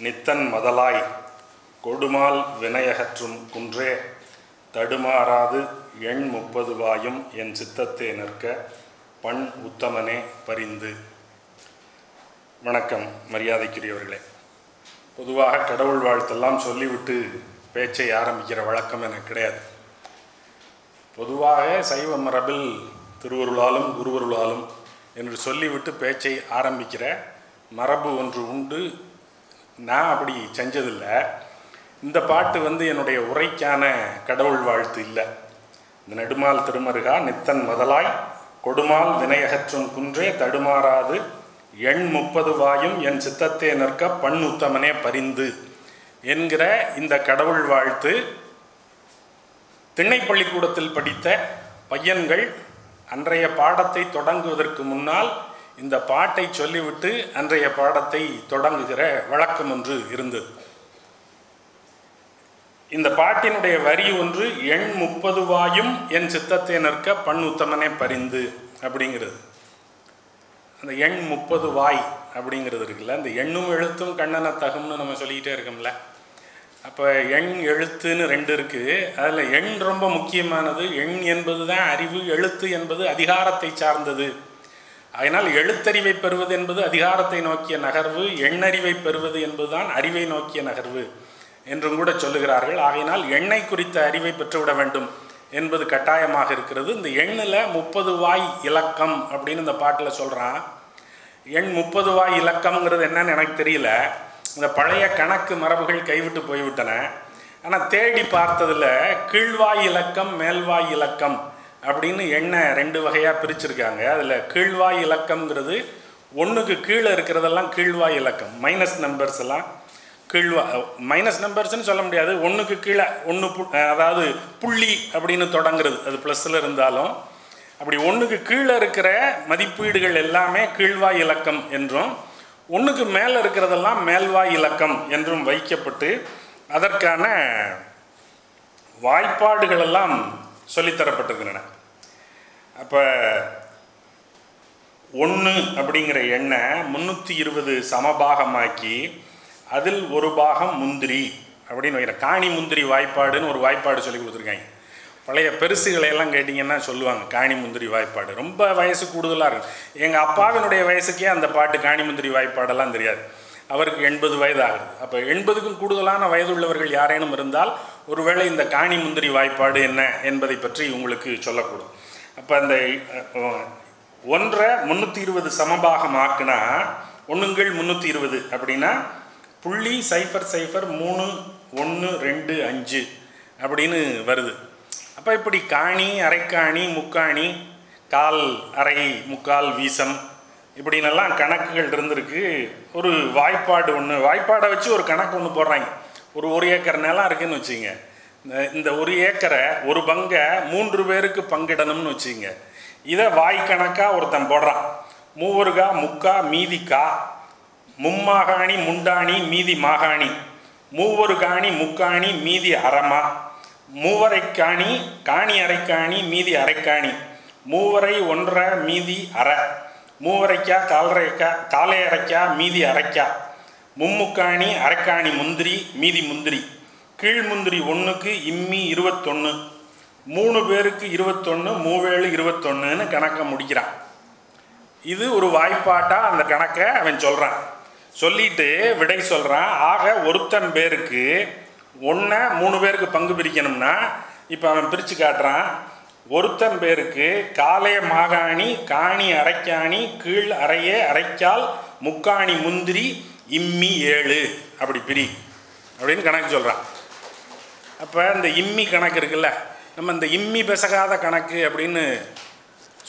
நித்தன் மதலாய் கொடுமால் வினையகற்றும் குன்றே தடுமாறாது எண் 30 வாயும் என் சித்தத்தே நிற்க பண் உத்தமனே பரிந்து. வணக்கம் மரியாதைக்குரியவர்களே. பொதுவாக கடவுள் வாழ்த்தெல்லாம் சொல்லிவிட்டு பேச்சை ஆரம்பிக்கிற வழக்கம் எனக்கு கிடையாது. பொதுவாக சைவ மரபில் திருவருளாலும் குருவருளாலும் என்று சொல்லிவிட்டு பேச்சை ஆரம்பிக்கிற மரபு ஒன்று உண்டு. நான் அப்படி செஞ்சதில்லை. இந்த பாட்டு என்னுடைய உரைக்கான கடவுள் வாழ்த்து இல்லை. இந்த நெடுமால் திருமருகா நித்தன் மதலாய் கொடுமால் வினையகற்றும் குன்றே தடுமாறாது எண் 30 வாயும் என் சித்தத்தே நிற்க பண் உத்தமனே பரிந்து என்கிற இந்த கடவுள் வாழ்த்து திண்ணைப்பள்ளிக்கூடத்தில் படித்த பையன்கள் அன்றைய பாடத்தை தொடங்குவதற்கு முன்னால் இந்த பாட்டை சொல்லிவிட்டு அன்றைய பாடத்தை தொடங்குகிற வழக்கம் ஒன்று இருந்தது. இந்த பாட்டினுடைய வரி ஒன்று எண் 30 வாயும் என் சித்தத்தை நிற்க பண் உத்தமனே பரிந்து அப்படிங்கிறது. அந்த எண் 30 வாய் அப்படிங்கிறது இருக்குல்ல, அந்த எண்ணும் எழுத்தும் கண்ணன தகும்னு நம்ம சொல்லிக்கிட்டே இருக்கோம்ல. அப்போ எண் எழுத்துன்னு 2 இருக்குது. அதில் எண் ரொம்ப முக்கியமானது. எண் என்பது தான் அறிவு, எழுத்து என்பது அதிகாரத்தை சார்ந்தது. அதனால் எழுத்தறிவை பெறுவது என்பது அதிகாரத்தை நோக்கிய நகர்வு, எண்ணறிவை பெறுவது என்பதுதான் அறிவை நோக்கிய நகர்வு என்றும் கூட சொல்லுகிறார்கள். ஆகையினால் எண்ணை குறித்த அறிவை பெற்றுவிட வேண்டும் என்பது கட்டாயமாக இருக்கிறது. இந்த எண்ணில் 30 வாய் இலக்கம் அப்படின்னு இந்த பாட்டில் சொல்கிறான். எண் 30 வாய் இலக்கம்ங்கிறது என்னன்னு எனக்கு தெரியல. இந்த பழைய கணக்கு மரபுகள் கைவிட்டு போய்விட்டன. ஆனால் தேடி பார்த்ததில் கீழ்வாய் இலக்கம் மேல்வாய் இலக்கம் அப்படின்னு எண்ணை 2 வகையாக பிரிச்சுருக்காங்க. அதில் கீழ்வாய் இலக்கம்ங்கிறது 1க்கு கீழே இருக்கிறதெல்லாம் கீழ்வாய் இலக்கம். மைனஸ் நம்பர்ஸ் எல்லாம் மைனஸ் நம்பர்ஸ்ன்னு சொல்ல முடியாது. 1க்கு கீழே 1 அதாவது புள்ளி அப்படின்னு தொடங்குறது, அது ப்ளஸில் இருந்தாலும் அப்படி 1க்கு கீழே இருக்கிற மதிப்பீடுகள் எல்லாமே கீழ்வாய் இலக்கம் என்றும் 1க்கு மேலே இருக்கிறதெல்லாம் மேல்வாய் இலக்கம் என்றும் வைக்கப்பட்டு அதற்கான வாய்ப்பாடுகள் எல்லாம் சொல்லித்தரப்பட்டிருக்கின்றன. அப்போ 1 அப்படிங்கிற எண்ணை 320 சமபாகமாக்கி அதில் ஒரு பாகம் முந்திரி அப்படின்னு வைக்கிற காணி முந்திரி வாய்ப்பாடுன்னு ஒரு வாய்ப்பாடு சொல்லி கொடுத்துருக்காங்க. பழைய பெருசுகளையெல்லாம் கேட்டிங்கன்னா சொல்லுவாங்க காணி முந்திரி வாய்ப்பாடு. ரொம்ப வயசு கூடுதலாக இருக்கும். எங்கள் அப்பாவினுடைய வயசுக்கே அந்த பாட்டு காணி முந்திரி வாய்ப்பாடெல்லாம் தெரியாது. அவருக்கு 80 வயது ஆகுது. அப்போ 80க்கும் கூடுதலான வயது உள்ளவர்கள் யாரேனும் இருந்தால் ஒருவேளை இந்த காணி முந்திரி வாய்ப்பாடு என்ன என்பதை பற்றி உங்களுக்கு சொல்லக்கூடும். அப்போ அந்த 1 320 சமபாகம் ஆக்குனா 1 320 அப்படின்னா 0.003125 அப்படின்னு வருது. அப்போ இப்படி காணி, அரைக்காணி, முக்காணி, கால், அரை, முக்கால் வீசம் இப்படின்னெல்லாம் கணக்குகள் இருந்திருக்கு. ஒரு வாய்ப்பாடு வாய்ப்பாடை வச்சு ஒரு கணக்கு ஒன்று போடுறாங்க. ஒரு ஏக்கர் நிலம் இருக்குதுன்னு வச்சுங்க. இந்த 1 ஏக்கரை ஒரு பங்கை 3 பேருக்கு பங்கிடணும்னு வச்சுங்க. இதை வாய்க்கணக்காக ஒருத்தன் போடுறான். 3 கா முக்கா மீதி கா, மும்மாகாணி முண்டாணி மீதி மாகாணி, 3 காணி முக்காணி மீதி அரமா, 3 காணி காணி அரைக்காணி மீதி அரைக்காணி, 3 1/2 மீதி அரை, 3 காலை அரைக்கா மீதி அரைக்கா, மும்முக்காணி அரைக்காணி முந்திரி மீதி முந்திரி, கீழ் முந்திரி 1க்கு இம்மி 21, 3 பேருக்கு 21, 3 21ன்னு கணக்கை முடிக்கிறான். இது ஒரு வாய்ப்பாட்டாக அந்த கணக்கை அவன் சொல்கிறான். சொல்லிட்டு விடை சொல்கிறான். ஆக ஒருத்தன் பேருக்கு 1 3 பேருக்கு பங்கு பிரிக்கணும்னா இப்போ அவன் பிரித்து காட்டுறான். ஒருத்தன் பேருக்கு காலே மாகாணி, காணி அரைக்காணி, கீழ் அரையே அரைக்கால், முக்காணி முந்திரி, இம்மி 7 அப்படி பிரி அப்படின்னு கணக்கு சொல்கிறான். அப்போ இந்த இம்மி கணக்கு இருக்குல்ல, நம்ம இந்த இம்மி பெசகாத கணக்கு அப்படின்னு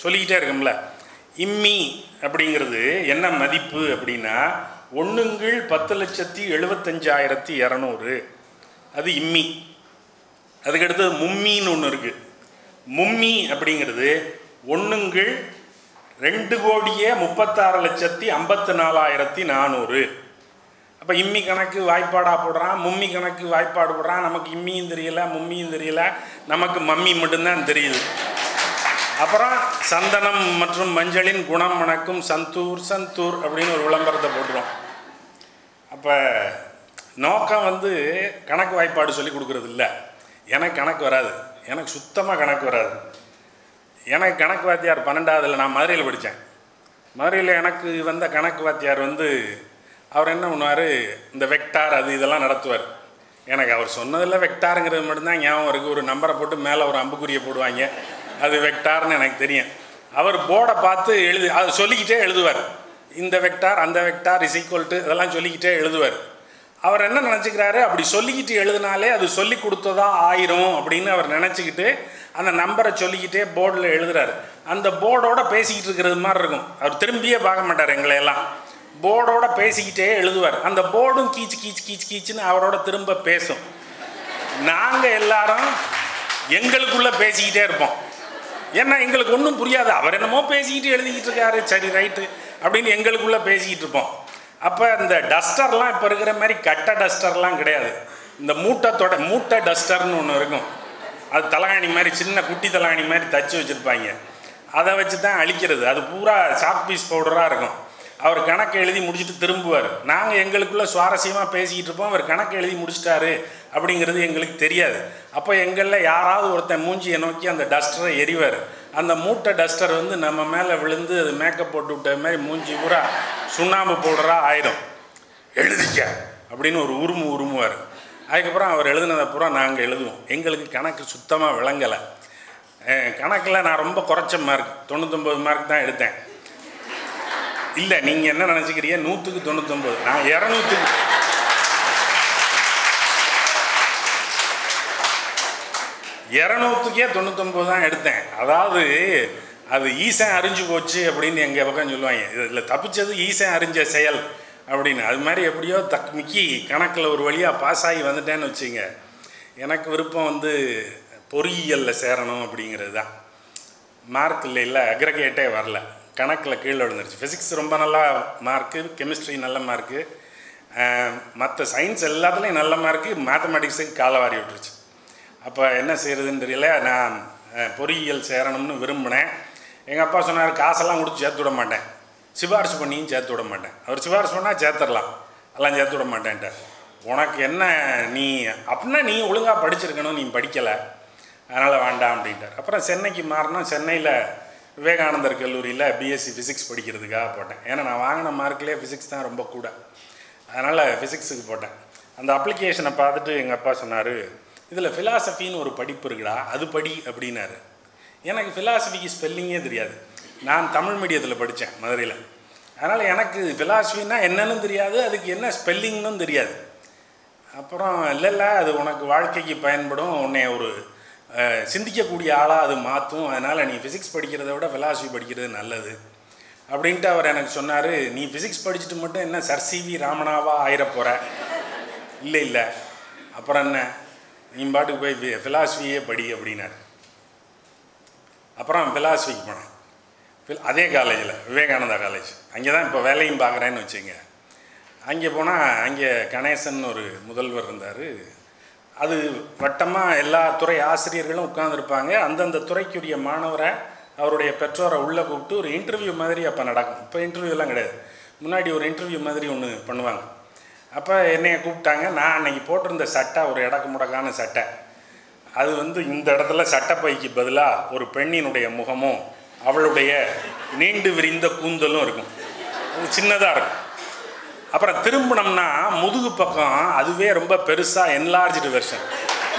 சொல்லிக்கிட்டே இருக்கோம்ல. இம்மி அப்படிங்கிறது என்ன மதிப்பு அப்படின்னா 1/10,75,200 அது இம்மி. அதுக்கடுத்தது மும்மின்னு ஒன்று இருக்குது. மும்மி அப்படிங்கிறது 1,02,36,54,400. அப்போ இம்மி கணக்கு வாய்ப்பாடாக போடுறான், மும்மி கணக்கு வாய்ப்பாடு போடுறான். நமக்கு இம்மியும் தெரியல, மும்மியும் தெரியல, நமக்கு மம்மி மட்டும்தான் தெரியுது. அப்புறம் சந்தனம் மற்றும் மஞ்சளின் குணம் மணக்கும் சந்தூர் சந்தூர் அப்படின்னு ஒரு விளம்பரத்தை போட்டுருவோம். அப்போ நோக்கம் வந்து கணக்கு வாய்ப்பாடு சொல்லி கொடுக்குறது இல்லை. எனக்கு கணக்கு வராது, எனக்கு சுத்தமாக கணக்கு வராது. எனக்கு கணக்கு வாத்தியார் 12ஆவதில் நான் மதுரையில் படித்தேன். மதுரையில் எனக்கு வந்த கணக்கு வாத்தியார் வந்து அவர் என்ன பண்ணுவார், இந்த வெக்டார் அது இதெல்லாம் நடத்துவார். எனக்கு அவர் சொன்னதில் வெக்டாருங்கிறது மட்டும்தான் ஞாபகம் இருக்குது. ஒரு நம்பரை போட்டு மேலே ஒரு அம்புக்குறியை போடுவாங்க, அது வெக்டார்னு எனக்கு தெரியும். அவர் போர்டை பார்த்து அது சொல்லிக்கிட்டே எழுதுவார். இந்த வெக்டார் அந்த வெக்டார் இஸ் ஈக்குவல் டு இதெல்லாம் சொல்லிக்கிட்டே எழுதுவார். அவர் என்ன நினச்சிக்கிறாரு, அப்படி சொல்லிக்கிட்டு எழுதினாலே அது சொல்லி கொடுத்ததா ஆயிரும் அப்படின்னு அவர் நினச்சிக்கிட்டு அந்த நம்பரை சொல்லிக்கிட்டே போர்டில் எழுதுறாரு. அந்த போர்டோட பேசிக்கிட்டு இருக்கிறது மாதிரி இருக்கும். அவர் திரும்பியே பார்க்க மாட்டார் எங்களையெல்லாம், போர்டோட பேசிக்கிட்டே எழுதுவார். அந்த போர்டும் கீச்சு கீச்சு கீச்சு கீச்சுன்னு அவரோட திரும்ப பேசும். நாங்கள் எல்லாரும் எங்களுக்குள்ளே பேசிக்கிட்டே இருப்போம். ஏன்னா எங்களுக்கு ஒன்றும் புரியாது. அவர் என்னமோ பேசிக்கிட்டு எழுதிக்கிட்டு இருக்காரு, சரி ரைட்டு அப்படின்னு எங்களுக்குள்ளே பேசிக்கிட்டு இருப்போம். அப்போ இந்த டஸ்டர்லாம் இப்போ இருக்கிற மாதிரி கட்டை டஸ்டர்லாம் கிடையாது. இந்த மூட்டை டஸ்டர்னு ஒன்று இருக்கும். அது தலகாணி மாதிரி, சின்ன குட்டி தலகாணி மாதிரி தச்சு வச்சுருப்பாங்க. அதை வச்சு தான் அழிக்கிறது. அது பூரா சாக் பீஸ் பவுடராக இருக்கும். அவர் கணக்கு எழுதி முடிச்சுட்டு திரும்புவார். நாங்கள் எங்களுக்குள்ளே சுவாரஸ்யமாக பேசிக்கிட்டு இருப்போம். அவர் கணக்கு எழுதி முடிச்சிட்டாரு அப்படிங்கிறது எங்களுக்கு தெரியாது. அப்போ எங்களில் யாராவது ஒருத்தன் மூஞ்சியை நோக்கி அந்த டஸ்டரை எறிவார். அந்த மூட்டை டஸ்டர் வந்து நம்ம மேலே விழுந்து அது மேக்கப் போட்டு விட்ட மாதிரி மூஞ்சி பூரா சுண்ணாம்பு பவுடராக ஆயிடும். எழுதிக்க அப்படின்னு ஒரு உருமுவார். அதுக்கப்புறம் அவர் எழுதுனதை பூரா நாங்கள் எழுதுவோம். எங்களுக்கு கணக்கு சுத்தமாக விளங்கலை. கணக்கில் நான் ரொம்ப குறைச்ச மார்க், 99 மார்க் தான் எடுத்தேன். இல்லை, நீங்கள் என்ன நினச்சிக்கிறீங்க, 100க்கு 99, நான் 200க்கே 99 தான் எடுத்தேன். அதாவது அது ஈசன் அறிஞ்சு போச்சு அப்படின்னு எங்கள் பக்கம் சொல்லுவாங்க. இதில் தப்பிச்சது ஈசன் அறிஞ்ச செயல் அப்படின்னு. அது மாதிரி எப்படியோ மிக்கி கணக்கில் ஒரு வழியாக பாஸ் ஆகி வந்துட்டேன்னு வச்சுங்க. எனக்கு விருப்பம் வந்து பொறியியலில் சேரணும் அப்படிங்கிறது தான். மார்க் இல்லை, அக்ரகேட்டே வரல, கணக்கில் கீழே விழுந்துருச்சு. ஃபிசிக்ஸ் ரொம்ப நல்லா மார்க்கு, கெமிஸ்ட்ரி நல்ல மார்க்கு, மற்ற சயின்ஸ் எல்லாத்துலேயும் நல்ல மார்க்கு, மேத்தமெட்டிக்ஸுக்கு காலவாரி விட்டுருச்சு. அப்போ என்ன செய்கிறதுன்னு தெரியல. நான் பொறியியல் சேரணும்னு விரும்பினேன். எங்கள் அப்பா சொன்னார், காசெல்லாம் கொடுத்து சேர்த்து விட மாட்டேன், சிபாரிசு பண்ணியும் சேர்த்து விட மாட்டேன். அவர் சிபாரிசு பண்ணால் சேர்த்துடலாம், எல்லாம் சேர்த்து விட மாட்டேன்ட்டார். உனக்கு என்ன, நீ அப்படின்னா நீ ஒழுங்காக படிச்சிருக்கணும், நீ படிக்கலை, அதனால் வேண்டாம் அப்படின்ட்டார். அப்புறம் சென்னைக்கு மாறினா சென்னையில் விவேகானந்தர் கல்லூரியில் பிஎஸ்சி ஃபிசிக்ஸ் படிக்கிறதுக்காக போட்டேன். ஏன்னா நான் வாங்கின மார்க்லேயே ஃபிசிக்ஸ் தான் ரொம்ப கூட, அதனால் ஃபிசிக்ஸுக்கு போட்டேன். அந்த அப்ளிகேஷனை பார்த்துட்டு எங்கள் அப்பா சொன்னார், இதில் ஃபிலாசபின்னு ஒரு படிப்பு இருக்குடா, அது படி அப்படின்னாரு. எனக்கு ஃபிலாசபிக்கு ஸ்பெல்லிங்கே தெரியாது. நான் தமிழ் மீடியத்தில் படித்தேன் மதுரையில். அதனால் எனக்கு ஃபிலாசபின்னா என்னன்னு தெரியாது, அதுக்கு என்ன ஸ்பெல்லிங்னு தெரியாது. அப்புறம் இல்லை அது உனக்கு வாழ்க்கைக்கு பயன்படும், உன்னை ஒரு சிந்திக்கக்கூடிய ஆளாக அது மாற்றும், அதனால் நீ ஃபிசிக்ஸ் படிக்கிறத விட ஃபிலாசபி படிக்கிறது நல்லது அப்படின்ட்டு அவர் எனக்கு சொன்னார். நீ ஃபிசிக்ஸ் படிச்சுட்டு மட்டும் என்ன சர் சிவி ராமனாவா ஆயிரப்போகிற? இல்லை, அப்புறம் என்ன, நீ பாட்டுக்கு போய் ஃபிலாசபியே படி அப்படின்னாரு. அப்புறம் ஃபிலாசபிக்கு போனேன். அதே காலேஜில், விவேகானந்தா காலேஜ், அங்கே தான் இப்போ வேலையும் பார்க்குறேன்னு வச்சுங்க. அங்கே போனால் அங்கே கணேசன் ஒரு முதல்வர் இருந்தார். அது வட்டமாக எல்லா துறை ஆசிரியர்களும் உட்கார்ந்துருப்பாங்க. அந்தந்த துறைக்குரிய மாணவரை, அவருடைய பெற்றோரை உள்ளே கூப்பிட்டு ஒரு இன்டர்வியூ மாதிரி அப்போ நடக்கும். இப்போ இன்டர்வியூலாம் கிடையாது, முன்னாடி ஒரு இன்டர்வியூ மாதிரி ஒன்று பண்ணுவாங்க. அப்போ என்னைய கூப்பிட்டாங்க. நான் அன்றைக்கி போட்டிருந்த சட்டை ஒரு இடக்கு முடக்கான சட்டை. அது வந்து இந்த இடத்துல சட்டைப்பைக்கு பதிலாக ஒரு பெண்ணினுடைய முகமும் அவளுடைய நீண்டு விரிந்த கூந்தலும் இருக்கும். அது சின்னதாக இருக்கும். அப்புறம் திரும்பினோம்னா முதுகு பக்கம் அதுவே ரொம்ப பெருசாக என்லார்ஜ்டு வெர்ஷன்,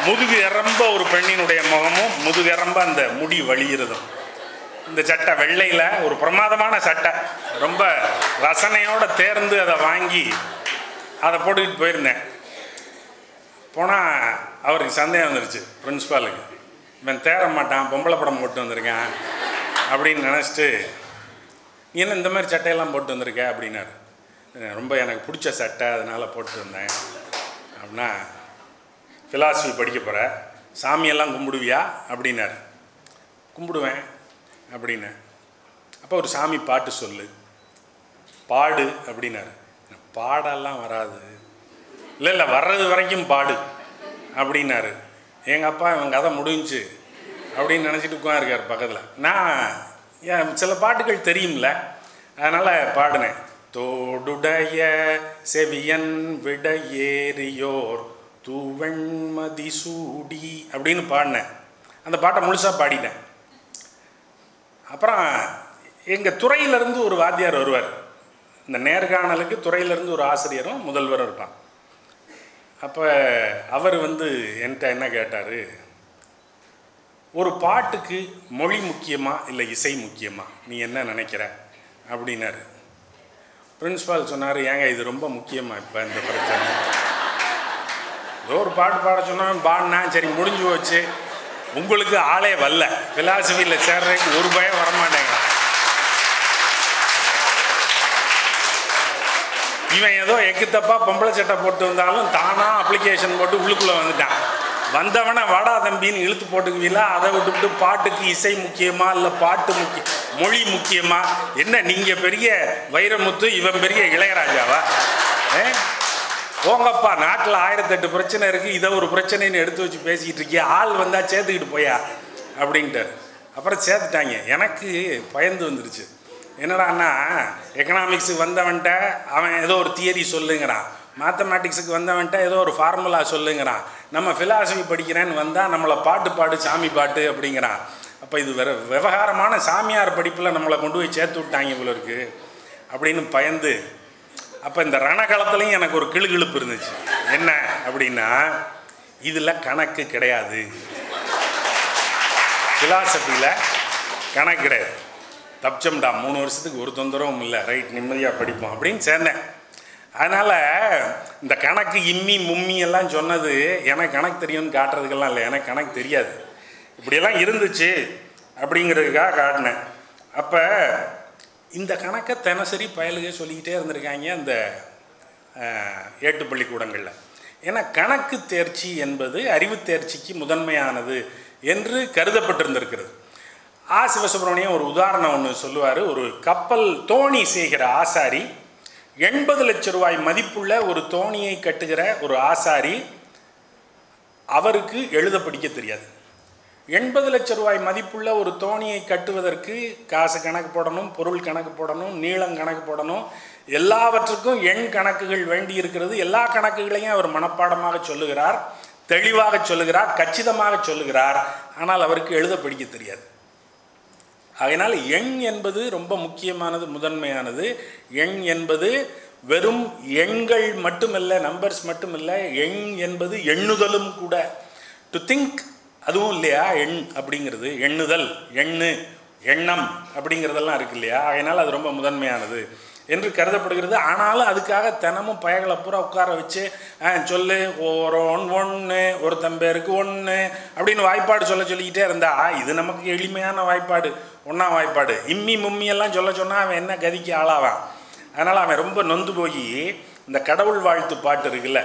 முதுகு எறம்ப ஒரு பெண்ணினுடைய முகமும் முதுகு எறம்ப அந்த முடி வழியிறதும். இந்த சட்டை வெள்ளையில் ஒரு பிரமாதமான சட்டை, ரொம்ப ரசனையோடு தேர்ந்து அதை வாங்கி அதை போட்டுக்கிட்டு போயிருந்தேன். போனால் அவருக்கு சந்தேகம் வந்துருச்சு, பிரின்ஸ்பாலுக்கு. இவன் தேர மாட்டான், பொம்பளை படம் போட்டு வந்திருக்கேன் அப்படின்னு நினச்சிட்டு, நீ என்ன இந்த மாதிரி சட்டையெல்லாம் போட்டு வந்திருக்க அப்படின்னாரு. ரொம்ப எனக்கு பிடிச்ச சட்டை, அதனால் போட்டு வந்தேன் அப்படின்னா. ஃபிலாசபி படிக்க போகிற, சாமியெல்லாம் கும்பிடுவியா அப்படின்னாரு. கும்பிடுவேன் அப்படின்னு. அப்போ ஒரு சாமி பாட்டு சொல்லு, பாடு அப்படின்னாரு. பாடெல்லாம் வராது. இல்லை வர்றது வரைக்கும் பாடு அப்படின்னாரு. எங்கள் அப்பா இவன் கதை முடிஞ்சு அப்படின்னு நினச்சிட்டு உட்காந்துருக்கார் பக்கத்தில். நான் சில பாட்டுகள் தெரியும்ல, அதனால் பாடினேன். தோடுடைய செவியன் விடையேறியோர் தூவெண்மதி சூடி அப்படின்னு பாடினேன். அந்த பாட்டை முழுசாக பாடினேன். அப்புறம் எங்கள் துறையிலேருந்து ஒரு வாத்தியார் வருவார். இந்த நேர்காணலுக்கு துறையிலேருந்து ஒரு ஆசிரியரும் முதல்வரும் இருப்பான். அப்போ அவர் என்கிட்ட என்ன கேட்டார், ஒரு பாட்டுக்கு மொழி முக்கியமா இல்லை இசை முக்கியமா, நீ என்ன நினைக்கிற அப்படின்னாரு. பிரின்ஸிபால் சொன்னார், ஏங்க இது ரொம்ப முக்கியமா இப்போ இந்த பிரச்சனை. ஏதோ ஒரு பாட்டு பாட சொன்னான், பாடினா சரி முடிஞ்சு போச்சு. உங்களுக்கு ஆளே வரல, ஃபிலாசபியில் சேர்றதுக்கு ஒரு பயம் வரமாட்டேங்க. இவன் ஏதோ எக்கு தப்பா பொம்பளை சட்டை போட்டு வந்தாலும் தானாக அப்ளிகேஷன் போட்டு உள்ளுக்குள்ளே வந்துட்டான். வந்தவனை வாடா தம்பின்னு இழுத்து போட்டுக்குவீங்களா? அதை விட்டுவிட்டு பாட்டுக்கு இசை முக்கியமா இல்லை பாட்டு மொழி முக்கியமா? என்ன நீங்கள் பெரிய வைரமுத்து, இவன் பெரிய இளையராஜாவா? போங்கப்பா, நாட்டில் 1008 பிரச்சனை இருக்குது, இதை ஒரு பிரச்சனைன்னு எடுத்து வச்சு பேசிக்கிட்டு இருக்கியா? ஆள் வந்தால் சேர்த்துக்கிட்டு போயா அப்படின்ட்டார். அப்புறம் சேர்த்துட்டாங்க. எனக்கு பயந்து வந்துருச்சு. என்னடான்னா, எக்கனாமிக்ஸுக்கு வந்தவன்ட்ட அவன் ஏதோ ஒரு தியரி சொல்லுங்கிறான், மேத்தமேட்டிக்ஸுக்கு வந்தவன்ட்ட ஏதோ ஒரு ஃபார்முலா சொல்லுங்கிறான், நம்ம ஃபிலாசபி படிக்கிறேன்னு வந்தால் நம்மளை பாட்டு பாடு சாமி பாட்டு அப்படிங்கிறான். அப்போ இது விவகாரமான சாமியார் படிப்பில் நம்மளை கொண்டு போய் சேர்த்து விட்டாங்க போல இருக்கு அப்படின்னு பயந்து, அப்போ இந்த ரணகளத்துலையும் எனக்கு ஒரு கிளுகிழுப்பு இருந்துச்சு. என்ன அப்படின்னா, இதில் கணக்கு கிடையாது, ஃபிலாசபியில் கணக்கு கிடையாது. தப்சம்டா, 3 வருஷத்துக்கு ஒரு தொந்தரவும் இல்லை, ரைட், நிம்மதியாக படிப்போம் அப்படின்னு சேர்ந்தேன். அதனால் இந்த கணக்கு இம்மி மும்மி எல்லாம் சொன்னது எனக்கு கணக்கு தெரியும்னு காட்டுறதுக்கெல்லாம் இல்லை, எனக்கு கணக்கு தெரியாது, இப்படியெல்லாம் இருந்துச்சு அப்படிங்கிறதுக்காக காட்டினேன். அப்போ இந்த கணக்கை தினசரி பயலுக சொல்லிக்கிட்டே இருந்திருக்காங்க இந்த ஏட்டு பள்ளிக்கூடங்களில். ஏன்னா கணக்கு தேர்ச்சி என்பது அறிவு தேர்ச்சிக்கு முதன்மையானது என்று கருதப்பட்டிருந்திருக்கிறது. சிவசுப்ரமணியம் ஒரு உதாரணம் ஒன்று சொல்லுவார். ஒரு கப்பல் தோணி செய்கிற ஆசாரி, 80 லட்சம் ரூபாய் மதிப்புள்ள ஒரு தோணியை கட்டுகிற ஒரு ஆசாரி, அவருக்கு எழுத படிக்க தெரியாது. 80 லட்சம் ரூபாய் மதிப்புள்ள ஒரு தோணியை கட்டுவதற்கு காசு கணக்கு போடணும், பொருள் கணக்கு போடணும், நீளம் கணக்கு போடணும், எல்லாவற்றுக்கும் எண் கணக்குகள் வேண்டி இருக்கிறது. எல்லா கணக்குகளையும் அவர் மனப்பாடமாக சொல்லுகிறார், தெளிவாக சொல்லுகிறார், கச்சிதமாக சொல்லுகிறார். ஆனால் அவருக்கு எழுத படிக்க தெரியாது. அதனால் எண் என்பது ரொம்ப முக்கியமானது, முதன்மையானது. எண் என்பது வெறும் எண்கள் மட்டுமல்ல, நம்பர்ஸ் மட்டுமல்ல, எண் என்பது எண்ணுதலும் கூட. டு திங்க், அதுவும் இல்லையா எண் அப்படிங்கிறது, எண்ணுதல், எண்ணம் அப்படிங்கிறதெல்லாம் இருக்கு இல்லையா? அதனால் அது ரொம்ப முதன்மையானது என்று கருதப்படுகிறது. ஆனாலும் அதுக்காக தினமும் பயகளை பூரா உட்கார வச்சு சொல்லு ஒரு ஒன்று ஒரு தம்பேருக்கு 1 அப்படின்னு வாய்ப்பாடு சொல்லிக்கிட்டே இருந்தா இது நமக்கு எளிமையான வாய்ப்பாடு, 1ஆம் வாய்ப்பாடு. இம்மி மும்மியெல்லாம் சொன்னால் அவன் என்ன கதிக்கு ஆளாவான். அதனால் அவன் ரொம்ப நொந்து போய் இந்த கடவுள் வாழ்த்து பாட்டு இருக்குல்ல,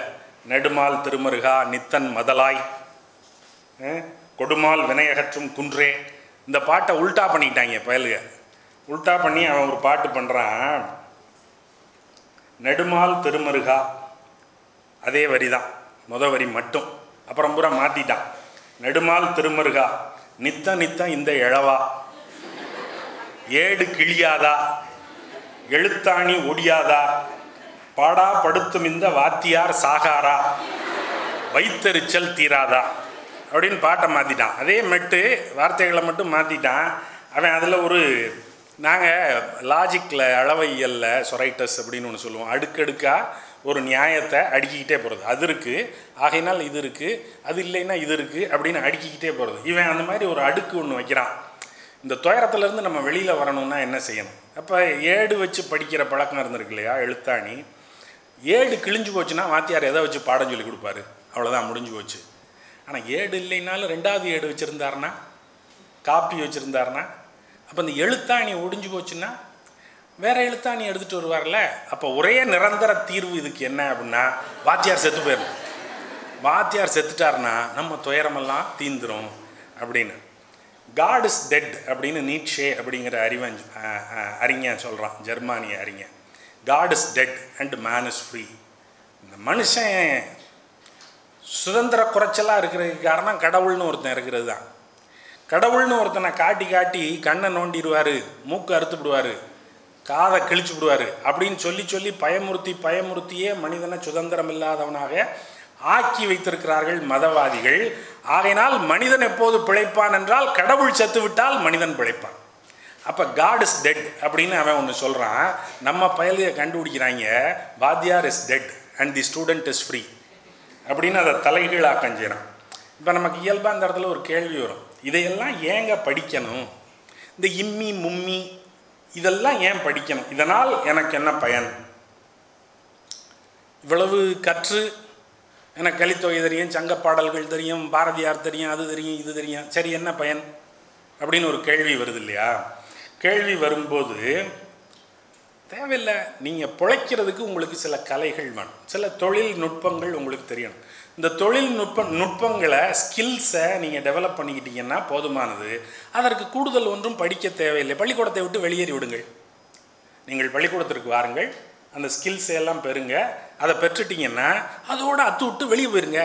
நெடுமால் திருமருகா நித்தன் மதலாய் கொடுமால் வினையகற்றும் குன்றே, இந்த பாட்டை உல்ட்டா பண்ணிட்டாங்க பயலுக. உல்ட்டா பண்ணி அவன் ஒரு பாட்டு பண்ணுறான், நெடுமால் திருமருகா, அதே வரி தான், வரி மட்டும், அப்புறம் பூரா மாற்றிட்டான். நெடுமால் திருமருகா நித்த இந்த எழவா, ஏடு கிளியாதா, எழுத்தாணி ஒடியாதா, பாடா படுத்தும் இந்த வாத்தியார் சாகாரா, வைத்தறிச்சல் தீராதா அப்படின்னு பாட்டை மாற்றிட்டான். அதே மெட்டு வார்த்தைகளை மட்டும் மாற்றிட்டான் அவன். அதில் ஒரு நாங்கள் லாஜிக்கில் அளவையலில் சொரைட்டஸ் அப்படின்னு ஒன்று சொல்லுவோம், அடுக்கடுக்காக ஒரு நியாயத்தை அடுக்கிக்கிட்டே போகிறது. அது இருக்குது, ஆகையினால் இது இருக்குது, அது இல்லைன்னா இது இருக்குது அப்படின்னு அடுக்கிக்கிட்டே போகிறது. இவன் அந்த மாதிரி ஒரு அடுக்கு ஒன்று வைக்கிறான். இந்த துயரத்துலேருந்து நம்ம வெளியில் வரணும்னா என்ன செய்யணும்? அப்போ ஏடு வச்சு படிக்கிற பழக்கம் இருந்திருக்கு இல்லையா, எழுத்தாணி. ஏடு கிழிஞ்சு போச்சுன்னா வாத்தியார் எதை வச்சு பாடம் சொல்லி கொடுப்பாரு, அவ்வளோதான், முடிஞ்சு போச்சு. ஆனால் ஏடு இல்லைனாலும் 2வது ஏடு வச்சுருந்தாருன்னா, காப்பி வச்சுருந்தாருன்னா, அப்போ இந்த எழுத்தாணி ஒடிஞ்சு போச்சுன்னா வேறு எழுத்தாணி எடுத்துகிட்டு வருவார்ல. அப்போ ஒரே நிரந்தர தீர்வு இதுக்கு என்ன அப்படின்னா, வாத்தியார் செத்து போயிடணும். வாத்தியார் செத்துட்டார்னா நம்ம துயரமெல்லாம் தீந்துரும் அப்படின்னு. காட் இஸ் டெட் அப்படின்னு நீட்ஷே அப்படிங்கிற அறிஞன் சொல்கிறான், ஜெர்மானிய அறிஞன். God is dead and man is free. இந்த மனுஷன் சுதந்திர குறைச்சலாக இருக்கிறதுக்கு காரணம் கடவுள்னு ஒருத்தன் இருக்கிறது தான். கடவுள்னு ஒருத்தனை காட்டி கண்ணை நோண்டிடுவார், மூக்கு அறுத்துவிடுவார், காதை கிழிச்சு விடுவார் அப்படின்னு சொல்லி சொல்லி பயமுறுத்தியே மனிதனை சுதந்திரம் இல்லாதவனாக ஆக்கி வைத்திருக்கிறார்கள் மதவாதிகள். ஆகையினால் மனிதன் எப்போது பிழைப்பான் என்றால் கடவுள் செத்து விட்டால் மனிதன் பிழைப்பான். அப்போ காட் இஸ் டெட் அப்படின்னு அவன் ஒன்று சொல்கிறான். நம்ம பயலையை கண்டுபிடிக்கிறாங்க, வாத்தியார் is dead and the student is free அப்படின்னு அதை தலைகீழாக்கம் செய்கிறான். இப்போ நமக்கு இயல்பாக அந்த இடத்துல ஒரு கேள்வி வரும், இதையெல்லாம் ஏங்க படிக்கணும்? இந்த இம்மி மும்மி இதெல்லாம் ஏன் படிக்கணும்? இதனால் எனக்கு என்ன பயன்? இவ்வளவு கற்று எனக்கு கலித்தொகை தெரியும், சங்க பாடல்கள் தெரியும், பாரதியார் தெரியும், அது தெரியும், இது தெரியும், சரி என்ன பயன் அப்படின்னு ஒரு கேள்வி வருது இல்லையா? கேள்வி வரும்போது தேவையில்லை, நீங்கள் பிழைக்கிறதுக்கு உங்களுக்கு சில கலைகள் வேணும், சில தொழில்நுட்பங்கள் உங்களுக்கு தெரியணும். இந்த நுட்பங்களை ஸ்கில்ஸை நீங்கள் டெவலப் பண்ணிக்கிட்டீங்கன்னா போதுமானது. அதற்கு கூடுதல் ஒன்றும் படிக்க தேவையில்லை. பள்ளிக்கூடத்தை விட்டு வெளியேறி விடுங்கள். நீங்கள் பள்ளிக்கூடத்திற்கு வாருங்கள், அந்த ஸ்கில்ஸை எல்லாம் பெறுங்க. அதை பெற்றுட்டிங்கன்னா அதோடு அத்து விட்டு வெளியே போயிருங்க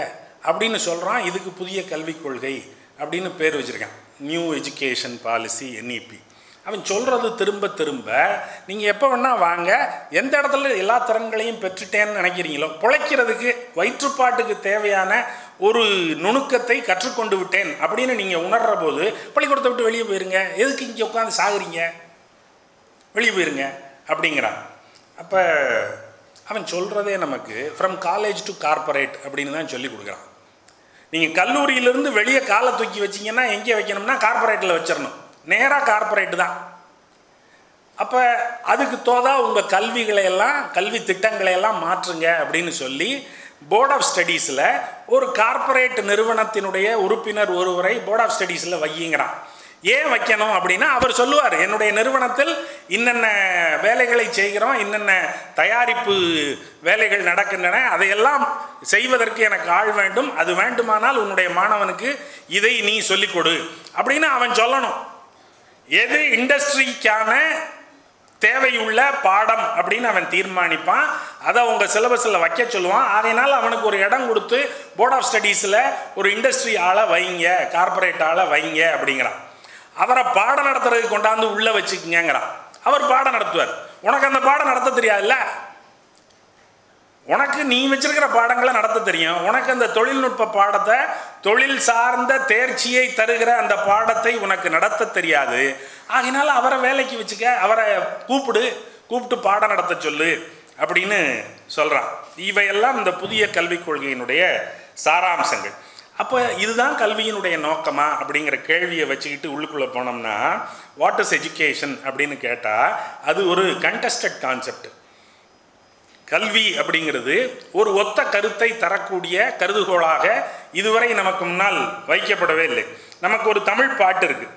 அப்படின்னு சொல்கிறான். இதுக்கு புதிய கல்விக் கொள்கை அப்படின்னு பேர் வச்சுருக்கான், நியூ எஜுகேஷன் பாலிசி, NEP. அவன் சொல்கிறது திரும்ப நீங்கள் எப்போ வேணால் வாங்க, எந்த இடத்துல எல்லா திறன்களையும் பெற்றுட்டேன்னு நினைக்கிறீங்களோ, பிழைக்கிறதுக்கு வயிற்றுப்பாட்டுக்கு தேவையான ஒரு நுணுக்கத்தை கற்றுக்கொண்டு விட்டேன் அப்படின்னு நீங்கள் உணர்கிற போது பள்ளிக்கூடத்தை விட்டு வெளியே போயிருங்க. எதுக்கு இங்கே உட்காந்து சாகுறீங்க? வெளியே போயிருங்க அப்படிங்கிறான். அப்போ அவன் சொல்கிறதே நமக்கு ஃப்ரம் காலேஜ் டு கார்பரேட் அப்படின்னு தான் சொல்லி கொடுக்குறான். நீங்கள் கல்லூரியிலிருந்து வெளியே காலை தூக்கி வச்சிங்கன்னா எங்கே வைக்கணும்னா கார்பரேட்டில் வச்சிடணும். நேராக கார்பரேட்டு தான். அப்போ அதுக்கு தோதா உங்கள் கல்வி திட்டங்களையெல்லாம் மாற்றுங்க அப்படின்னு சொல்லி போர்ட் ஆஃப் ஸ்டடீஸில் ஒரு கார்பரேட் நிறுவனத்தினுடைய உறுப்பினர் ஒருவரை போர்ட் ஆஃப் ஸ்டடீஸில் வையுங்கிறான். ஏன் வைக்கணும் அப்படின்னா அவர் சொல்லுவார், என்னுடைய நிறுவனத்தில் இன்னென்ன வேலைகளை செய்கிறோம், இன்னென்ன தயாரிப்பு வேலைகள் நடக்கின்றன, அதையெல்லாம் செய்வதற்கு எனக்கு ஆள் வேண்டும், அது வேண்டுமானால் உன்னுடைய மாணவனுக்கு இதை நீ சொல்லிக் கொடு அப்படின்னு அவன் சொல்லணும். எது இண்டஸ்ட்ரிக்கான தேவையுள்ள பாடம் அப்படின்னு அவன் தீர்மானிப்பான். அதை உங்கள் சிலபஸில் வைக்க சொல்லுவான். அதனால் அவனுக்கு ஒரு இடம் கொடுத்து போர்ட் ஆஃப் ஸ்டடீஸில் ஒரு இண்டஸ்ட்ரி ஆளை வைங்க, கார்பரேட் ஆளை வைங்க அப்படிங்கிறான். அவரை பாடம் நடத்துறதுக்கு கொண்டாந்து உள்ளே வச்சுக்கங்கிறான். அவர் பாடம் நடத்துவார். உனக்கு அந்த பாடம் நடத்த தெரியாதுல்ல, உனக்கு நீ வச்சிருக்கிற பாடங்களை நடத்த தெரியும். உனக்கு அந்த தொழில்நுட்ப பாடத்தை, தொழில் சார்ந்த தேர்ச்சியை தருகிற அந்த பாடத்தை உனக்கு நடத்த தெரியாது. ஆகினால அவரை வேலைக்கு வச்சுக்க, அவரை கூப்பிட்டு பாடம் நடத்த சொல்லு அப்படின்னு சொல்கிறான். இவையெல்லாம் இந்த புதிய கல்விக் கொள்கையினுடைய சாராம்சங்கள். அப்போ இதுதான் கல்வியினுடைய நோக்கமா அப்படிங்கிற கேள்வியை வச்சுக்கிட்டு உள்ளுக்குள்ளே போனோம்னா, வாட் இஸ் எஜுகேஷன் அப்படின்னு கேட்டால் அது ஒரு கண்டஸ்டட் கான்செப்ட். கல்வி அப்படிங்கிறது ஒரு ஒத்த கருத்தை தரக்கூடிய கருதுகோளாக இதுவரை நமக்கு முன்னால் வைக்கப்படவே இல்லை. நமக்கு ஒரு தமிழ் பாட்டு இருக்கு,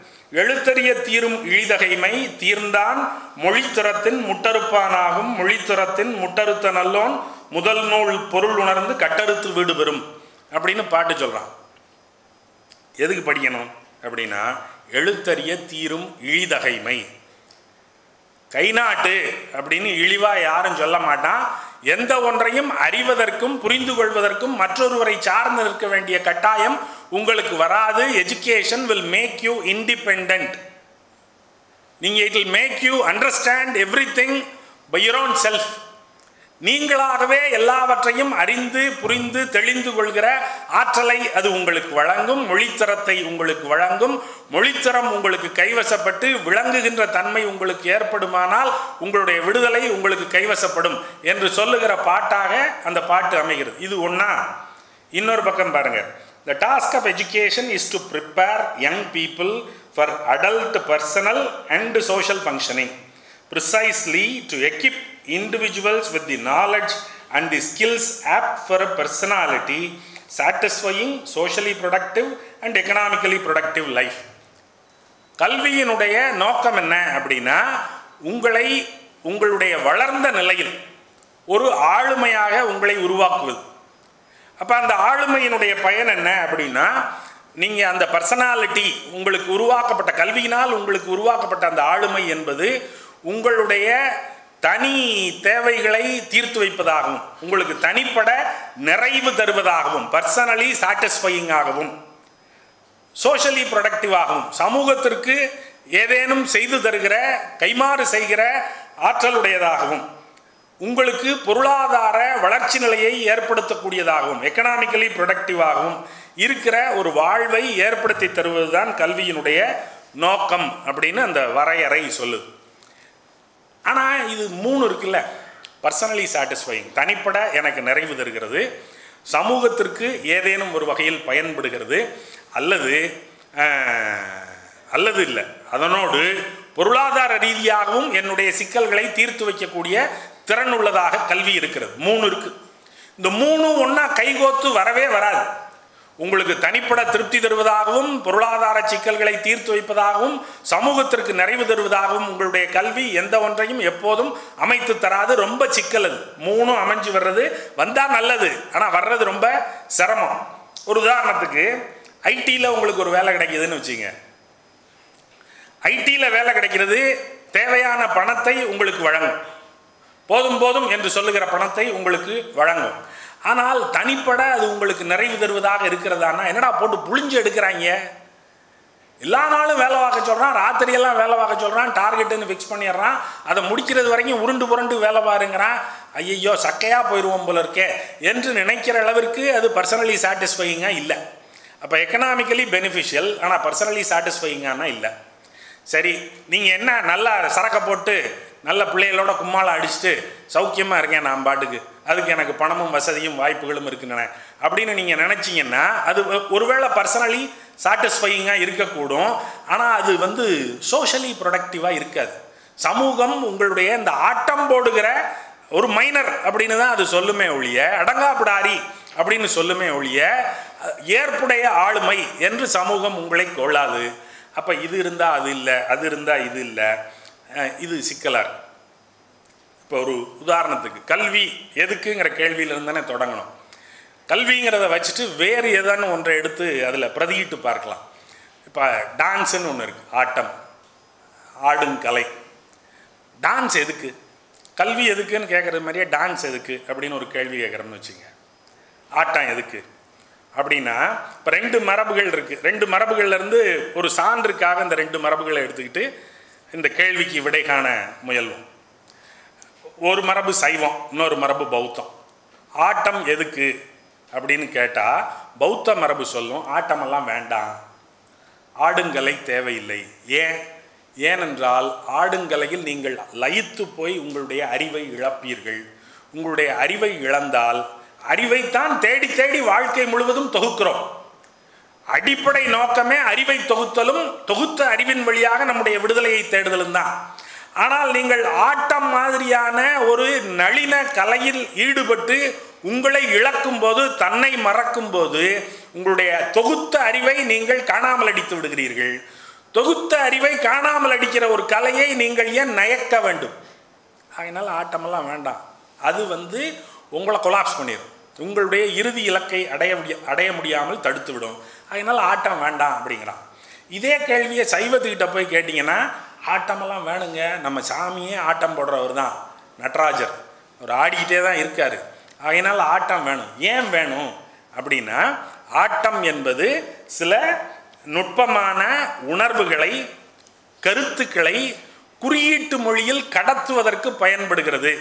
எழுத்தறிய தீரும் இழிதகைமை தீர்ந்தான் மொழித்துறத்தின் முட்டறுப்பானாகும் மொழித்துறத்தின் முட்டறுத்த நல்லோன் முதல் நூல் பொருள் உணர்ந்து கட்டறுத்து வீடு பெறும் அப்படின்னு பாட்டு சொல்கிறான். எதுக்கு படிக்கணும் அப்படின்னா, எழுத்தறிய தீரும் இழிதகைமை. கை நாட்டு அப்படின்னு இழிவாக யாரும் சொல்ல மாட்டான். எந்த ஒன்றையும் அறிவதற்கும் புரிந்து கொள்வதற்கும் மற்றொருவரை சார்ந்து இருக்க வேண்டிய கட்டாயம் உங்களுக்கு வராது. Education will make you independent. நீங்கள் it will make you understand everything by your own self. நீங்களாகவே எல்லாவற்றையும் அறிந்து புரிந்து தெளிந்து கொள்கிற ஆற்றலை அது உங்களுக்கு வழங்கும். மொழித்தரத்தை உங்களுக்கு வழங்கும். மொழித்தரம் உங்களுக்கு கைவசப்பட்டு விளங்குகின்ற தன்மை உங்களுக்கு ஏற்படுமானால் உங்களுடைய விடுதலை உங்களுக்கு கைவசப்படும் என்று சொல்லுகிற பாட்டாக அந்த பாட்டு அமைகிறது. இது ஒன்றா. இன்னொரு பக்கம் பாருங்க, the task of education is to prepare young people for adult personal and social functioning, precisely to equip individuals with the knowledge and the skills apt for a personality satisfying, socially productive and economically productive life. கல்வியினுடைய நோக்கம் என்ன அப்படின்னா, உங்களுடைய வளர்ந்த நிலையில் ஒரு ஆளுமையாக உங்களை உருவாக்குவது. அப்போ அந்த ஆளுமையினுடைய பயன் என்ன அப்படின்னா, நீங்கள் அந்த பர்சனாலிட்டி உங்களுக்கு உருவாக்கப்பட்ட கல்வியினால் உங்களுக்கு உருவாக்கப்பட்ட அந்த ஆளுமை என்பது உங்களுடைய தனி தேவைகளை தீர்த்து வைப்பதாகவும், உங்களுக்கு தனிப்பட நிறைவு தருவதாகவும், பர்சனலி சாட்டிஸ்ஃபையிங் ஆகவும், சோஷியலி ப்ரொடக்டிவ் ஆகவும், சமூகத்திற்கு ஏதேனும் செய்து தருகிற, கைமாறு செய்கிற ஆற்றலுடையதாகவும் உங்களுக்கு பொருளாதார வளர்ச்சி நிலையை ஏற்படுத்தக்கூடியதாகவும் எக்கனாமிக்கலி ப்ரொடக்டிவாகவும் இருக்கிற ஒரு வாழ்வை ஏற்படுத்தி தருவதுதான் கல்வியினுடைய நோக்கம் அப்படின்னு அந்த வரையறை சொல்லுது. ஆனால் இது 3 இருக்குல்ல, பர்சனலி சாட்டிஸ்ஃபைங், தனிப்பட எனக்கு நிறைவு தருகிறது, சமூகத்திற்கு ஏதேனும் ஒரு வகையில் பயன்படுகிறது, அல்லது இல்லை அதனோடு பொருளாதார ரீதியாகவும் என்னுடைய சிக்கல்களை தீர்த்து வைக்கக்கூடிய திறன் உள்ளதாக கல்வி இருக்கிறது. 3 இருக்கு. இந்த 3 ஒன்றா கைகோத்து வரவே வராது. உங்களுக்கு தனிப்பட திருப்தி தருவதாகவும் பொருளாதார சிக்கல்களை தீர்த்து வைப்பதாகவும் சமூகத்திற்கு நிறைவு தருவதாகவும் உங்களுடைய கல்வி எந்த ஒன்றையும் எப்போதும் அமைத்து தராது. ரொம்ப சிக்கல். அது 3 அமைஞ்சு வர்றது வந்தால் நல்லது, ஆனால் வர்றது ரொம்ப சிரமம். ஒரு உதாரணத்துக்கு ஐடியில் உங்களுக்கு ஒரு வேலை கிடைக்குதுன்னு வச்சுங்க. ஐடியில் வேலை கிடைக்கிறது தேவையான பணத்தை உங்களுக்கு வழங்கும், போதும் என்று சொல்லுகிற பணத்தை உங்களுக்கு வழங்கும். ஆனால் தனிப்பட அது உங்களுக்கு நிறைவு தருவதாக இருக்கிறதானா? என்னடா போட்டு புழிஞ்சு எடுக்கிறாங்க, எல்லா நாளும் வேலை பார்க்க சொல்கிறான், ராத்திரியெல்லாம் வேலை பார்க்க சொல்கிறான், டார்கெட்டுன்னு ஃபிக்ஸ் பண்ணிடுறான், அதை முடிக்கிறது வரைக்கும் உருண்டு புரண்டு வேலை பாருங்கிறான், ஐயோ சக்கையாக போயிடுவோம் போல இருக்கே என்று நினைக்கிற அளவிற்கு அது பர்சனலி சாட்டிஸ்ஃபையிங்காக இல்லை. அப்போ எக்கனாமிக்கலி பெனிஃபிஷியல், ஆனால் பர்சனலி சாட்டிஸ்ஃபையிங்கானா இல்லை. சரி, நீங்கள் என்ன நல்லா சரக்கை போட்டு நல்ல பிள்ளைகளோட கும்மாளை அடிச்சுட்டு சௌக்கியமாக இருக்கேன் நான் பாட்டுக்கு, அதுக்கு எனக்கு பணமும் வசதியும் வாய்ப்புகளும் இருக்குன்னு அப்படின்னு நீங்கள் நினச்சிங்கன்னா அது ஒருவேளை பர்சனலி சாட்டிஸ்ஃபையிங்காக இருக்கக்கூடும், ஆனால் அது சோஷலி ப்ரொடக்டிவாக இருக்காது. சமூகம் உங்களுடைய இந்த ஆட்டம் போடுகிற ஒரு மைனர் அப்படின்னு தான் அது சொல்லுமே ஒழிய, அடங்காப்பிடாரி அப்படின்னு சொல்லுமே ஒழிய ஏற்புடைய ஆளுமை என்று சமூகம் உங்களை கொள்ளாது. அப்போ இது இருந்தால் அது இல்லை, அது இருந்தால் இது இல்லை, இது சிக்கலாக இருக்கு. இப்போ ஒரு உதாரணத்துக்கு கல்வி எதுக்குங்கிற கேள்வியிலிருந்து தானே தொடங்கணும். கல்விங்கிறத வச்சுட்டு வேறு ஏதானு ஒன்றை எடுத்து அதில் பிரதியிட்டு பார்க்கலாம். இப்போ டான்ஸுன்னு ஒன்று இருக்குது, ஆட்டம் ஆடுங்கலை. டான்ஸ் எதுக்கு, கல்வி எதுக்குன்னு கேட்குறது மாதிரியே டான்ஸ் எதுக்கு அப்படின்னு ஒரு கேள்வி கேட்குறோம்னு வச்சுங்க. ஆட்டம் எதுக்கு அப்படின்னா, இப்போ 2 மரபுகள் இருக்குது. 2 மரபுகள்லேருந்து ஒரு சான்றுக்காக இந்த 2 மரபுகளை எடுத்துக்கிட்டு இந்த கேள்விக்கு விடை காண முயல்வோம். ஒரு மரபு சைவம், இன்னொரு மரபு பௌத்தம். ஆட்டம் எதுக்கு அப்படின்னு கேட்டால் பௌத்த மரபு சொல்லும், ஆட்டமெல்லாம் வேண்டாம், ஆடுங்கலை தேவையில்லை. ஏனென்றால் ஆடுங்கலையில் நீங்கள் லயித்து போய் உங்களுடைய அறிவை இழப்பீர்கள். உங்களுடைய அறிவை இழந்தால் அறிவைத்தான் தேடி தேடி வாழ்க்கை முழுவதும் தொகுக்கிறோம். அடிப்படை நோக்கமே அறிவை தொகுத்தலும், தொகுத்த அறிவின் வழியாக நம்முடைய விடுதலையை தேடுதலும் தான். ஆனால் நீங்கள் ஆட்டம் மாதிரியான ஒரு நளின கலையில் ஈடுபட்டு உங்களை இழக்கும் போது, தன்னை மறக்கும் போது உங்களுடைய தொகுத்த அறிவை நீங்கள் காணாமல் அடித்து விடுகிறீர்கள். தொகுத்த அறிவை காணாமல் அடிக்கிற ஒரு கலையை நீங்கள் ஏன் நயக்க வேண்டும்? அதனால் ஆட்டமெல்லாம் வேண்டாம், அது உங்களை கொலாப்ஸ் பண்ணிடும், உங்களுடைய இறுதி இலக்கை அடைய முடியாமல் தடுத்து விடும். அதனால் ஆட்டம் வேண்டாம் அப்படிங்கிறான். இதே கேள்வியை சைவத்துக்கிட்ட போய் கேட்டிங்கன்னா, ஆட்டமெல்லாம் வேணுங்க, நம்ம சாமியே ஆட்டம் போடுறவர் தான் நடராஜர், அவர் ஆடிக்கிட்டே தான் இருக்கார், அதனால் ஆட்டம் வேணும். ஏன் வேணும் அப்படின்னா, ஆட்டம் என்பது சில நுட்பமான உணர்வுகளை, கருத்துக்களை குறியீட்டு மொழியில் கடத்துவதற்கு பயன்படுகிறது.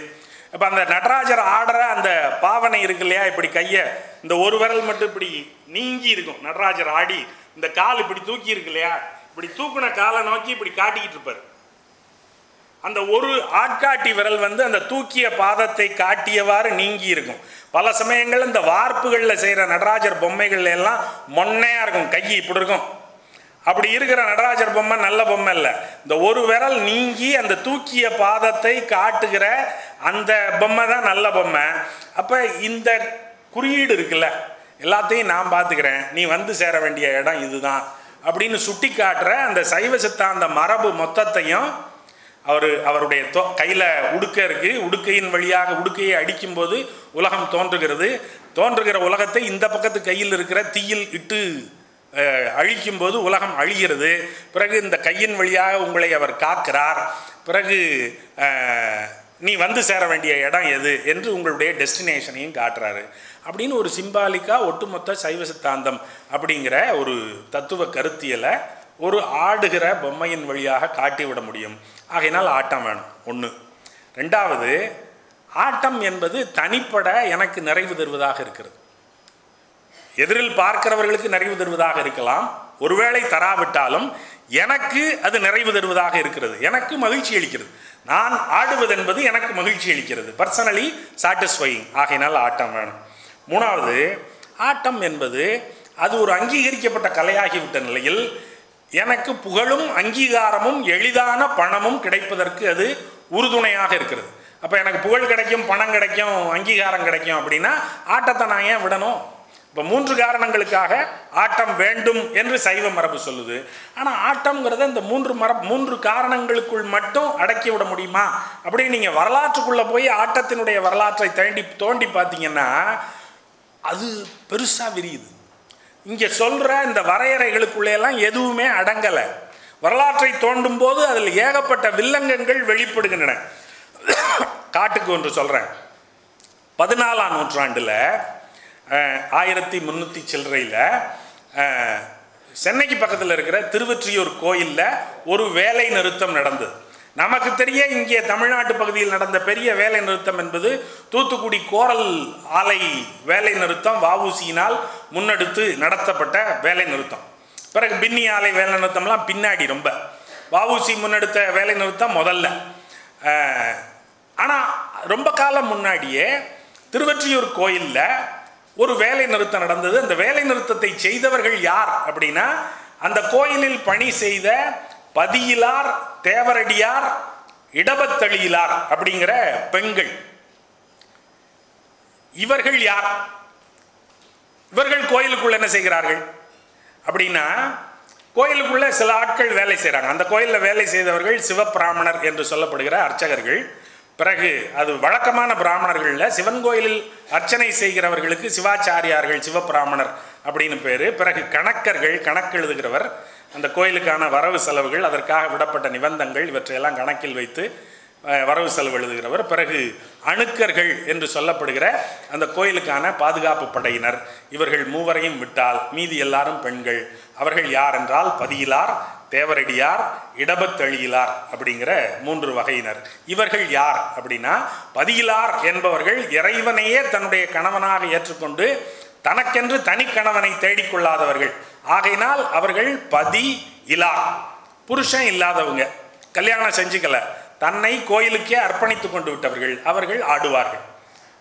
இப்போ அந்த நடராஜர் ஆடுற அந்த பாவனை இருக்கு இல்லையா, இப்படி கையை இந்த ஒரு விரல் மட்டும் இப்படி நீங்கி இருக்கும், நடராஜர் ஆடி இந்த கால் இப்படி தூக்கி இருக்கு இல்லையா, இப்படி தூக்குன காலை நோக்கி இப்படி காட்டிக்கிட்டு இருப்பார். அந்த ஒரு ஆட்காட்டி விரல் அந்த தூக்கிய பாதத்தை காட்டியவாறு நீங்கி இருக்கும். பல சமயங்கள் இந்த வார்ப்புகளில் செய்கிற நடராஜர் பொம்மைகள் எல்லாம் மொன்னையாக இருக்கும், கை இப்படி இருக்கும். அப்படி இருக்கிற நடராஜர் பொம்மை நல்ல பொம்மை இல்லை. இந்த ஒரு விரல் நீங்கி அந்த தூக்கிய பாதத்தை காட்டுகிற அந்த பொம்மை தான் நல்ல பொம்மை. அப்போ இந்த குறியீடு இருக்குல்ல, எல்லாத்தையும் நான் பார்த்துக்கிறேன், நீ சேர வேண்டிய இடம் இதுதான் அப்படின்னு சுட்டி காட்டுற அந்த சைவ சித்தாந்த மரபு மொத்தத்தையும் அவருடைய கையில் உடுக்கை இருக்குது, உடுக்கையின் வழியாக உடுக்கையை அடிக்கும்போது உலகம் தோன்றுகிற உலகத்தை இந்த பக்கத்து கையில் இருக்கிற தீயில் இட்டு அழிக்கும்போது உலகம் அழிகிறது. பிறகு இந்த கையின் வழியாக உங்களை அவர் காக்கிறார். பிறகு நீ சேர வேண்டிய இடம் எது என்று உங்களுடைய டெஸ்டினேஷனையும் காட்டுறாரு. அப்படின்னு ஒரு சிம்பாலிக்காக ஒட்டுமொத்த சைவ சித்தாந்தம் அப்படிங்கிற ஒரு தத்துவ கருத்தியலை ஒரு ஆடுகிற பொம்மையின் வழியாக காட்டிவிட முடியும். ஆகையினால் ஆட்டம் வேணும் ஒன்று. ரெண்டாவது, ஆட்டம் என்பது தனிப்பட எனக்கு நிறைவு தருவதாக இருக்கிறது. எதிரில் பார்க்கிறவர்களுக்கு நிறைவு தருவதாக இருக்கலாம், ஒருவேளை தராவிட்டாலும் எனக்கு அது நிறைவு தருவதாக இருக்கிறது, எனக்கு மகிழ்ச்சி அளிக்கிறது. நான் ஆடுவது என்பது எனக்கு மகிழ்ச்சி அளிக்கிறது, பர்சனலி சாட்டிஸ்ஃபையிங். ஆகையினால் ஆட்டம் வேணும். மூணாவது, ஆட்டம் என்பது அது ஒரு அங்கீகரிக்கப்பட்ட கலையாகிவிட்ட நிலையில் எனக்கு புகழும் அங்கீகாரமும் எளிதான பணமும் கிடைப்பதற்கு அது உறுதுணையாக இருக்கிறது. அப்போ எனக்கு புகழ் கிடைக்கும், பணம் கிடைக்கும், அங்கீகாரம் கிடைக்கும் அப்படின்னா ஆட்டத்தை நான் ஏன் விடணும்? இப்போ 3 காரணங்களுக்காக ஆட்டம் வேண்டும் என்று சைவ மரபு சொல்லுது. ஆனால் ஆட்டம்ங்கிறத இந்த 3 காரணங்களுக்குள் மட்டும் அடக்கி விட முடியுமா அப்படின்னு நீங்கள் வரலாற்றுக்குள்ளே போய் ஆட்டத்தினுடைய வரலாற்றை தோண்டி பார்த்தீங்கன்னா அது பெருசாக விரியுது. இங்கே சொல்கிற இந்த வரையறைகளுக்குள்ளேலாம் எதுவுமே அடங்கலை. வரலாற்றை தோண்டும் போது அதில் ஏகப்பட்ட வில்லங்கங்கள் வெளிப்படுகின்றன. காட்டுக்கு ஒன்று சொல்கிறேன். 14ஆம் நூற்றாண்டில் 1300 சில்லறையில் சென்னைக்கு பக்கத்தில் இருக்கிற திருவொற்றியூர் கோயிலில் ஒரு வேலை நிறுத்தம் நடந்தது. நமக்கு தெரிய இங்கே தமிழ்நாட்டு பகுதியில் நடந்த பெரிய வேலை நிறுத்தம் என்பது தூத்துக்குடி கோரல் ஆலை வேலை நிறுத்தம், வஉசியினால் முன்னெடுத்து நடத்தப்பட்ட வேலை நிறுத்தம். பிறகு பின்னி ஆலை வேலை நிறுத்தம்லாம் பின்னாடி, ரொம்ப வஉசி முன்னெடுத்த வேலை நிறுத்தம் முதல்ல. ஆனால் ரொம்ப காலம் முன்னாடியே திருவொற்றியூர் கோயிலில் ஒரு வேலை நிறுத்தம் நடந்தது. அந்த வேலை நிறுத்தத்தை செய்தவர்கள் யார் அப்படின்னா, அந்த கோயிலில் பணி செய்த பதியிலார், தேவரடியார், இடபத்தளியிலார் அப்படிங்கிற பெண்கள். இவர்கள் யார்? இவர்கள் கோயிலுக்குள்ள என்ன செய்கிறார்கள் அப்படின்னா, கோயிலுக்குள்ள சில ஆட்கள் வேலை செய்கிறாங்க. அந்த கோயிலில் வேலை செய்தவர்கள் சிவபிராமணர் என்று சொல்லப்படுகிற அர்ச்சகர்கள். பிறகு அது வழக்கமான பிராமணர்களில் சிவன் கோயிலில் அர்ச்சனை செய்கிறவர்களுக்கு சிவாச்சாரியார்கள், சிவபிராமணர் அப்படின்னு பேர். பிறகு கணக்கர்கள், கணக்கு எழுதுகிறவர், அந்த கோயிலுக்கான வரவு செலவுகள், அதற்காக விடப்பட்ட நிபந்தங்கள் இவற்றையெல்லாம் கணக்கில் வைத்து வரவு செலவு எழுதுகிறவர். பிறகு அணுக்கர்கள் என்று சொல்லப்படுகிற அந்த கோயிலுக்கான பாதுகாப்பு படையினர். இவர்கள் மூவரையும் விட்டால் மீதி எல்லாரும் பெண்கள். அவர்கள் யார் என்றால் பதியிலார், தேவரடியார், இடபத்தளியிலார் அப்படிங்கிற 3 வகையினர். இவர்கள் யார் அப்படின்னா, பதியிலார் என்பவர்கள் இறைவனையே தன்னுடைய கணவனாக ஏற்றுக்கொண்டு தனக்கென்று தனி கணவனை தேடிக்கொள்ளாதவர்கள். ஆகையினால் அவர்கள் பதி இலார், புருஷன் இல்லாதவங்க, கல்யாணம் செஞ்சுக்கல, தன்னை கோயிலுக்கே அர்ப்பணித்து கொண்டு விட்டவர்கள். அவர்கள் ஆடுவார்கள்,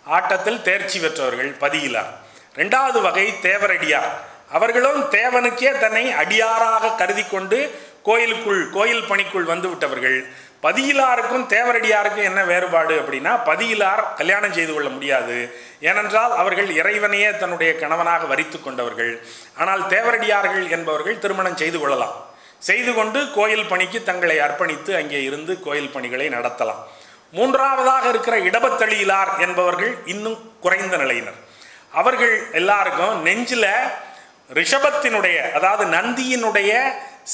ஆட்டத்தில் தேர்ச்சி பெற்றவர்கள், பதியிலார். 2வது வகை தேவரடியார். அவர்களும் தேவனுக்கே தன்னை அடியாராக கருதி கொண்டு கோயில் பணிக்குள் வந்து விட்டவர்கள். பதியிலாருக்கும் தேவரடியாருக்கும் என்ன வேறுபாடு அப்படின்னா, பதியிலார் கல்யாணம் செய்து கொள்ள முடியாது, ஏனென்றால் அவர்கள் இறைவனையே தன்னுடைய கணவனாக வரித்து கொண்டவர்கள். ஆனால் தேவரடியார்கள் என்பவர்கள் திருமணம் செய்து கொள்ளலாம், செய்து கொண்டு கோயில் பணிக்கு தங்களை அர்ப்பணித்து அங்கே இருந்து கோயில் பணிகளை நடத்தலாம். 3வதாக இருக்கிற இடபத்தளியிலார் என்பவர்கள் இன்னும் குறைந்த நிலையினர். அவர்கள் எல்லாருக்கும் நெஞ்சில் ரிஷபத்தினுடைய, அதாவது நந்தியினுடைய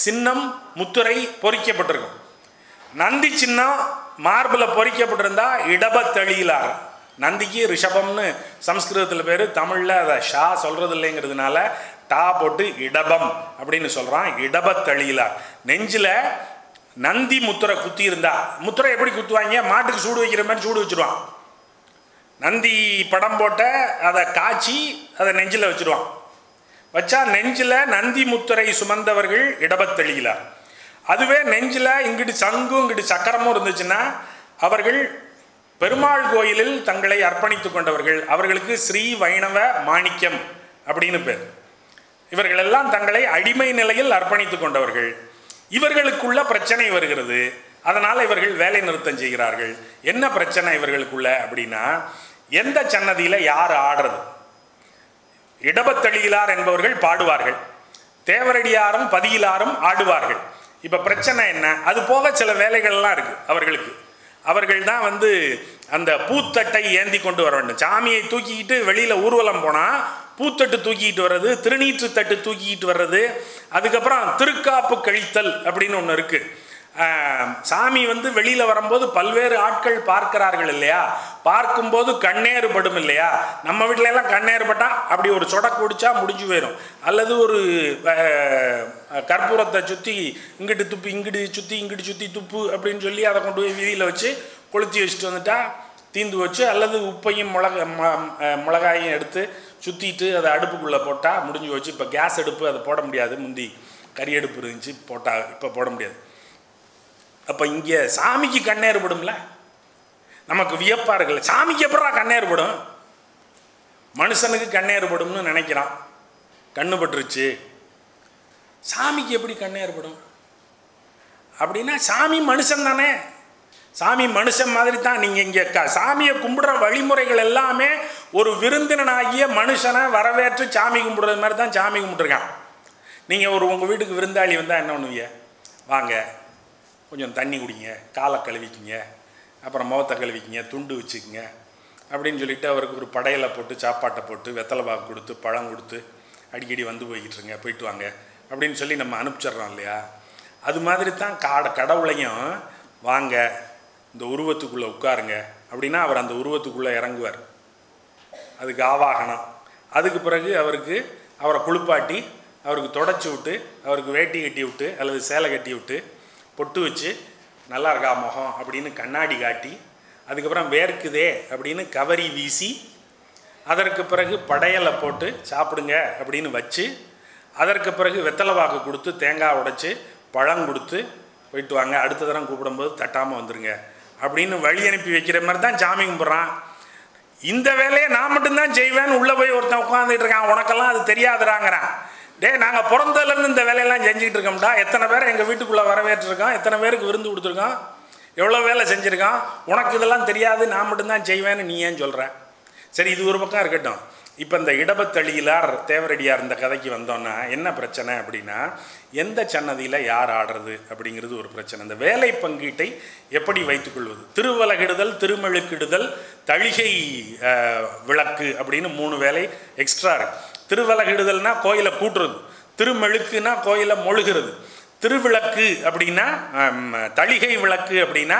சின்னம், முத்துரை பொறிக்கப்பட்டிருக்கும். நந்தி சின்னம் மார்பில் பொறிக்கப்பட்டிருந்தா இடபத்தளியிலார். நந்திக்கு ரிஷபம்னு சம்ஸ்கிருதத்தில் பேர், தமிழில் அதை ஷா சொல்கிறது இல்லைங்கிறதுனால டா போட்டு இடபம் அப்படின்னு சொல்கிறான். இடபத்தளியிலார். நெஞ்சில் நந்தி முத்துரை குத்தி இருந்தா, முத்துரை எப்படி குத்துவாங்க, மாட்டுக்கு சூடு வைக்கிற மாதிரி சூடு வச்சுருவான். நந்தி படம் போட்ட அதை காய்ச்சி அதை நெஞ்சில் வச்சுருவான். வச்சா நெஞ்சில் நந்தி முத்துரை சுமந்தவர்கள் இடபத்தளியிலார். அதுவே நெஞ்சில் இங்கிட்டு சங்கும் இங்கிட்டு சக்கரமும் இருந்துச்சுன்னா அவர்கள் பெருமாள் கோயிலில் தங்களை அர்ப்பணித்து கொண்டவர்கள். அவர்களுக்கு ஸ்ரீ வைணவ மாணிக்கம் அப்படின்னு பேர். இவர்களெல்லாம் தங்களை அடிமை நிலையில் அர்ப்பணித்து கொண்டவர்கள். இவர்களுக்குள்ள பிரச்சனை வருகிறது. அதனால் இவர்கள் வேலை நிறுத்தம் செய்கிறார்கள். என்ன பிரச்சனை இவர்களுக்குள்ள அப்படின்னா, எந்த சன்னதியில் யார் ஆடுறது? இடபத்தளியிலார் என்பவர்கள் பாடுவார்கள், தேவரடியாரும் பதியிலாரும் ஆடுவார்கள். இப்போ பிரச்சனை என்ன? அது போக சில வேலைகள்லாம் இருக்குது அவர்களுக்கு. அவர்கள் தான் அந்த பூத்தட்டை ஏந்தி கொண்டு வர வேண்டும். சாமியை தூக்கிக்கிட்டு வெளியில் ஊர்வலம் போனால் பூத்தட்டு தூக்கிட்டு வர்றது, திருநீற்று தட்டு தூக்கிட்டு வர்றது, அதுக்கப்புறம் திருக்காப்பு கழித்தல் அப்படின்னு ஒன்று இருக்குது. சாமி வெளியில் வரும்போது பல்வேறு ஆட்கள் பார்க்கிறார்கள் இல்லையா, பார்க்கும்போது கண்ணேறு படும் இல்லையா. நம்ம வீட்டில எல்லாம் கண்ணேறு பட்டால் அப்படி ஒரு சொடக்கு குடிச்சா முடிஞ்சு போயிடும். அல்லது ஒரு கற்பூரத்தை சுற்றி இங்கிட்டு துப்பு, இங்கிட்டு சுற்றி துப்பு அப்படின்னு சொல்லி அதை கொண்டு போய் வீதியில் வச்சு கொளுத்தி வச்சுட்டு வந்துட்டா தீந்து வச்சு, அல்லது உப்பையும் மிளகாயும் எடுத்து சுற்றிட்டு அதை அடுப்புக்குள்ளே போட்டால் முடிஞ்சு வச்சு. இப்போ கேஸ் அடுப்பு அதை போட முடியாது, முந்தி கறி அடுப்பு இருந்துச்சு போட்டால், இப்போ போட முடியாது. அப்போ இங்கே சாமிக்கு கண்ணேறுபடும்ல, நமக்கு வியப்பாக இருக்குல்ல, சாமிக்கு எப்படா கண்ணேறுபடும்? மனுஷனுக்கு கண்ணேறுபடும்னு நினைக்கிறான், கண்ணு பட்டுருச்சு. சாமிக்கு எப்படி கண்ணேறுபடும் அப்படின்னா, சாமி மனுஷன் தானே, சாமி மனுஷன் மாதிரி தான். நீங்கள் இங்கே சாமியை கும்பிடுற வழிமுறைகள் எல்லாமே ஒரு விருந்தினனாகிய மனுஷனை வரவேற்று சாமி கும்பிடுறது மாதிரி தான் சாமி கும்பிட்டுருக்கான். நீங்கள் உங்கள் வீட்டுக்கு விருந்தாளி வந்தால் என்ன பண்ணுவீங்க? வாங்க கொஞ்சம் தண்ணி குடிங்க, காலை கழுவிக்கிங்க, அப்புறம் முகத்தை கழுவிக்கிங்க, துண்டு வச்சுக்கிங்க அப்படின்னு சொல்லிவிட்டு அவருக்கு ஒரு படையலை போட்டு சாப்பாட்டை போட்டு வெத்தலை பாக்கு கொடுத்து பழம் கொடுத்து அடிக்கடி வந்து போய்கிட்டுருங்க, போயிட்டு வாங்க அப்படின்னு சொல்லி நம்ம அனுப்பிச்சிட்றோம் இல்லையா? அது மாதிரி தான் கடவுளையும் வாங்க இந்த உருவத்துக்குள்ளே உட்காருங்க அப்படின்னா அவர் அந்த உருவத்துக்குள்ளே இறங்குவார். அதுக்கு ஆவாகனம். அதுக்கு பிறகு அவரை குளிப்பாட்டி அவருக்கு தொடச்சி விட்டு அவருக்கு வேட்டி கட்டி விட்டு அல்லது சேலை கட்டி விட்டு பொட்டு வச்சு நல்லா இருக்கா முகம் அப்படின்னு கண்ணாடி காட்டி, அதுக்கப்புறம் வேர்க்குதே அப்படின்னு கவரி வீசி, அதற்கு பிறகு படையலை போட்டு சாப்பிடுங்க அப்படின்னு வச்சு, அதற்கு பிறகு வெத்தலை வாக்கு கொடுத்து தேங்காய் உடைச்சி பழம் கொடுத்து போயிட்டு வாங்க, அடுத்த தரம் கூப்பிடும்போது தட்டாமல் வந்துடுங்க அப்படின்னு வழி அனுப்பி வைக்கிற மாதிரி தான் சாமி கும்பிட்றான். இந்த வேலையை நான் மட்டும்தான் செய்வேன்னு உள்ளே போய் ஒருத்தன் உட்காந்துட்டு இருக்கான், உனக்கெல்லாம் அது தெரியாதுறாங்கிறான். நாங்கள் பிறந்ததுலேருந்து இந்த வேலையெல்லாம் செஞ்சுக்கிட்டு இருக்கோம்டா. எத்தனை பேரை எங்கள் வீட்டுக்குள்ளே வரவேற்றிருக்கோம், எத்தனை பேருக்கு விருந்து கொடுத்துருக்கோம், எவ்வளோ வேலை செஞ்சுருக்கான், உனக்கு இதெல்லாம் தெரியாது, நான் மட்டும்தான் செய்வேன்னு நீ ஏன் சொல்கிற? சரி, இது ஒரு பக்கம் இருக்கட்டும். இப்போ இந்த இடபத்தளியிலார் தேவரடியார் இந்த கதைக்கு வந்தோன்னா என்ன பிரச்சனை அப்படின்னா, எந்த சன்னதியில் யார் ஆடுறது அப்படிங்கிறது ஒரு பிரச்சனை. இந்த வேலை பங்கீட்டை எப்படி வைத்துக்கொள்வது? திருவலகிடுதல், திருமெழுக்கிடுதல், தளிகை விளக்கு அப்படின்னு 3 வேலை எக்ஸ்ட்ரா இருக்குது. திருவலகிடுதல்னா கோயிலை கூட்டுறது, திருமெழுக்குனா கோயிலை மொழுகிறது, திருவிளக்கு அப்படின்னா தளிகை விளக்கு அப்படின்னா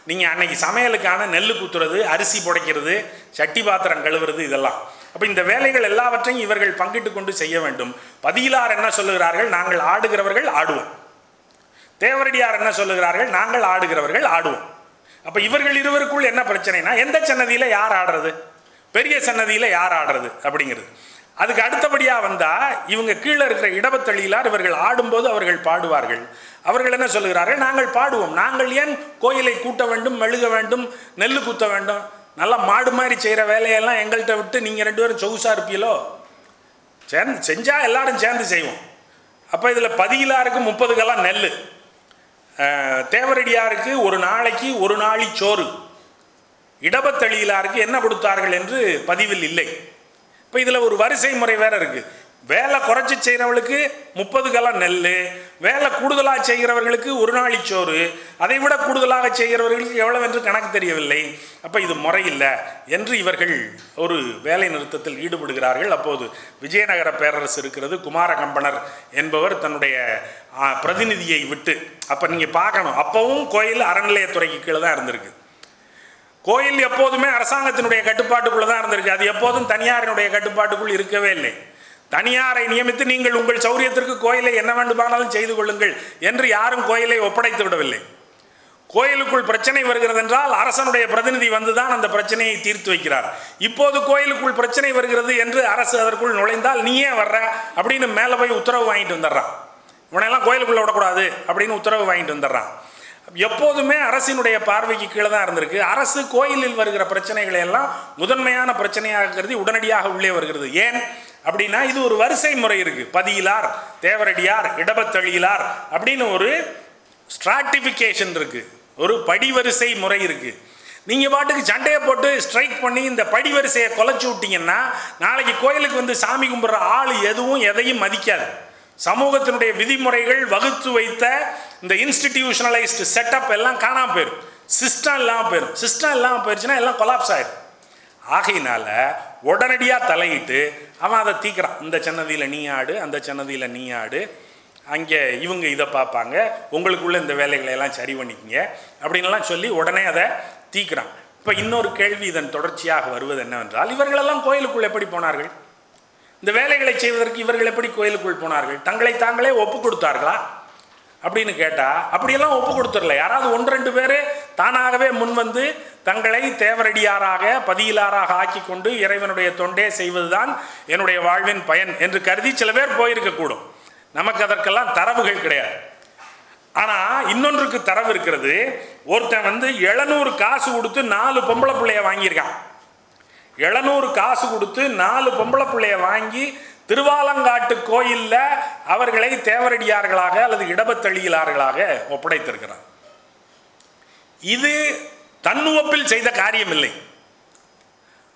நீங்கள் அன்னைக்கு சமையலுக்கான நெல் குத்துறது, அரிசி புடைக்கிறது, சட்டி பாத்திரம் கழுவுறது, இதெல்லாம். அப்போ இந்த வேலைகள் எல்லாவற்றையும் இவர்கள் பங்கிட்டு கொண்டு செய்ய வேண்டும். பதியிலார் என்ன சொல்லுகிறார்கள்? நாங்கள் ஆடுகிறவர்கள் ஆடுவோம். தேவரடியார் என்ன சொல்லுகிறார்கள்? நாங்கள் ஆடுகிறவர்கள் ஆடுவோம். அப்போ இவர்கள் இருவருக்குள் என்ன பிரச்சனைனா, எந்த சன்னதியில் யார் ஆடுறது, பெரிய சன்னதியில் யார் ஆடுறது அப்படிங்கிறது. அதுக்கு அடுத்தபடியாக வந்தால் இவங்க கீழே இருக்கிற இடபத்தளியிலார் இவர்கள் ஆடும்போது அவர்கள் பாடுவார்கள். அவர்கள் என்ன சொல்லுகிறார்கள்? நாங்கள் பாடுவோம். நாங்கள் ஏன் கோயிலை கூட்ட வேண்டும், மெழுக வேண்டும், நெல் குத்த வேண்டும்? நல்லா மாடு மாதிரி செய்கிற வேலையெல்லாம் எங்கள்கிட்ட விட்டு நீங்கள் 2 பேரும் சொகுசாக இருப்பீங்களோ? செஞ்சால் எல்லாரும் சேர்ந்து செய்வோம். அப்போ இதில் பதியிலாருக்கு 30 கலம் நெல், தேவரடியாருக்கு ஒரு நாளைக்கு 1 நாளி சோறு, இடபத்தளியிலாருக்கு என்ன கொடுத்தார்கள் என்று பதிவில் இல்லை. இப்போ இதில் ஒரு வரிசை முறை வேறு இருக்குது. வேலை குறைச்சி செய்கிறவர்களுக்கு 30 கலம் நெல், வேலை கூடுதலாக செய்கிறவர்களுக்கு 1 நாளி சோறு, அதை விட கூடுதலாக செய்கிறவர்களுக்கு எவ்வளவு என்று கணக்கு தெரியவில்லை. அப்போ இது முறையில்லை என்று இவர்கள் ஒரு வேலை நிறுத்தத்தில் ஈடுபடுகிறார்கள். அப்போது விஜயநகர பேரரசு இருக்கிறது. குமார கம்பனர் என்பவர் தன்னுடைய பிரதிநிதியை விட்டு, அப்போ நீங்கள் பார்க்கணும், அப்போவும் கோயில் அறநிலையத்துறைக்கு கீழே தான் இருந்திருக்கு. கோயில் எப்போதுமே அரசாங்கத்தினுடைய கட்டுப்பாட்டுக்குள்ளே தான் இருந்திருக்கு. அது எப்போதும் தனியாரினுடைய கட்டுப்பாட்டுக்குள் இருக்கவே இல்லை. தனியாரை நியமித்து நீங்கள் உங்கள் சௌரியத்திற்கு கோயிலை என்ன வேண்டுமானாலும் செய்து கொள்ளுங்கள் என்று யாரும் கோயிலை ஒப்படைத்து விடவில்லை. கோயிலுக்குள் பிரச்சனை வருகிறது என்றால் அரசனுடைய பிரதிநிதி வந்துதான் அந்த பிரச்சனையை தீர்த்து வைக்கிறார். இப்போது கோயிலுக்குள் பிரச்சனை வருகிறது என்று அரசு அதற்குள் நுழைந்தால் நீயே வர்ற அப்படின்னு மேலே போய் உத்தரவு வாங்கிட்டு வந்துடுறான். இவனையெல்லாம் கோயிலுக்குள்ளே விடக்கூடாது அப்படின்னு உத்தரவு வாங்கிட்டு வந்துடுறான். எப்போதுமே அரசினுடைய பார்வைக்கு கீழே தான் இருந்திருக்கு. அரசு கோயிலில் வருகிற பிரச்சனைகளை எல்லாம் முதன்மையான பிரச்சனையாக கருதி உடனடியாக உள்ளே வருகிறது. ஏன் அப்படின்னா இது ஒரு வரிசை முறை இருக்குது. பதியிலார், தேவரடியார், இடபத்தளியிலார் அப்படின்னு ஒரு ஸ்ட்ராட்டிஃபிகேஷன் இருக்குது, ஒரு படிவரிசை முறை இருக்குது. நீங்கள் பாட்டுக்கு சண்டையை போட்டு ஸ்ட்ரைக் பண்ணி இந்த படிவரிசையை குலைச்சி விட்டீங்கன்னா நாளைக்கு கோயிலுக்கு வந்து சாமி கும்பிட்ற ஆள் எதுவும் எதையும் மதிக்காது. சமூகத்தினுடைய விதிமுறைகள் வகுத்து வைத்த இந்த இன்ஸ்டிடியூஷனலைஸ்டு செட்டப் எல்லாம் காணாமல் போயிடும். சிஸ்டம் இல்லாமல் போயிடும். சிஸ்டம் இல்லாமல் போயிடுச்சுன்னா எல்லாம் கொலாப்ஸ் ஆயிடும். ஆகையினால உடனடியாக தலையிட்டு அவன் அதை தீக்கிறான். இந்த சன்னதியில் நீ ஆடு, அந்த சன்னதியில் நீ ஆடு, அங்கே இவங்க இதை பார்ப்பாங்க, உங்களுக்குள்ள இந்த வேலைகளை எல்லாம் சரி பண்ணிக்கிங்க அப்படின்லாம் சொல்லி உடனே அதை தீக்கிறான். இப்போ இன்னொரு கேள்வி இதன் தொடர்ச்சியாக வருவது என்னவென்றால், இவர்களெல்லாம் கோயிலுக்குள் எப்படி போனார்கள்? இந்த வேலைகளை செய்வதற்கு இவர்கள் எப்படி கோயிலுக்குள் போனார்கள்? தங்களை தாங்களே ஒப்பு கொடுத்தார்களா அப்படின்னு கேட்டால் அப்படியெல்லாம் ஒப்பு கொடுத்துடல. யாராவது 1-2 பேர் தானாகவே முன்வந்து தங்களை தேவரடியாராக பதியிலாராக ஆக்கி கொண்டு இறைவனுடைய தொண்டே செய்வதுதான் என்னுடைய வாழ்வின் பயன் என்று கருதி சில பேர் போயிருக்கக்கூடும். நமக்கு அதற்கெல்லாம் தரவுகள் கிடையாது. ஆனால் இன்னொன்றுக்கு தரவு இருக்கிறது. ஒருத்தன் 700 காசு கொடுத்து 4 பொம்பளை பிள்ளைய வாங்கியிருக்கான். 700 காசு கொடுத்து 4 பொம்பளை பிள்ளைய வாங்கி திருவாலங்காட்டு கோயிலில் அவர்களை தேவரடியார்களாக அல்லது இடபத்தளியிலார்களாக ஒப்படைத்திருக்கிறார். இது தன்னுவப்பில் செய்த காரியம் இல்லை.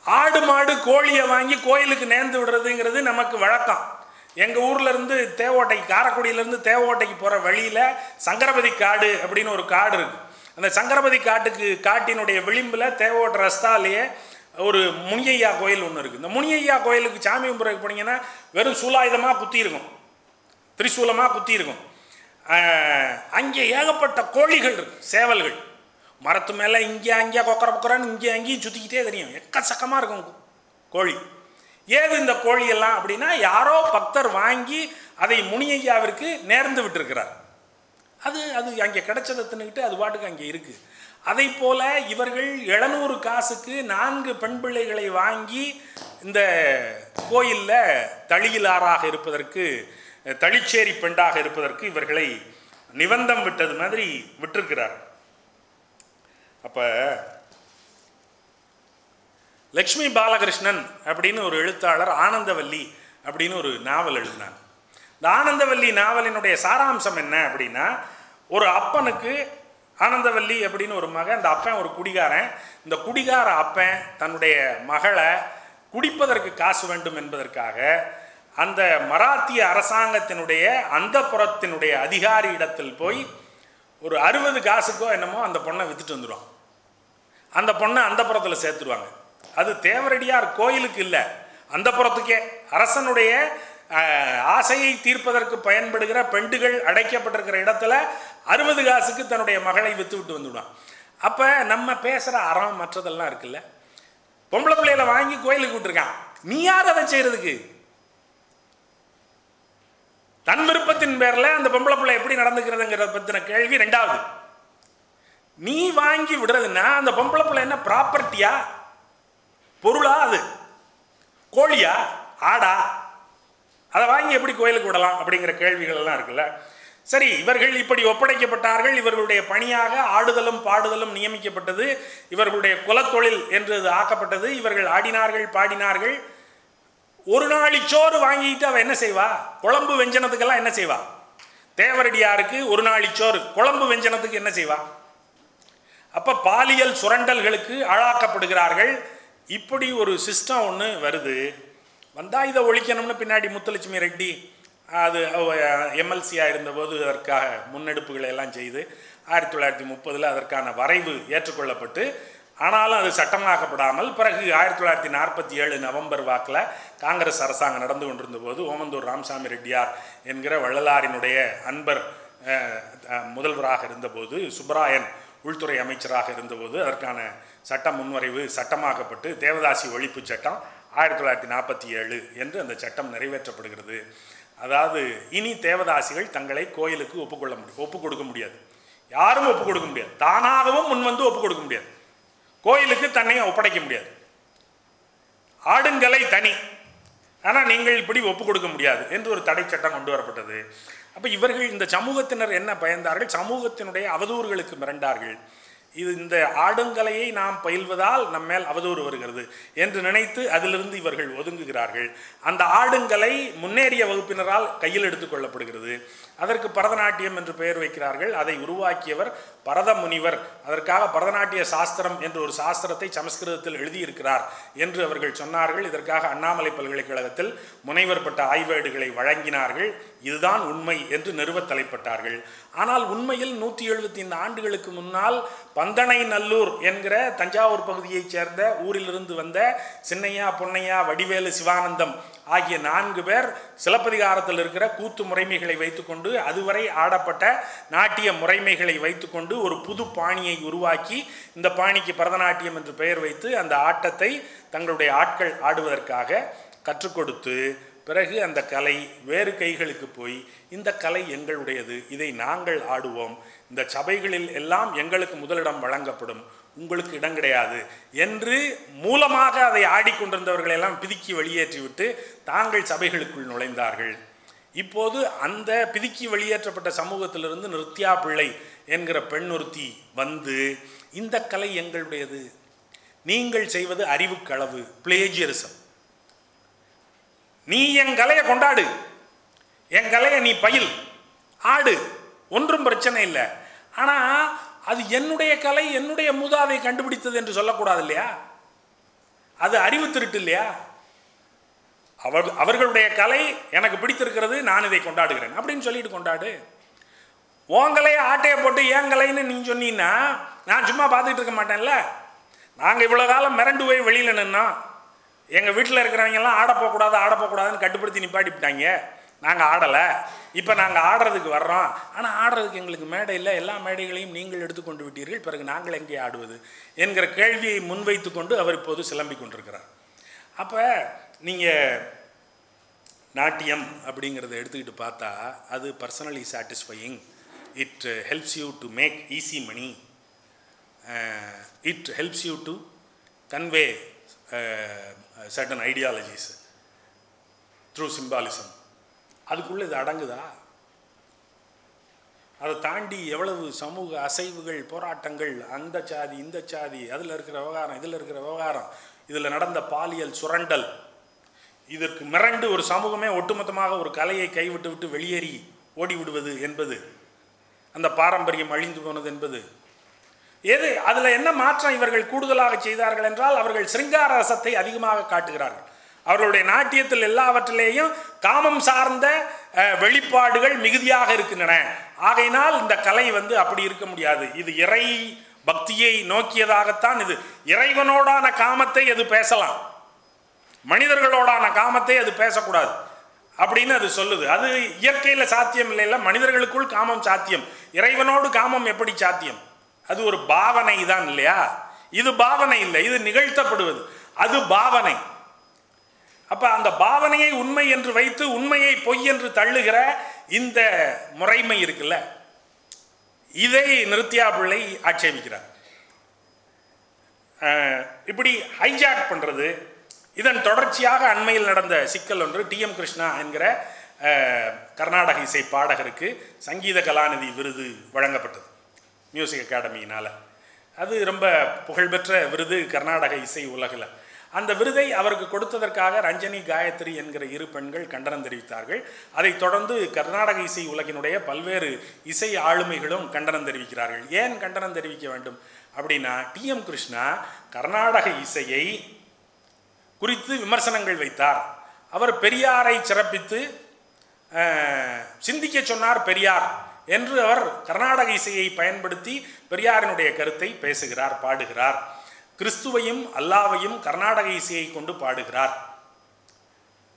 ஆடு மாடு கோழியை வாங்கி கோயிலுக்கு நேர்ந்து விடுறதுங்கிறது நமக்கு வழக்கம். எங்கள் ஊரில் இருந்து தேவோட்டைக்கு, காரைக்குடியிலேருந்து தேவோட்டைக்கு போகிற வழியில் சங்கரபதி காடு அப்படின்னு ஒரு காடு இருக்குது. அந்த சங்கரபதி காட்டினுடைய விளிம்பில் தேவோட்டை ரஸ்தாலேயே ஒரு முனியையா கோயில் ஒன்று இருக்குது. இந்த முனியையா கோயிலுக்கு சாமி கும்பிட்றதுக்கு போனீங்கன்னா வெறும் சூலாயுதமாக குத்தி இருக்கும், திரிசூலமாக குத்தி இருக்கும். அங்கே ஏகப்பட்ட கோழிகள் இருக்கு, சேவல்கள் மரத்து மேலே இங்கே அங்கேயா கொக்கரன்னு இங்கே அங்கேயும் சுற்றிக்கிட்டே தெரியும். எக்கச்சக்கமாக இருக்கும் கோழி. ஏது இந்த கோழியெல்லாம் அப்படின்னா, யாரோ பக்தர் வாங்கி அதை முனியையாவிற்கு நேர்ந்து விட்டுருக்கிறார். அது அங்கே கிடைச்சதை தின்னுக்கிட்டு அது பாட்டுக்கு அங்கே இருக்குது. அதை போல இவர்கள் 700 காசுக்கு 4 பெண் பிள்ளைகளை வாங்கி இந்த கோயிலில் தளியிலாராக இருப்பதற்கு, தளிச்சேரி பெண்டாக இருப்பதற்கு இவர்களை நிபந்தம் விட்டது மாதிரி விட்டிருக்கிறார். அப்போ லக்ஷ்மி பாலகிருஷ்ணன் அப்படின்னு ஒரு எழுத்தாளர் ஆனந்தவல்லி அப்படின்னு ஒரு நாவல் எழுதினார். இந்த ஆனந்தவல்லி நாவலினுடைய சாராம்சம் என்ன அப்படின்னா, ஒரு அப்பனுக்கு ஆனந்தவல்லி அப்படின்னு ஒரு மகன், அந்த அப்பன் ஒரு குடிகாரன். இந்த குடிகார அப்பன் தன்னுடைய மகளை குடிப்பதற்கு காசு வேண்டும் என்பதற்காக அந்த மராத்திய அரசாங்கத்தினுடைய அந்தப்புறத்தினுடைய அதிகாரி இடத்தில் போய் ஒரு 60 காசுக்கோ என்னமோ அந்த பொண்ணை விற்றுட்டு வந்துடுவான். அந்த பொண்ணை அந்தப்புறத்தில் சேர்த்துடுவாங்க. அது தேவரடியார் கோயிலுக்கு இல்லை, அந்தப்புறத்துக்கே அரசனுடைய ஆசையை தீர்ப்பதற்கு பயன்படுகிற பெண்டுகள் அடைக்கப்பட்டிருக்கிற இடத்துல 60 காசுக்கு தன்னுடைய மகளை விற்று விட்டு வந்துவிடுவான். அப்போ நம்ம பேசுகிற அறம் மற்றதெல்லாம் இருக்குல்ல, பொம்பளை பிள்ளைகளை வாங்கி கோயிலுக்கு விட்டுருக்கான். நீ யார் அதை செய்யறதுக்கு? தன் விருப்பத்தின் பேரில் அந்த பொம்பளை பிள்ளை எப்படி நடந்துக்கிறதுங்கிறத பற்றின கேள்வி 2வது. நீ வாங்கி விடுறதுன்னா அந்த பொம்பளை பிள்ளை என்ன ப்ராப்பர்ட்டியா, பொருளா, அது கோழியா, ஆடா? அதை வாங்கி எப்படி கோயிலுக்கு விடலாம் அப்படிங்கிற கேள்விகள் எல்லாம் இருக்குல்ல. சரி, இவர்கள் இப்படி ஒப்படைக்கப்பட்டார்கள். இவர்களுடைய பணியாக ஆடுதலும் பாடுதலும் நியமிக்கப்பட்டது. இவர்களுடைய குலத்தொழில் என்று அது ஆக்கப்பட்டது. இவர்கள் ஆடினார்கள், பாடினார்கள். ஒரு நாளிச்சோறு வாங்கிட்டு அவ என்ன செய்வா? குழம்பு வெஞ்சனத்துக்கெல்லாம் என்ன செய்வா? தேவரடியாருக்கு ஒரு நாளிச்சோறு, குழம்பு வெஞ்சனத்துக்கு என்ன செய்வா? அப்போ பாலியல் சுரண்டல்களுக்கு ஆளாக்கப்படுகிறார்கள். இப்படி ஒரு சிஸ்டம் ஒன்று வருது. வந்தால் இதை ஒழிக்கணும்னு பின்னாடி முத்துலட்சுமி ரெட்டி அது எம்எல்சியாக இருந்தபோது அதற்காக முன்னெடுப்புகளை எல்லாம் செய்து 1930 அதற்கான வரைவு ஏற்றுக்கொள்ளப்பட்டு, ஆனாலும் அது சட்டமாக்கப்படாமல் பிறகு 1947 நவம்பர் வாக்கில் காங்கிரஸ் அரசாங்கம் நடந்து கொண்டிருந்த போது ஓமந்தூர் ராமசாமி ரெட்டியார் என்கிற வள்ளலாரினுடைய அன்பர் முதல்வராக இருந்தபோது, சுப்பராயன் உள்துறை அமைச்சராக இருந்தபோது அதற்கான சட்ட முன்வரைவு சட்டமாக்கப்பட்டு தேவதாசி ஒழிப்பு சட்டம் 1947 என்று அந்த சட்டம் நிறைவேற்றப்படுகிறது. அதாவது இனி தேவதாசிகள் தங்களை கோயிலுக்கு ஒப்புக் கொடுக்க முடியாது. யாரும் ஒப்புக் கொடுக்க முடியாது. தானாகவும் முன்வந்து ஒப்புக் கொடுக்க முடியாது. கோயிலுக்கு தன்னை ஒப்படைக்க முடியாது. ஆடுங்கலை தனி, ஆனால் நீங்கள் இப்படி ஒப்புக் கொடுக்க முடியாது என்று ஒரு தடை சட்டம் கொண்டு வரப்பட்டது. அப்போ இவர்கள், இந்த சமூகத்தினர் என்ன பயந்தார்கள்? சமூகத்தினுடைய அவதூறுகளுக்கு மிரண்டார்கள். இந்த ஆடுங்கலையை நாம் பயில்வதால் நம்மேல் அவதூறு வருகிறது என்று நினைத்து அதிலிருந்து இவர்கள் ஒதுங்குகிறார்கள். அந்த ஆடுங்கலை முன்னேறிய வகுப்பினரால் கையில் எடுத்துக் கொள்ளப்படுகிறது. அதற்கு பரதநாட்டியம் என்று பெயர் வைக்கிறார்கள். அதை உருவாக்கியவர் பரத முனிவர். அதற்காக பரதநாட்டிய சாஸ்திரம் என்று ஒரு சாஸ்திரத்தை சமஸ்கிருதத்தில் எழுதியிருக்கிறார் என்று அவர்கள் சொன்னார்கள். இதற்காக அண்ணாமலை பல்கலைக்கழகத்தில் முனைவர் பட்ட ஆய்வேடுகளை வழங்கினார்கள். இதுதான் உண்மை என்று நிறுவ தலைப்பட்டார்கள். ஆனால் உண்மையில் 175 ஆண்டுகளுக்கு முன்னால் பந்தனை நல்லூர் என்கிற தஞ்சாவூர் பகுதியைச் சேர்ந்த ஊரிலிருந்து வந்த சின்னையா, பொன்னையா, வடிவேலு, சிவானந்தம் ஆகிய 4 பேர் சிலப்பதிகாரத்தில் இருக்கிற கூத்து முறைமைகளை வைத்துக்கொண்டு, அதுவரை ஆடப்பட்ட நாட்டிய முறைமைகளை வைத்துக்கொண்டு ஒரு புது பாணியை உருவாக்கி, இந்த பாணிக்கு பரதநாட்டியம் என்று பெயர் வைத்து அந்த ஆட்டத்தை தங்களுடைய ஆட்கள் ஆடுவதற்காக கற்றுக் கொடுத்து, பிறகு அந்த கலை வேறு கைகளுக்கு போய் இந்த கலை எங்களுடையது, இதை நாங்கள் ஆடுவோம், இந்த சபைகளில் எல்லாம் எங்களுக்கு முதலிடம் வழங்கப்படும், உங்களுக்கு இடம் கிடையாது என்று மூலமாக அதை ஆடிக்கொண்டிருந்தவர்களெல்லாம் பிதுக்கி வெளியேற்றிவிட்டு தாங்கள் சபைகளுக்குள் நுழைந்தார்கள். இப்போது அந்த பிதுக்கி வெளியேற்றப்பட்ட சமூகத்திலிருந்து நிருத்யா பிள்ளை என்கிற பெண் ஒருத்தி வந்து இந்த கலை எங்களுடையது, நீங்கள் செய்வது அறிவுக்களவு, பிளேஜியரிசம், நீ என் கலையை கொண்டாடு, என் கலையை நீ பயில் ஆடு, ஒன்றும் பிரச்சனை இல்லை, ஆனால் அது என்னுடைய கலை, என்னுடைய மூதாதை கண்டுபிடித்தது என்று சொல்லக்கூடாது இல்லையா? அது அறிவு திருட்டு இல்லையா? அவர்களுடைய கலை எனக்கு பிடித்திருக்கிறது, நான் இதை கொண்டாடுகிறேன் அப்படின்னு சொல்லிட்டு கொண்டாடு. உன் கலையை ஆட்டையை போட்டு என் கலைன்னு நீ சொன்னீங்கன்னா நான் சும்மா பார்த்துக்கிட்டு இருக்க மாட்டேன்ல. நாங்கள் இவ்வளோ காலம் மிரண்டு போய் வெளியில் நின்னோம், எங்கள் வீட்டில் இருக்கிறவங்கெல்லாம் ஆடப்போகக்கூடாதுன்னு கட்டுப்படுத்தி நிப்பாட்டிவிட்டாங்க, நாங்கள் ஆடலை, இப்போ நாங்கள் ஆடுறதுக்கு வர்றோம், ஆனால் ஆடுறதுக்கு எங்களுக்கு மேடை இல்லை, எல்லா மேடைகளையும் நீங்கள் எடுத்துக்கொண்டு விட்டீர்கள், பிறகு நாங்கள் எங்கே ஆடுவது என்கிற கேள்வியை முன்வைத்து கொண்டு அவர் இப்போது சிலம்பி கொண்டிருக்கிறார். அப்போ நீங்கள் நாட்டியம் அப்படிங்கிறத எடுத்துக்கிட்டு பார்த்தா அது personally satisfying, it helps you to make easy money, it helps you to convey certain ideologies through symbolism. அதுக்குள்ளே இது அடங்குதா? அதை தாண்டி எவ்வளவு சமூக அசைவுகள், போராட்டங்கள், அந்த சாதி இந்த சாதி, அதில் இருக்கிற விவகாரம் இதில் இருக்கிற விவகாரம், இதில் நடந்த பாலியல் சுரண்டல், இதற்கு மிரண்டு ஒரு சமூகமே ஒட்டுமொத்தமாக ஒரு கலையை கைவிட்டு விட்டு வெளியேறி ஓடிவிடுவது என்பது, அந்த பாரம்பரியம் அழிந்து போனது என்பது எது? அதில் என்ன மாற்றம் இவர்கள் கூடுதலாக செய்தார்கள் என்றால் அவர்கள் சிருங்கார ரசத்தை அதிகமாக காட்டுகிறார்கள். அவர்களுடைய நாட்டியத்தில் எல்லாவற்றிலேயும் காமம் சார்ந்த வெளிப்பாடுகள் மிகுதியாக இருக்கின்றன. ஆகையினால் இந்த கலை அப்படி இருக்க முடியாது, இது இறை பக்தியை நோக்கியதாகத்தான், இது இறைவனோடான காமத்தை அது பேசலாம், மனிதர்களோடான காமத்தை அது பேசக்கூடாது அப்படின்னு அது சொல்லுது. அது இயற்கையில் சாத்தியம் இல்லை, மனிதர்களுக்குள் காமம் சாத்தியம், இறைவனோடு காமம் எப்படி சாத்தியம்? அது ஒரு பாவனை தான் இல்லையா? இது பாவனை இல்லை, இது நிகழ்த்தப்படுவது, அது பாவனை. அப்ப அந்த பாவனையை உண்மை என்று வைத்து உண்மையை பொய் என்று தள்ளுகிற இந்த முறைமை இருக்குல்ல, இதை நிருத்யா பிள்ளை ஆட்சேபிக்கிறார். இப்படி ஹைஜாக் பண்றது, இதன் தொடர்ச்சியாக அண்மையில் நடந்த சிக்கல் ஒன்று, டி.எம். கிருஷ்ணா என்கிற கர்நாடக இசை பாடகருக்கு சங்கீத கலாநிதி விருது வழங்கப்பட்டது மியூசிக் அகாடமியினால். அது ரொம்ப புகழ்பெற்ற விருது கர்நாடக இசை உலகில். அந்த விருதை அவருக்கு கொடுத்ததற்காக ரஞ்சனி, காயத்ரி என்கிற இரு பெண்கள் கண்டனம் தெரிவித்தார்கள். அதைத் தொடர்ந்து கர்நாடக இசை உலகினுடைய பல்வேறு இசை ஆளுமைகளும் கண்டனம் தெரிவிக்கிறார்கள். ஏன் கண்டனம் தெரிவிக்க வேண்டும் அப்படின்னா, டி.எம். கிருஷ்ணா கர்நாடக இசையை குறித்து விமர்சனங்கள் வைத்தார். அவர் பெரியாரை சிறப்பித்து சிந்திக்க சொன்னார் பெரியார் என்று அவர் கர்நாடக இசையை பயன்படுத்தி பெரியாரினுடைய கருத்தை பேசுகிறார், பாடுகிறார். கிறிஸ்துவையும் அல்லாவையும் கர்நாடக இசையை கொண்டு பாடுகிறார்.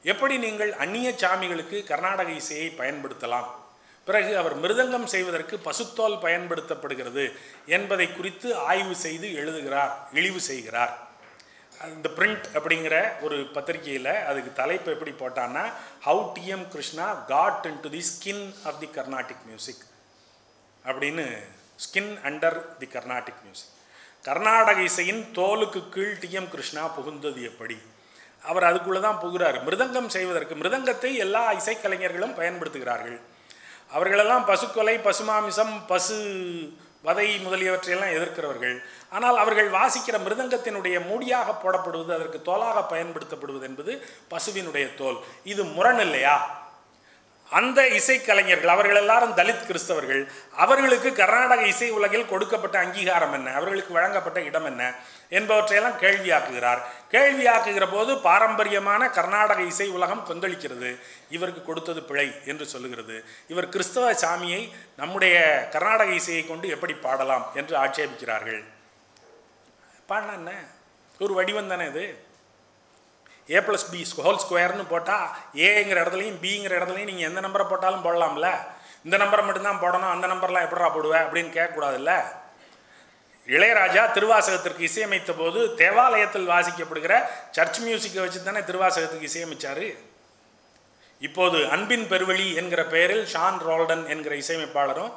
எப்படி நீங்கள் அந்நிய சாமிகளுக்கு கர்நாடக இசையை பயன்படுத்தலாம்? பிறகு அவர் மிருதங்கம் செய்வதற்கு பசுத்தோல் பயன்படுத்தப்படுகிறது என்பதை குறித்து ஆய்வு செய்து எழுதுகிறார், இழிவு செய்கிறார். இந்த பிரிண்ட் அப்படிங்கிற ஒரு பத்திரிகையில் அதுக்கு தலைப்பு எப்படி போட்டான்னா, how T M. Krishna got into the skin of the Carnatic music அப்படின்னு, skin under the Carnatic music, கர்நாடக இசையின் தோலுக்கு கீழ் டி.எம். கிருஷ்ணா புகுந்தது எப்படி? அவர் அதுக்குள்ளே தான் புகுறார். மிருதங்கம் செய்வதற்கு மிருதங்கத்தை எல்லா இசைக்கலைஞர்களும் பயன்படுத்துகிறார்கள். அவர்களெல்லாம் பசுக்கொலை, பசுமாமிசம், பசு வதை முதலியவற்றையெல்லாம் எதிர்க்கிறவர்கள். ஆனால் அவர்கள் வாசிக்கிற மிருதங்கத்தினுடைய மூடியாக போடப்படுவது, அதற்கு தோலாக பயன்படுத்தப்படுவது என்பது பசுவினுடைய தோல். இது முரண் இல்லையா? அந்த இசைக்கலைஞர்கள் அவர்கள் எல்லாரும் தலித் கிறிஸ்தவர்கள். அவர்களுக்கு கர்நாடக இசை உலகில் கொடுக்கப்பட்ட அங்கீகாரம் என்ன, அவர்களுக்கு வழங்கப்பட்ட இடம் என்ன என்பவற்றையெல்லாம் கேள்வியாக்குகிறார். கேள்வியாக்குகிற போது பாரம்பரியமான கர்நாடக இசை உலகம் கொந்தளிக்கிறது, இவருக்கு கொடுத்தது பிழை என்று சொல்லுகிறது. இவர் கிறிஸ்தவ சாமியை நம்முடைய கர்நாடக இசையை கொண்டு எப்படி பாடலாம் என்று ஆட்சேபிக்கிறார்கள். பாடினா என்ன, ஒரு வடிவம் தானே இது. A+B ஹோல் ஸ்கொயர்னு போட்டால் ஏங்கிற இடத்துலையும் பிங்கிற இடத்துலையும் நீங்கள் எந்த நம்பரை போட்டாலும் போடலாம்ல. இந்த நம்பரை மட்டும்தான் போடணும், அந்த நம்பர்லாம் எப்படா போடுவேன் அப்படின்னு கேட்கக்கூடாதுல்ல. இளையராஜா திருவாசகத்திற்கு இசையமைத்த போது தேவாலயத்தில் வாசிக்கப்படுகிற சர்ச் மியூசிக்கை வச்சு தானே திருவாசகத்துக்கு இசையமைச்சார். இப்போது அன்பின் பெருவழி என்கிற பெயரில் ஷான் ரோல்டன் என்கிற இசையமைப்பாளரும்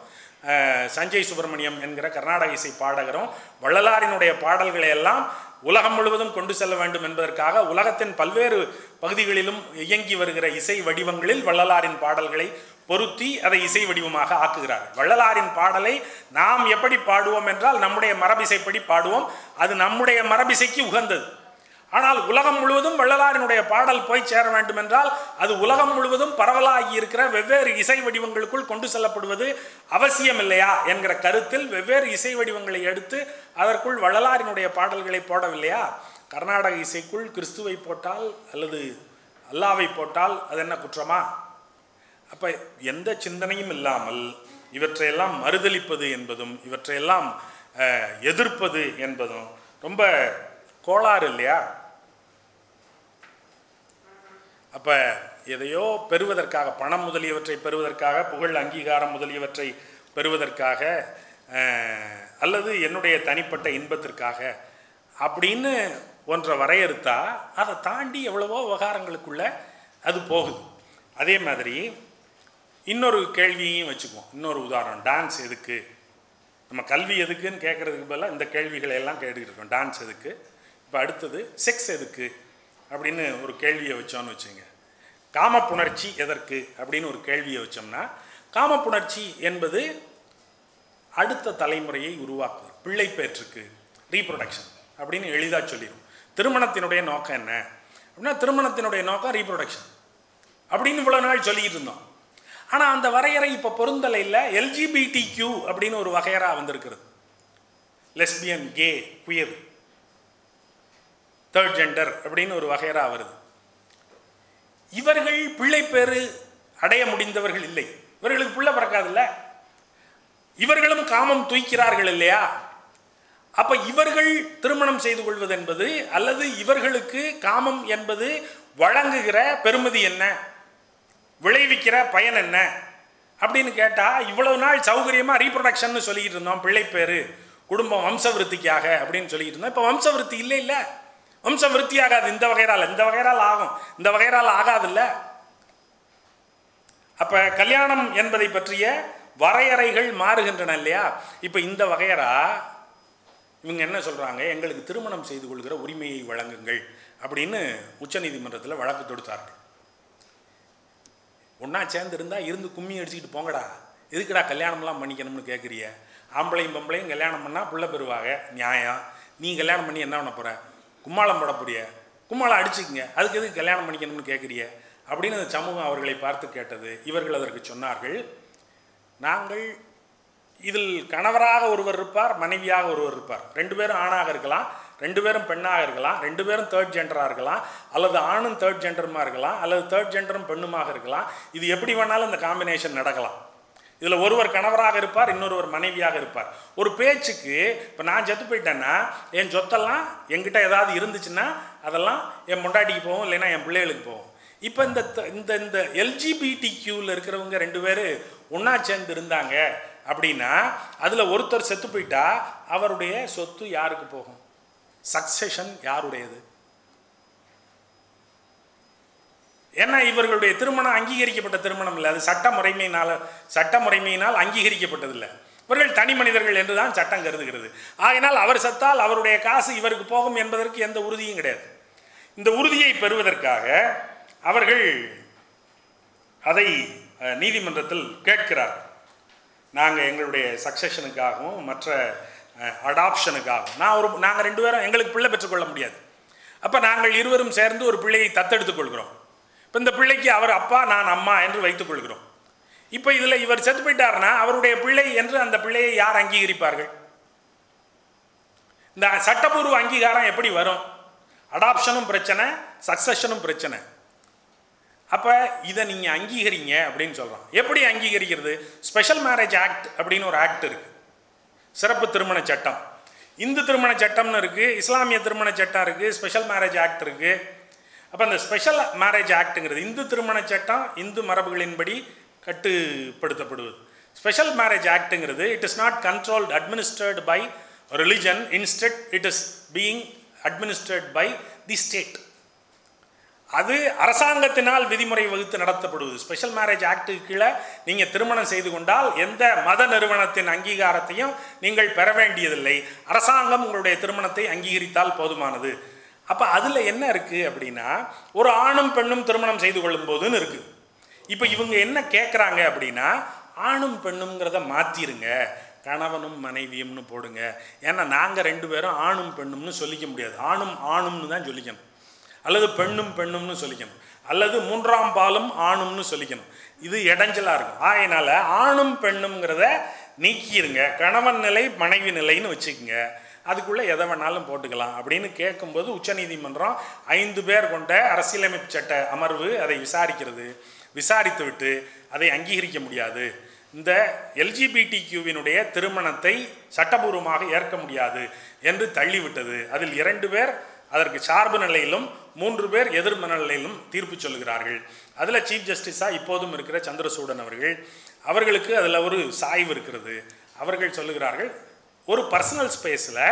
சஞ்சய் சுப்பிரமணியம் என்கிற கர்நாடக இசை பாடகரும் வள்ளலாரினுடைய பாடல்களை எல்லாம் உலகம் முழுவதும் கொண்டு செல்ல வேண்டும் என்பதற்காக உலகத்தின் பல்வேறு பகுதிகளிலும் இயங்கி வருகிற இசை வடிவங்களில் வள்ளலாரின் பாடல்களை பொருத்தி அதை இசை வடிவமாக ஆக்குகிறார். வள்ளலாரின் பாடலை நாம் எப்படி பாடுவோம் என்றால் நம்முடைய மரபிசைப்படி பாடுவோம். அது நம்முடைய மரபிசைக்கு உகந்தது. ஆனால் உலகம் முழுவதும் வள்ளலாரினுடைய பாடல் போய் சேர வேண்டும் என்றால் அது உலகம் முழுவதும் பரவலாகி இருக்கிற வெவ்வேறு இசை வடிவங்களுக்குள் கொண்டு செல்லப்படுவது அவசியம் இல்லையா என்கிற கருத்தில் வெவ்வேறு இசை வடிவங்களை எடுத்து அதற்குள் வள்ளலாரினுடைய பாடல்களை போடவில்லையா? கர்நாடக இசைக்குள் கிறிஸ்துவை போட்டால் அல்லது அல்லாவை போட்டால் அது என்ன குற்றமா? அப்போ எந்த சிந்தனையும் இல்லாமல் இவற்றையெல்லாம் மறுதலிப்பது என்பதும் இவற்றையெல்லாம் எதிர்ப்பது என்பதும் ரொம்ப கோளாறு இல்லையா? அப்போ எதையோ பெறுவதற்காக, பணம் முதலியவற்றை பெறுவதற்காக, புகழ் அங்கீகாரம் முதலியவற்றை பெறுவதற்காக, அல்லது என்னுடைய தனிப்பட்ட இன்பத்திற்காக அப்படின்னு ஒன்றை வரையறுத்தா அதை தாண்டி எவ்வளவோ விவகாரங்களுக்குள்ள அது போகுது. அதே மாதிரி இன்னொரு கேள்வியையும் வச்சுக்குவோம். இன்னொரு உதாரணம், டான்ஸ் எதுக்கு? நம்ம கல்வி எதுக்குன்னு கேட்குறதுக்கு பதிலாக இந்த கேள்விகளை எல்லாம் கேட்டுக்கிட்டு இருக்கோம். டான்ஸ் எதுக்கு? இப்போ அடுத்தது செக்ஸ் எதுக்கு அப்படின்னு ஒரு கேள்வியை வச்சோன்னு வச்சுங்க. காமப்புணர்ச்சி எதற்கு அப்படின்னு ஒரு கேள்வியை வச்சோம்னா, காமப்புணர்ச்சி என்பது அடுத்த தலைமுறையை உருவாக்குது, பிள்ளை பேற்றுக்கு, ரீப்ரொடக்ஷன் அப்படின்னு எளிதாக சொல்லிடும். திருமணத்தினுடைய நோக்கம் என்ன அப்படின்னா, திருமணத்தினுடைய நோக்கம் ரீப்ரொடக்ஷன் அப்படின்னு இவ்வளோ நாள் சொல்லிக்கிட்டு இருந்தோம். ஆனால் அந்த வரையறை இப்போ பொருந்தலை இல்லை. LGBTQ அப்படின்னு ஒரு வகையறா வந்திருக்கிறது. Lesbian, K, queer, third gender அப்படின்னு ஒரு வகையறா வருது. இவர்கள் பிள்ளை பேறு அடைய முடிந்தவர்கள் இல்லை. இவர்களுக்கு பிள்ளை பிறக்காதுல்ல. இவர்களும் காமம் தூய்க்கிறார்கள் இல்லையா? அப்போ இவர்கள் திருமணம் செய்து கொள்வது என்பது அல்லது இவர்களுக்கு காமம் என்பது வழங்குகிற பெருமதி என்ன, விளைவிக்கிற பயன் என்ன அப்படின்னு கேட்டால், இவ்வளவு நாள் சௌகரியமாக ரீப்ரொடக்ஷன் சொல்லிக்கிட்டு இருந்தோம், பிள்ளைப்பேறு, குடும்பம், வம்சவிருத்திக்காக அப்படின்னு சொல்லிக்கிட்டு இருந்தோம். இப்போ வம்சவிருத்தி இல்லை இல்லை, வம்சவிருத்தி ஆகாது. இந்த வகைரால், இந்த வகைரால் ஆகும், இந்த வகைரால் ஆகாதில்ல. அப்போ கல்யாணம் என்பதை பற்றிய வரையறைகள் மாறுகின்றன இல்லையா? இப்போ இந்த வகையரா இவங்க என்ன சொல்கிறாங்க, எங்களுக்கு திருமணம் செய்து கொள்கிற உரிமையை வழங்குங்கள் அப்படின்னு உச்சநீதிமன்றத்தில் வழக்கு தொடுத்தார்கள். ஒன்றா சேர்ந்து இருந்தால் இருந்து கும்மி அடிச்சுக்கிட்டு போங்கடா, எதுக்குடா கல்யாணம்லாம் பண்ணிக்கணும்னு கேட்குறிய? ஆம்பளையும் பொம்பளையும் கல்யாணம் பண்ணால் பிள்ளை பெறுவாங்க, நியாயம். நீ கல்யாணம் பண்ணி என்ன பண்ண போகிற? கும்மாளம் போட போறிய? கும்மாளம் அடிச்சுக்குங்க, அதுக்கு எதுக்கு கல்யாணம் பண்ணிக்கணும்னு கேட்குறிய அப்படின்னு அந்த சமூகம் அவர்களை பார்த்து கேட்டது. இவர்கள் அதற்கு சொன்னார்கள், நாங்கள் இதில் கணவராக ஒருவர் இருப்பார், மனைவியாக ஒருவர் இருப்பார். ரெண்டு பேரும் ஆணாக இருக்கலாம், ரெண்டு பேரும் பெண்ணாக இருக்கலாம், ரெண்டு பேரும் தேர்ட் ஜெண்டராக இருக்கலாம், அல்லது ஆணும் தேர்ட் ஜெண்டருமா இருக்கலாம், அல்லது தேர்ட் ஜெண்டரும் பெண்ணுமாக இருக்கலாம். இது எப்படி வேணாலும் இந்த காம்பினேஷன் நடக்கலாம். இதில் ஒருவர் கணவராக இருப்பார், இன்னொருவர் மனைவியாக இருப்பார். ஒரு பேச்சுக்கு இப்போ நான் செத்து போயிட்டேன்னா என் சொத்தெல்லாம் என்கிட்ட ஏதாவது இருந்துச்சுன்னா அதெல்லாம் என் பொண்டாட்டிக்கு போகும், இல்லைன்னா என் பிள்ளைகளுக்கு போகும். இப்போ இந்த LGBTQவில் இருக்கிறவங்க ரெண்டு பேர் ஒன்றா சேர்ந்து இருந்தாங்க அப்படின்னா அதில் ஒருத்தர் செத்து போயிட்டா அவருடைய சொத்து யாருக்கு போகும்? சக்சஷன் யாருடையது? ஏன்னா இவர்களுடைய திருமணம் அங்கீகரிக்கப்பட்ட திருமணம் இல்லை, அது சட்டமுறைமையினால் அங்கீகரிக்கப்பட்டதில்லை. இவர்கள் தனி மனிதர்கள் என்றுதான் சட்டம் கருதுகிறது. ஆகையினால் அவர் செத்தால் அவருடைய காசு இவருக்கு போகும் என்பதற்கு எந்த உறுதியும் கிடையாது. இந்த உறுதியை பெறுவதற்காக அவர்கள் அதை நீதிமன்றத்தில் கேட்கிறார்கள். நாங்கள் எங்களுடைய சக்சஷனுக்காகவும் மற்ற அடாப்ஷனுக்காகவும் நாங்கள் ரெண்டு பேரும் எங்களுக்கு பிள்ளை பெற்றுக்கொள்ள முடியாது. அப்போ நாங்கள் இருவரும் சேர்ந்து ஒரு பிள்ளையை தத்தெடுத்துக் கொள்கிறோம். இப்போ இந்த பிள்ளைக்கு அவர் அப்பா, நான் அம்மா என்று வைத்துக் கொள்கிறோம். இப்போ இதில் இவர் செத்து போயிட்டார்னா அவருடைய பிள்ளை என்று அந்த பிள்ளையை யார் அங்கீகரிப்பார்கள்? இந்த சட்டப்பூர்வ அங்கீகாரம் எப்படி வரும்? அடாப்ஷனும் பிரச்சனை, சக்சஷனும் பிரச்சனை. அப்போ இதை நீங்கள் அங்கீகரிங்க அப்படின்னு சொல்கிறோம். எப்படி அங்கீகரிக்கிறது? ஸ்பெஷல் மேரேஜ் ஆக்ட் அப்படின்னு ஒரு ஆக்ட் இருக்குது, சிறப்பு திருமண சட்டம். இந்து திருமண சட்டம்னு இருக்குது, இஸ்லாமிய திருமண சட்டம் இருக்குது, ஸ்பெஷல் மேரேஜ் ஆக்ட் இருக்குது. அப்போ அந்த ஸ்பெஷல் மேரேஜ் ஆக்டுங்கிறது இந்து திருமண சட்டம், இந்து மரபுகளின்படி கட்டுப்படுத்தப்படுவது. ஸ்பெஷல் மேரேஜ் ஆக்டுங்கிறது it is not controlled administrate by religion, instead it is being administrate by the state. அது அரசாங்கத்தினால் விதிமுறை வகுத்து நடத்தப்படுவது. ஸ்பெஷல் மேரேஜ் ஆக்டுக்கு கீழே நீங்கள் திருமணம் செய்து கொண்டால் எந்த மத நிறுவனத்தின் அங்கீகாரத்தையும் நீங்கள் பெற வேண்டியதில்லை. அரசாங்கம் உங்களுடைய திருமணத்தை அங்கீகரித்தால் போதுமானது. அப்போ அதில் என்ன இருக்குது அப்படின்னா, ஒரு ஆணும் பெண்ணும் திருமணம் செய்து கொள்ளும் போதுன்னு இருக்குது. இப்போ இவங்க என்ன கேட்குறாங்க அப்படின்னா, ஆணும் பெண்ணுங்கிறத மாற்றிருங்க, கணவனும் மனைவியும்னு போடுங்க. ஏன்னா நாங்கள் 2 பேரும் ஆணும் பெண்ணும்னு சொல்லிக்க முடியாது. ஆணும் ஆணும்னு தான் சொல்லிக்கணும், அல்லது பெண்ணும் பெண்ணும்னு சொல்லிக்கணும், அல்லது 3ஆம் பாலும் ஆணும்னு சொல்லிக்கணும். இது இடைஞ்சலாக இருக்கும். அதனால் ஆணும் பெண்ணுங்கிறத நீக்கிடுங்க, கணவன் நிலை மனைவி நிலைன்னு வச்சுக்கோங்க, அதுக்குள்ளே எதை வேணாலும் போட்டுக்கலாம் அப்படின்னு கேட்கும்போது உச்சநீதிமன்றம் 5 பேர் கொண்ட அரசியலமைப்பு சட்ட அமர்வு அதை விசாரித்து விட்டு அதை அங்கீகரிக்க முடியாது, இந்த எல்ஜிபிடிக்யூவினுடைய திருமணத்தை சட்டபூர்வமாக ஏற்க முடியாது என்று தள்ளிவிட்டது. அதில் 2 பேர் அதற்கு சார்பு நிலையிலும் 3 பேர் எதிர்ம நிலையிலும் தீர்ப்பு சொல்கிறார்கள். அதில் சீஃப் ஜஸ்டிஸாக இப்போதும் இருக்கிற சந்திரசூடன் அவர்களுக்கு அதில் ஒரு சாய்வு இருக்கிறது. அவர்கள் சொல்லுகிறார்கள், ஒரு பர்சனல் ஸ்பேஸில்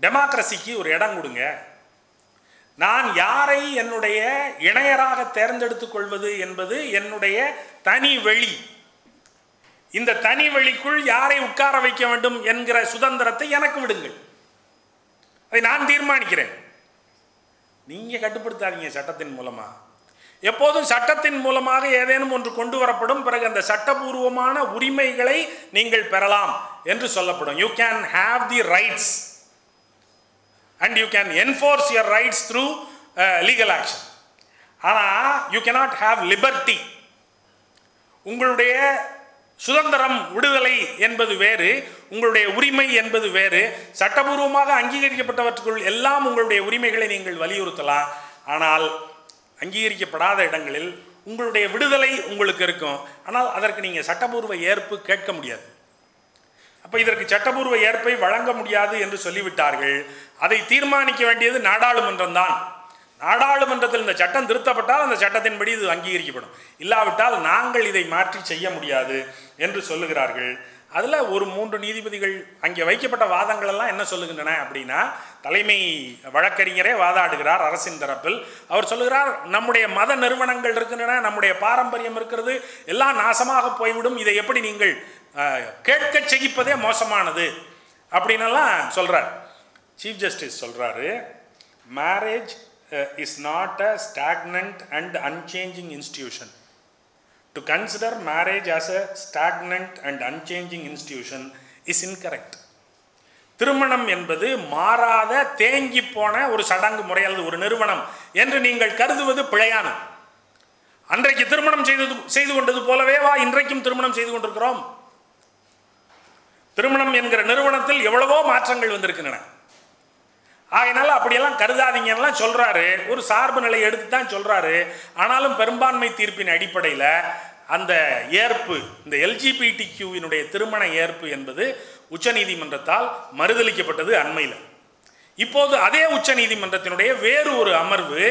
டெமோக்ரஸிக்கு ஒரு இடம் கொடுங்க. நான் யாரை என்னுடைய இணையராக தேர்ந்தெடுத்துக் கொள்வது என்பது என்னுடைய தனி வெளி. இந்த தனி வெளிக்குள் யாரை உட்கார வைக்க வேண்டும் என்கிற சுதந்திரத்தை எனக்கு விடுங்கள், அதை நான் தீர்மானிக்கிறேன். நீங்க கட்டுப்படுத்தாதீங்க சட்டத்தின் மூலமா. எப்போதும் சட்டத்தின் மூலமாக ஏதேனும் ஒன்று கொண்டு வரப்படும், பிறகு அந்த சட்டபூர்வமான உரிமைகளை நீங்கள் பெறலாம் என்று சொல்லப்படும். You can have the rights and you can enforce your rights through legal action. ஆனால் you cannot have liberty. உங்களுடைய சுதந்திரம் விடுதலை என்பது வேறு, உங்களுடைய உரிமை என்பது வேறு. சட்டபூர்வமாக அங்கீகரிக்கப்பட்டவற்றுக்குள் எல்லாம் உங்களுடைய உரிமைகளை நீங்கள் வலியுறுத்தலாம். ஆனால் அங்கீகரிக்கப்படாத இடங்களில் உங்களுடைய விடுதலை உங்களுக்கு இருக்கும், ஆனால் அதற்கு நீங்கள் சட்டபூர்வ ஏற்பு கேட்க முடியாது. அப்போ இதற்கு சட்டபூர்வ ஏற்பை வழங்க முடியாது என்று சொல்லிவிட்டார்கள். அதை தீர்மானிக்க வேண்டியது நாடாளுமன்றம் தான். நாடாளுமன்றத்தில் இந்த சட்டம் திருத்தப்பட்டால் அந்த சட்டத்தின்படி இது அங்கீகரிக்கப்படும், இல்லாவிட்டால் நாங்கள் இதை மாற்றி செய்ய முடியாது என்று சொல்லுகிறார்கள். அதில் ஒரு 3 நீதிபதிகள் அங்கே வைக்கப்பட்ட வாதங்கள் எல்லாம் என்ன சொல்லுகின்றன அப்படின்னா, தலைமை வழக்கறிஞரே வாதாடுகிறார் அரசின் தரப்பில். அவர் சொல்லுகிறார், நம்முடைய மத நிறுவனங்கள் இருக்கின்றன, நம்முடைய பாரம்பரியம் இருக்கிறது, எல்லாம் நாசமாக போய்விடும், இதை எப்படி நீங்கள் கேட்க செய்ப்பதே மோசமானது அப்படின்னெல்லாம் சொல்கிறார். சீஃப் ஜஸ்டிஸ் சொல்கிறாரு, marriage is not a stagnant and unchanging institution. To consider marriage as a stagnant and unchanging institution is incorrect. திருமணம் என்பது மாறாத தேங்கி போன ஒரு சடங்கு முறை அல்லது ஒரு நிறுவனம் என்று நீங்கள் கருதுவது பிழையானது. அன்றைக்கு திருமணம் செய்து கொண்டது போலவே இன்றைக்கும் திருமணம் செய்து கொண்டிருக்கிறோம். திருமணம் என்கிற நிறுவனத்தில் எவ்வளவோ மாற்றங்கள் வந்திருக்கின்றன. அதனால அப்படியெல்லாம் கருதாதீங்கலாம் சொல்றாரு. ஒரு சார்பு நிலை எடுத்து தான் சொல்றாரு. ஆனாலும் பெரும்பான்மை தீர்ப்பின் அடிப்படையில் அந்த ஏற்பு, இந்த எல்ஜிபிடிக்யூவினுடைய திருமண ஏற்பு என்பது உச்சநீதிமன்றத்தால் மறுதளிக்கப்பட்டது அண்மையில். இப்போது அதே உச்சநீதிமன்றத்தினுடைய வேறு ஒரு அமர்வு,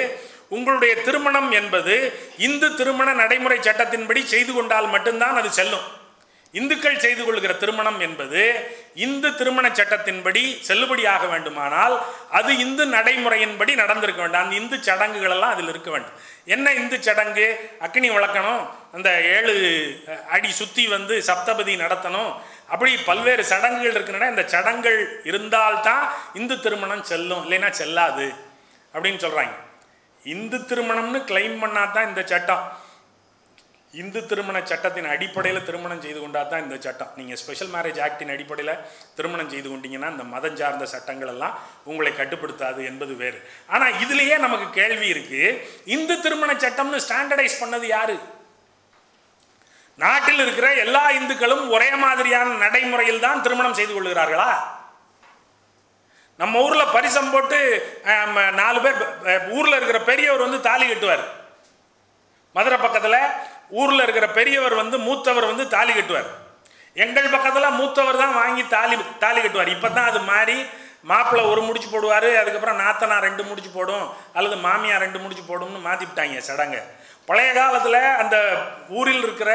உங்களுடைய திருமணம் என்பது இந்து திருமண நடைமுறை சட்டத்தின்படி செய்து கொண்டால் மட்டும்தான் அது செல்லும். இந்துக்கள் செய்து கொள்கிற திருமணம் என்பது இந்து திருமண சட்டத்தின்படி செல்லுபடியாக வேண்டுமானால் அது இந்து நடைமுறையின்படி நடந்திருக்க வேண்டும். அந்த இந்து சடங்குகள் எல்லாம் அதில் இருக்க வேண்டும். என்ன இந்து சடங்கு? அக்னி வளர்க்கணும், அந்த 7 அடி சுற்றி சப்தபதி நடத்தணும், அப்படி பல்வேறு சடங்குகள் இருக்கின்றன. இந்த சடங்குகள் இருந்தால்தான் இந்து திருமணம் செல்லும், இல்லைன்னா செல்லாது அப்படின்னு சொல்கிறாங்க. இந்து திருமணம்னு கிளைம் பண்ணாதான் இந்த சட்டம். இந்து திருமண சட்டத்தின் அடிப்படையில் திருமணம் செய்து கொண்டால் தான் இந்த சட்டம். நீங்கள் ஸ்பெஷல் மேரேஜ் ஆக்டின் அடிப்படையில் திருமணம் செய்து கொண்டீங்கன்னா இந்த மதம் சார்ந்த சட்டங்கள் எல்லாம் உங்களை கட்டுப்படுத்தாது என்பது வேறு. ஆனால் இதுலேயே நமக்கு கேள்வி இருக்குது, இந்து திருமண சட்டம்னு ஸ்டாண்டர்டைஸ் பண்ணது யாரு? நாட்டில் இருக்கிற எல்லா இந்துக்களும் ஒரே மாதிரியான நடைமுறையில் தான் திருமணம் செய்து கொள்கிறார்களா? நம்ம ஊரில் பரிசம் போட்டு 4 பேர், ஊரில் இருக்கிற பெரியவர் தாலி கட்டுவார். மதுரை பக்கத்தில் ஊரில் இருக்கிற பெரியவர் மூத்தவர் தாலி கட்டுவார். எங்கள் பக்கத்தில் மூத்தவர் தான் வாங்கி தாலி கட்டுவார். இப்போ தான் அது மாறி மாப்பிள்ளை 1 முடிச்சு போடுவார், அதுக்கப்புறம் நாத்தனா 2 முடிச்சு போடும், அல்லது மாமியார் 2 முடிச்சு போடும்னு மாற்றிவிட்டாங்க சடங்கு. பழைய காலத்தில் அந்த ஊரில் இருக்கிற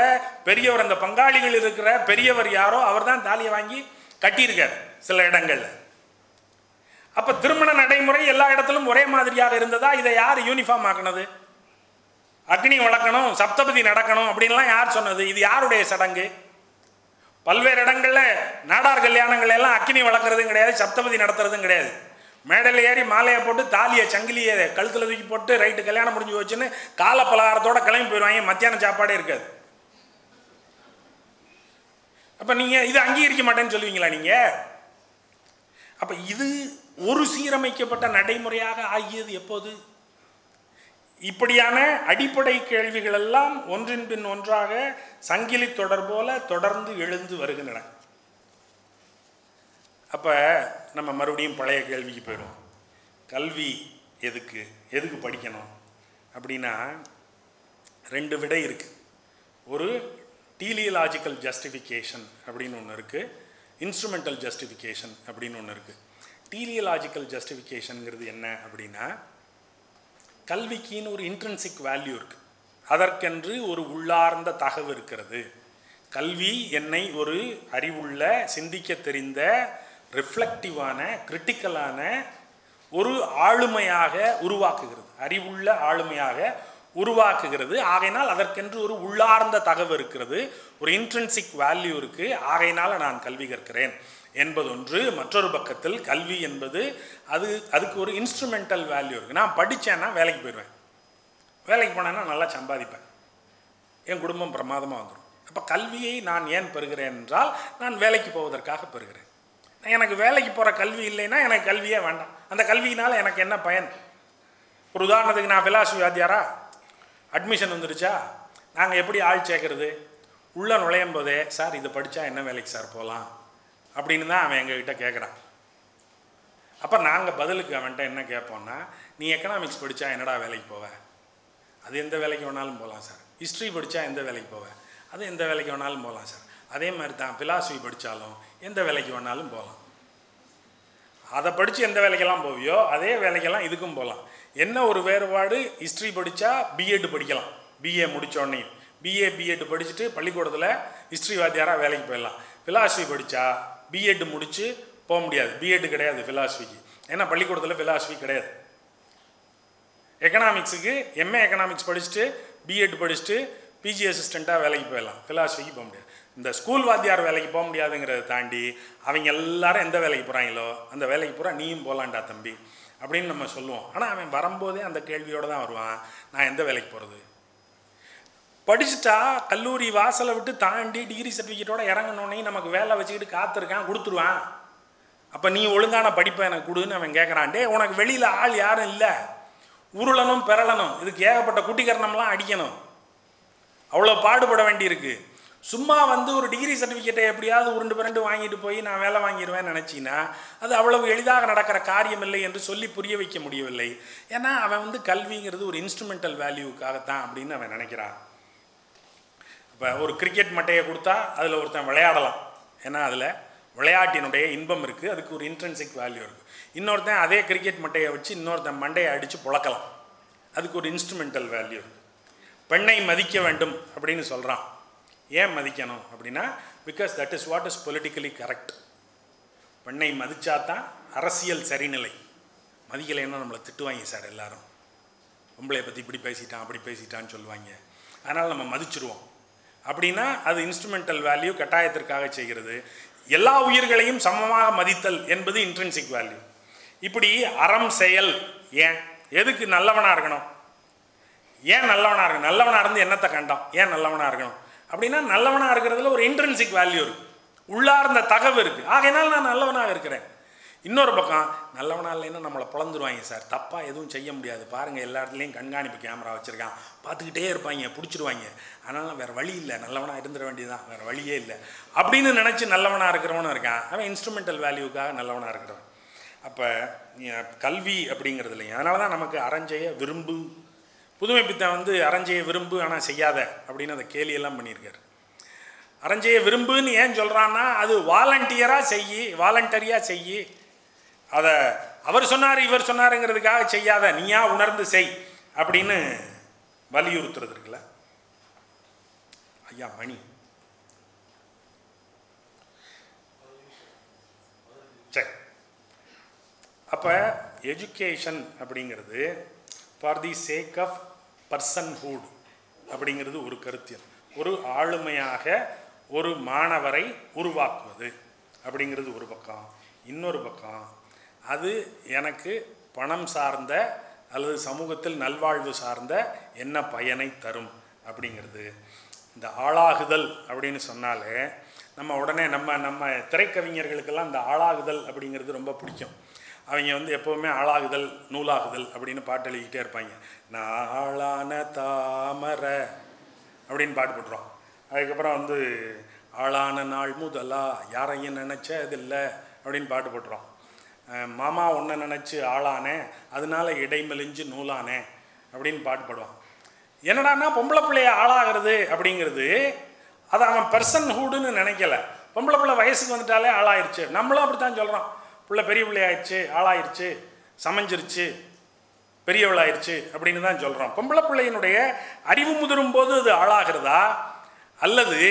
பெரியவர், அந்த பங்காளிகள் இருக்கிற பெரியவர் யாரோ அவர் தான் தாலியை வாங்கி கட்டியிருக்கார் சில இடங்களில். அப்போ திருமண நடைமுறை எல்லா இடத்திலும் ஒரே மாதிரியாக இருந்ததா? இதை யார் யூனிஃபார்ம் ஆக்கினது? அக்னி வளர்க்கணும், சப்தபதி நடக்கணும் அப்படின்லாம் யார் சொன்னது? இது யாருடைய சடங்கு? பல்வேறு இடங்களில் நாடார் கல்யாணங்கள் எல்லாம் அக்னி வளர்க்குறதும் கிடையாது, சப்தபதி நடத்துறதும் கிடையாது. மேடையில் ஏறி மாலையை போட்டு தாலியை சங்கிலியை கழுத்தில் தூக்கி போட்டு ரைட்டு கல்யாணம் முடிஞ்சு வச்சுன்னு கால பலகாரத்தோட கிளம்பி போயிடுவாங்க, மத்தியானம் சாப்பாடே இருக்காது. அப்போ நீங்கள் இது அங்கீகரிக்க மாட்டேன்னு சொல்லுவீங்களா நீங்கள்? அப்போ இது ஒரு சீரமைக்கப்பட்ட நடைமுறையாக ஆகியது எப்போது? இப்படியான அடிப்படை கேள்விகள் எல்லாம் ஒன்றின் பின் ஒன்றாக சங்கிலி தொடர் போல தொடர்ந்து எழுந்து வருகின்றன. அப்போ நம்ம மறுபடியும் பழைய கேள்விக்கு போயிடுவோம். கல்வி எதுக்கு படிக்கணும் அப்படின்னா 2 விடை இருக்குது. ஒரு டீலியலாஜிக்கல் ஜஸ்டிஃபிகேஷன் அப்படின்னு ஒன்று இருக்குது, இன்ஸ்ட்ருமெண்டல் ஜஸ்டிஃபிகேஷன் அப்படின்னு ஒன்று இருக்குது. டீலியலாஜிக்கல் ஜஸ்டிஃபிகேஷனுங்கிறது என்ன அப்படின்னா, கல்விக்குன்னு ஒரு இன்ட்ரின்சிக் வேல்யூ இருக்குது, அதற்கென்று ஒரு உள்ளார்ந்த தகவு இருக்கிறது. கல்வி என்னை ஒரு அறிவுள்ள, சிந்திக்க தெரிந்த, ரிஃப்ளெக்டிவான, கிரிட்டிக்கலான ஒரு ஆளுமையாக உருவாக்குகிறது, அறிவுள்ள ஆளுமையாக உருவாக்குகிறது. ஆகையினால் அதற்கென்று ஒரு உள்ளார்ந்த தகவு இருக்கிறது, ஒரு இன்ட்ரின்சிக் வேல்யூ இருக்குது, ஆகையினால் நான் கல்வி கற்கிறேன் என்பது ஒன்று. மற்றொரு பக்கத்தில் கல்வி என்பது அதுக்கு ஒரு இன்ஸ்ட்ருமெண்டல் வேல்யூ இருக்குது. நான் படித்தேன்னா வேலைக்கு போயிடுவேன், வேலைக்கு போனேன்னா நல்லா சம்பாதிப்பேன், என் குடும்பம் பிரமாதமாக வந்துடும். அப்போ கல்வியை நான் ஏன் பெறுகிறேன் என்றால் நான் வேலைக்கு போவதற்காக பெறுகிறேன். எனக்கு வேலைக்கு போகிற கல்வி இல்லைன்னா எனக்கு கல்வியே வேண்டாம். அந்த கல்வியினால் எனக்கு என்ன பயன்? ஒரு உதாரணத்துக்கு, நான் ஃபிலாசபி வாத்தியாரா, அட்மிஷன் வந்துடுச்சா, நாங்கள் எப்படி ஆள் சேர்க்கறது? உள்ளே நுழையும் போதே, சார் இதை படித்தா என்ன வேலைக்கு சார் போகலாம் அப்படின்னு தான் அவன் எங்ககிட்ட கேட்குறான். அப்போ நாங்கள் பதிலுக்கு அவன்கிட்ட என்ன கேட்போம்னா, நீ எக்கனாமிக்ஸ் படித்தா என்னடா வேலைக்கு போவேன்? அது எந்த வேலைக்கு வேணாலும் போகலாம் சார். ஹிஸ்ட்ரி படித்தா எந்த வேலைக்கு போவேன்? அது எந்த வேலைக்கு வேணாலும் போகலாம் சார். அதே மாதிரி தான் ஃபிலாசபி படித்தாலும் எந்த வேலைக்கு வேணாலும் போகலாம். அதை படித்து எந்த வேலைக்கெல்லாம் போவியோ அதே வேலைக்கெல்லாம் இதுக்கும் போகலாம். என்ன ஒரு வேறுபாடு? ஹிஸ்ட்ரி படித்தா பிஎட் படிக்கலாம், பிஏ முடித்தோடனே பிஎட் படிச்சுட்டு பள்ளிக்கூடத்தில் ஹிஸ்ட்ரி வாத்தியாராக வேலைக்கு போயிடலாம். ஃபிலாசபி படித்தா பிஎட் முடித்து போக முடியாது, பிஎட் கிடையாது ஃபிலாசபிக்கு, ஏன்னா பள்ளிக்கூடத்தில் ஃபிலாசபி கிடையாது. எக்கனாமிக்ஸுக்கு எம்ஏ எக்கனாமிக்ஸ் படிச்சுட்டு பிஎட் படிச்சுட்டு பிஜி அசிஸ்டண்ட்டாக வேலைக்கு போயிடலாம், ஃபிலாசபிக்கு போக முடியாது. இந்த ஸ்கூல் வாத்தியார் வேலைக்கு போக முடியாதுங்கிறத தாண்டி அவங்க எல்லாரும் எந்த வேலைக்கு போகிறாங்களோ அந்த வேலைக்கு பூரா நீயும் போகலான்டா தம்பி அப்படின்னு நம்ம சொல்லுவோம். ஆனால் அவன் வரும்போதே அந்த கேள்வியோடு தான் வருவான், நான் எந்த வேலைக்கு போகிறது? படிச்சுட்டா கல்லூரி வாசலை விட்டு தாண்டி டிகிரி சர்டிஃபிகேட்டோட இறங்கணுன்னே நமக்கு வேலை வச்சுக்கிட்டு காத்திருக்கான், கொடுத்துருவான். அப்போ நீ ஒழுங்கான படிப்பை எனக்கு கொடுன்னு அவன் கேட்குறான். டே, உனக்கு வெளியில் ஆள் யாரும் இல்லை, உருளணும் பெறலணும், இதுக்கு ஏகப்பட்ட குட்டிக்கரணம்லாம் அடிக்கணும், அவ்வளோ பாடுபட வேண்டியிருக்கு. சும்மா வந்து ஒரு டிகிரி சர்டிஃபிகேட்டை எப்படியாவது உருண்டு பிறண்டு வாங்கிட்டு போய் நான் வேலை வாங்கிடுவேன்னு நினச்சின்னா அது அவ்வளவு எளிதாக நடக்கிற காரியம் இல்லை என்று சொல்லி புரிய வைக்க முடியவில்லை. ஏன்னா அவன் வந்து கல்விங்கிறது ஒரு இன்ஸ்ட்ருமெண்டல் வேல்யூக்காகத்தான் அப்படின்னு அவன் நினைக்கிறான். இப்போ ஒரு கிரிக்கெட் மட்டையை கொடுத்தா அதில் ஒருத்தன் விளையாடலாம், ஏன்னா அதில் விளையாட்டினுடைய இன்பம் இருக்குது, அதுக்கு ஒரு இன்ட்ரென்சிக் வேல்யூ இருக்குது. இன்னொருத்தன் அதே கிரிக்கெட் மட்டையை வச்சு இன்னொருத்தன் மண்டையை அடித்து புழக்கலாம், அதுக்கு ஒரு இன்ஸ்ட்ருமெண்டல் வேல்யூ இருக்குது. பெண்ணை மதிக்க வேண்டும் அப்படின்னு சொல்கிறான். ஏன் மதிக்கணும் அப்படின்னா, because that is what is politically correct. பெண்ணை மதித்தா தான் அரசியல் சரிநிலை. மதிக்கலைன்னா நம்மளை திட்டுவாங்க சார், எல்லாரும் பொம்பளையை பற்றி இப்படி பேசிட்டான் அப்படி பேசிட்டான்னு சொல்லுவாங்க, அதனால் நம்ம மதிச்சிருவோம் அப்படின்னா அது இன்ஸ்ட்ருமெண்டல் வேல்யூ, கட்டாயத்திற்காக செய்கிறது. எல்லா உயிர்களையும் சமமாக மதித்தல் என்பது இன்ட்ரின்சிக் வேல்யூ. இப்படி அறம் செயல், ஏன் எதுக்கு நல்லவனாக இருக்கணும்? ஏன் நல்லவனாக இருக்கணும்? நல்லவனாக இருந்து என்னத்தை கண்டோம்? ஏன் நல்லவனாக இருக்கணும் அப்படின்னா, நல்லவனாக இருக்கிறதுல ஒரு இன்ட்ரின்சிக் வேல்யூ இருக்குது, உள்ளார்ந்த தகவு இருக்குது, ஆகையினால் நான் நல்லவனாக இருக்கிறேன். இன்னொரு பக்கம் நல்லவனாக இல்லைன்னா நம்மளை பிளந்துருவாங்க சார், தப்பாக எதுவும் செய்ய முடியாது, பாருங்கள் எல்லா இடத்துலையும் கண்காணிப்பு கேமரா வச்சுருக்கான், பார்த்துக்கிட்டே இருப்பாங்க, பிடிச்சிடுவாங்க, அதனால் வேறு வழி இல்லை, நல்லவனாக இருந்துட வேண்டியதுதான், வேறு வழியே இல்லை அப்படின்னு நினச்சி நல்லவனாக இருக்கிறவனும் இருக்கான். அவன் இன்ஸ்ட்ருமெண்டல் வேல்யூக்காக நல்லவனாக இருக்கிறவன். அப்போ கல்வி அப்படிங்கிறதுலையும் அதனால தான் நமக்கு அறஞ்செய்ய விரும்பு, புதுமை பித்தன் வந்து அறஞ்செய்ய விரும்பு ஆனால் செய்யாத அப்படின்னு அதை கேலியெல்லாம் பண்ணியிருக்காரு. அறஞ்செய்ய விரும்புன்னு ஏன் சொல்கிறான்னா, அது வாலண்டரியாக செய்யி, அதை அவர் சொன்னார் இவர் சொன்னாருங்கிறதுக்காக செய்யாத, நீயா உணர்ந்து செய் அப்படின்னு வலியுறுத்துறது இருக்குல்ல. ஐயா மணி சரி. அப்போ எஜுகேஷன் அப்படிங்கிறது ஃபார் தி சேக் ஆஃப் பர்சன்ஹுட் அப்படிங்கிறது ஒரு கருத்தியல். ஒரு ஆளுமையாக ஒரு மாணவரை உருவாக்குவது அப்படிங்கிறது ஒரு பக்கம். இன்னொரு பக்கம் அது எனக்கு பணம் சார்ந்த அல்லது சமூகத்தில் நல்வாழ்வு சார்ந்த என்ன பயனை தரும் அப்படிங்கிறது. இந்த ஆளாகுதல் அப்படின்னு சொன்னாலே நம்ம உடனே நம்ம திரைக்கவிஞர்களுக்கெல்லாம் இந்த ஆளாகுதல் அப்படிங்கிறது ரொம்ப பிடிக்கும். அவங்க எப்போவுமே ஆளாகுதல் நூலாகுதல் அப்படின்னு பாட்டு எழுதிக்கிட்டே இருப்பாங்க. நான் ஆளான தாமரை அப்படின்னு பாட்டு போட்டுருவோம். அதுக்கப்புறம் ஆளான நாள் முதலா யாரையும் நினச்சதில்லை அப்படின்னு பாட்டு போட்டுருவோம். மாமா ஒன்றை நினச்சி ஆளானே அதனால இடைமெலிஞ்சு நூலானே அப்படின்னு பாட்டு பாடுவான். என்னடான்னா பொம்பளை பிள்ளைய ஆளாகிறது அப்படிங்கிறது அது அவன் பர்சன்ஹுட்னு நினைக்கல. பொம்பளை பிள்ளை வயசுக்கு வந்துட்டாலே ஆளாயிருச்சு. நம்மளும் அப்படித்தான் சொல்கிறோம். பிள்ளை பெரிய பிள்ளையாயிடுச்சு, ஆளாயிருச்சு, சமைஞ்சிருச்சு, பெரியவளாயிருச்சு அப்படின்னு தான் சொல்கிறோம். பொம்பளை பிள்ளையினுடைய அறிவு முதிரும் போது அது ஆளாகிறதா அல்லது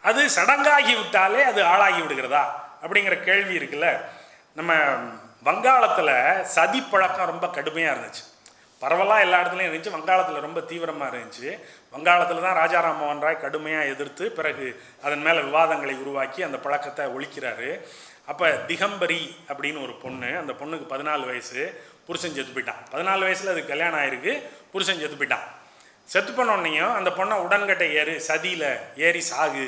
அது சடங்காகி விட்டாலே அது ஆளாகி விடுகிறதா அப்படிங்கிற கேள்வி இருக்குல்ல. நம்ம வங்காளத்தில் சதி பழக்கம் ரொம்ப கடுமையாக இருந்துச்சு. பரவலாக எல்லா இடத்துலையும் இருந்துச்சு. வங்காளத்தில் ரொம்ப தீவிரமாக இருந்துச்சு. வங்காளத்தில் தான் ராஜாராம் மோகன் ராய் கடுமையாக எதிர்த்து பிறகு அதன் மேலே விவாதங்களை உருவாக்கி அந்த பழக்கத்தை ஒழிக்கிறாரு. அப்போ திகம்பரி அப்படின்னு ஒரு பொண்ணு, அந்த பொண்ணுக்கு 14 வயசு, புருஷன் செத்து போயிட்டான். 14 வயசில் அது கல்யாணம் ஆயிருக்கு, புருஷன் செத்து போயிட்டான். செத்து பண்ணோன்னையும் அந்த பொண்ணை உடன்கட்டை ஏறு, சதியில் ஏறி சாகு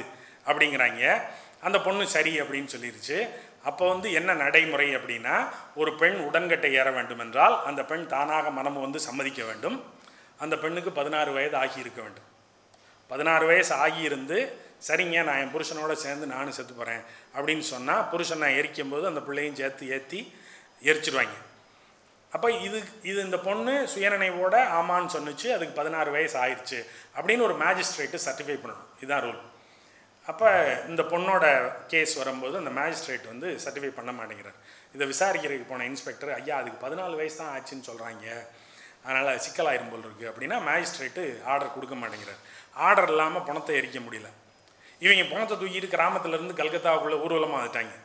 அப்படிங்கிறாங்க. அந்த பொண்ணு சரி அப்படின்னு சொல்லிருச்சு. அப்போ என்ன நடைமுறை அப்படின்னா, ஒரு பெண் உடன்கட்டை ஏற வேண்டும் என்றால் அந்த பெண் தானாக மனம் சம்மதிக்க வேண்டும். அந்த பெண்ணுக்கு 16 வயது ஆகி இருக்க வேண்டும். 16 வயசு ஆகியிருந்து சரிங்க நான் என் புருஷனோட சேர்ந்து நானும் செத்து போகிறேன் அப்படின்னு சொன்னால் புருஷனை எரிக்கும் போது அந்த பிள்ளையும் சேர்த்து ஏற்றி எரிச்சிடுவாங்க. அப்போ இது இந்த பொண்ணு சுயநினைவோட ஆமான்னு சொன்னிச்சு, அதுக்கு 16 வயசு ஆயிடுச்சு அப்படின்னு ஒரு மேஜிஸ்ட்ரேட்டு சர்டிஃபை பண்ணணும். இதுதான் ரூல். அப்போ இந்த பொண்ணோட கேஸ் வரும்போது அந்த மேஜிஸ்ட்ரேட் சர்டிஃபை பண்ண மாட்டேங்கிறார். இதை விசாரிக்கிறதுக்கு போன இன்ஸ்பெக்டர், ஐயா அதுக்கு 14 வயசு தான் ஆச்சுன்னு சொல்கிறாங்க, அதனால் சிக்கலாயிரும் போல் இருக்குது அப்படின்னா மேஜிஸ்ட்ரேட்டு ஆர்டர் கொடுக்க மாட்டேங்கிறார். ஆர்டர் இல்லாமல் பணத்தை எரிக்க முடியல. இவங்க பணத்தை தூக்கிட்டு கிராமத்துலேருந்து கல்கத்தாவுக்குள்ளே ஊர்வலமாக வந்துட்டாங்க.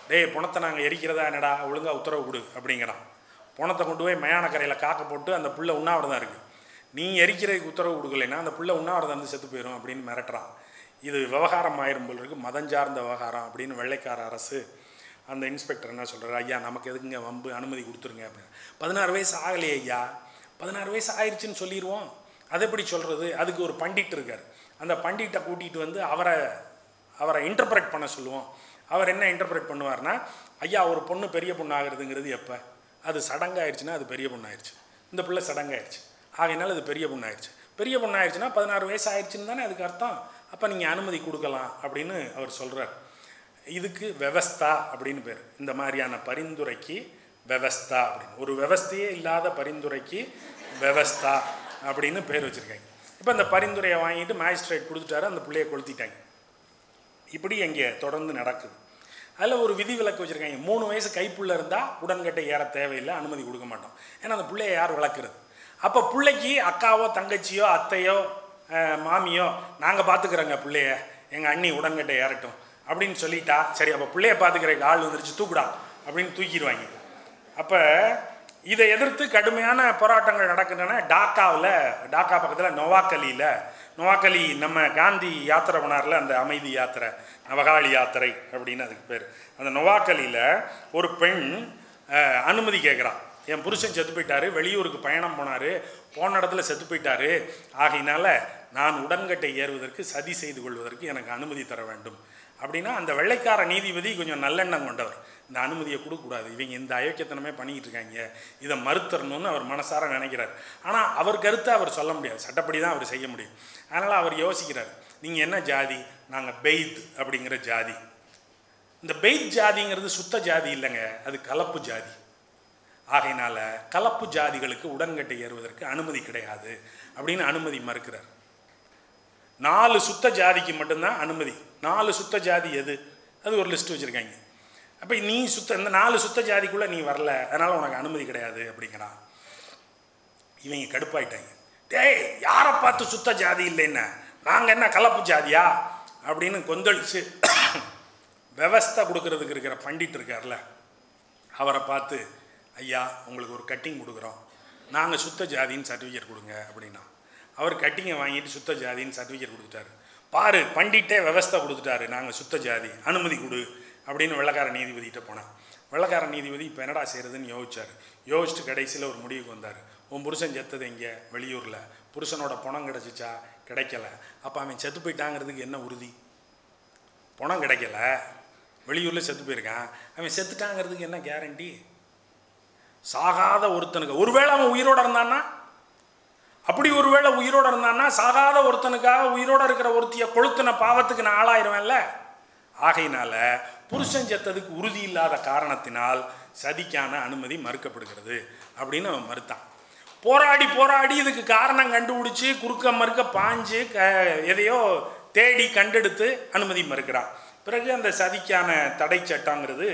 டேய் பணத்தை நாங்கள் எரிக்கிறதா என்னடா, ஒழுங்காக உத்தரவு கொடு அப்படிங்கிறான். பணத்தை கொண்டு போய் மயானக்கரையில் காக்க போட்டு அந்த புள்ள உண்ணாவிரதம் இருக்குது. நீ எரிக்கிறதுக்கு உத்தரவு கொடுக்கலைன்னா அந்த புள்ள உண்ணாவிரதம் செத்து போயிடும் அப்படின்னு மிரட்டுறான். இது விவகாரம் ஆயிரும் போல் இருக்குது, மதஞ்சார்ந்த விவகாரம் அப்படின்னு வெள்ளைக்கார அரசு. அந்த இன்ஸ்பெக்டர் என்ன சொல்கிறார், ஐயா நமக்கு எதுக்குங்க வம்பு, அனுமதி கொடுத்துருங்க அப்படின்னு. 16 வயசு ஆகலையே ஐயா, 16 வயசு ஆயிடுச்சுன்னு சொல்லிடுவோம், அதை எப்படி சொல்கிறது? அதுக்கு ஒரு பண்டிட் இருக்கார். அந்த பண்டிட்டை கூட்டிகிட்டு அவரை இன்டர்பிரேட் பண்ண சொல்லுவோம். அவர் என்ன இன்டர்பிரேட் பண்ணுவார்னா, ஐயா ஒரு பொண்ணு பெரிய பொண்ணு ஆகிறதுங்கிறது எப்போ, அது சடங்காயிடுச்சுன்னா அது பெரிய பொண்ணாயிடுச்சு, இந்த பிள்ளை சடங்காயிடுச்சு, ஆகையினால அது பெரிய பொண்ணாயிடுச்சு. பெரிய பொண்ணாயிடுச்சுன்னா 16 வயசு ஆயிடுச்சுன்னு தானே அதுக்கு அர்த்தம். அப்போ நீங்கள் அனுமதி கொடுக்கலாம் அப்படின்னு அவர் சொல்கிறார். இதுக்கு வெவஸ்தா அப்படின்னு பேர். இந்த மாதிரியான பரிந்துரைக்கு வெவஸ்தா அப்படின்னு, ஒரு வெவஸ்தையே இல்லாத பரிந்துரைக்கு வெவஸ்தா அப்படின்னு பேர் வச்சுருக்காங்க. இப்போ அந்த பரிந்துரையை வாங்கிட்டு மேஜிஸ்ட்ரேட் கொடுத்துட்டாரு, அந்த பிள்ளையை கொளுத்திட்டாங்க. இப்படி அங்கே தொடர்ந்து நடக்குது. அதில் ஒரு விதிவிலக்கு வச்சுருக்காங்க. 3 வயசு கைப்புள்ள இருந்தால் உடன்கட்டை ஏற தேவையில்லை, அனுமதி கொடுக்க மாட்டோம். ஏன்னா அந்த பிள்ளையை யார் வளர்க்குறது? அப்போ பிள்ளைக்கு அக்காவோ தங்கச்சியோ அத்தையோ மாமியோ நாங்கள் பார்த்துக்குறோங்க பிள்ளைய, எங்கள் அண்ணி உடன்கட்டை ஏறட்டும் அப்படின்னு சொல்லிட்டா சரி, அப்போ பிள்ளைய பார்த்துக்கிறக்கு ஆள் வந்துருச்சு தூக்குடா அப்படின்னு தூக்கிடுவாங்க. அப்போ இதை எதிர்த்து கடுமையான போராட்டங்கள் நடக்கின்றன. டாக்கா பக்கத்தில் நொவாக்கலி நம்ம காந்தி யாத்திரை பண்ணார்ல, அந்த அமைதி யாத்திரை, நவகாளி யாத்திரை அப்படின்னு அதுக்கு பேர். அந்த நொவாக்கலியில் ஒரு பெண் அனுமதி கேட்குறான். என் புருஷன் செத்து போயிட்டாரு, வெளியூருக்கு பயணம் போனார், போன இடத்துல செத்து போயிட்டாரு, ஆகையினால நான் உடன்கட்டை ஏறுவதற்கு சதி செய்து கொள்வதற்கு எனக்கு அனுமதி தர வேண்டும் அப்படின்னா அந்த வெள்ளைக்கார நீதிபதி கொஞ்சம் நல்லெண்ணம் கொண்டவர். இந்த அனுமதியை கொடுக்கக்கூடாது, இவங்க இந்த அயோக்கியத்தனமே பண்ணிக்கிட்டு இருக்காங்க, இதை மறுத்தரணும்னு அவர் மனசார நினைக்கிறார். ஆனால் அவர் கருத்தை அவர் சொல்ல முடியாது, சட்டப்படி தான் அவர் செய்ய முடியும். அதனால் அவர் யோசிக்கிறார், நீங்கள் என்ன ஜாதி? நாங்கள் பெய்த் அப்படிங்கிற ஜாதி. இந்த பெய்த் ஜாதிங்கிறது சுத்த ஜாதி இல்லைங்க, அது கலப்பு ஜாதி. ஆகையினால கலப்பு ஜாதிகளுக்கு உடன்கட்டை ஏறுவதற்கு அனுமதி கிடையாது அப்படின்னு அனுமதி மறுக்கிறார். 4 சுத்த ஜாதிக்கு மட்டும்தான் அனுமதி. 4 சுத்த ஜாதி எது, அது ஒரு லிஸ்ட் வச்சுருக்காங்க. அப்போ நீ இந்த 4 சுத்த ஜாதிக்குள்ளே நீ வரல, அதனால் உனக்கு அனுமதி கிடையாது அப்படிங்கிறான். இவங்க கடுப்பாயிட்டாங்க. டேய் யாரை பார்த்து சுத்த ஜாதி இல்லைன்னா நாங்கள் என்ன கலப்பு ஜாதியா அப்படின்னு கொந்தளிச்சு விவஸ்தை கொடுக்கறதுக்கு இருக்கிற பண்டிட் இருக்கார்ல, அவரை பார்த்து ஐயா உங்களுக்கு ஒரு கட்டிங் கொடுக்குறோம், நாங்கள் சுத்த ஜாதின்னு சர்டிஃபிகேட் கொடுங்க அப்படின்னா அவர் கட்டிங்க வாங்கிட்டு சுத்த ஜாதின்னு சர்டிஃபிகேட் கொடுத்துட்டாரு. பாரு பண்டிட்டே விவஸ்தை கொடுத்துட்டாரு, நாங்கள் சுத்த ஜாதி அனுமதி கொடு அப்படின்னு வெள்ளைக்கார நீதிபதிகிட்ட போனேன். வெள்ளைக்கார நீதிபதி இப்போ என்னடா செய்கிறதுன்னு யோசிச்சுட்டு கடைசியில் ஒரு முடிவுக்கு வந்தார். உன் புருஷன் செத்தது எங்கே? வெளியூரில். புருஷனோட பணம் கிடச்சிச்சா? கிடைக்கல. அப்போ அவன் செத்து போயிட்டாங்கிறதுக்கு என்ன உறுதி? பணம் கிடைக்கல, வெளியூரில் செத்து போயிருக்கான், அவன் செத்துட்டாங்கிறதுக்கு என்ன கேரண்டி? சாகாத ஒருத்தனுக்கு ஒருவேளை அவன் உயிரோடு இருந்தான்னா, அப்படி ஒருவேளை உயிரோடு இருந்தான்னா சாகாத ஒருத்தனுக்காக உயிரோடு இருக்கிற ஒருத்திய கொளுத்தின பாவத்துக்கு நான் ஆளாயிருவேன்ல. ஆகையினால புருஷன் செத்ததுக்கு உறுதி இல்லாத காரணத்தினால் சதிக்கான அனுமதி மறுக்கப்படுகிறது அப்படின்னு அவன் மறுத்தான். போராடி இதுக்கு காரணம் கண்டுபிடிச்சி குறுக்க மறுக்க பாஞ்சு எதையோ தேடி கண்டெடுத்து அனுமதி மறுக்கிறான். பிறகு அந்த சதிக்கான தடை சட்டங்கிறது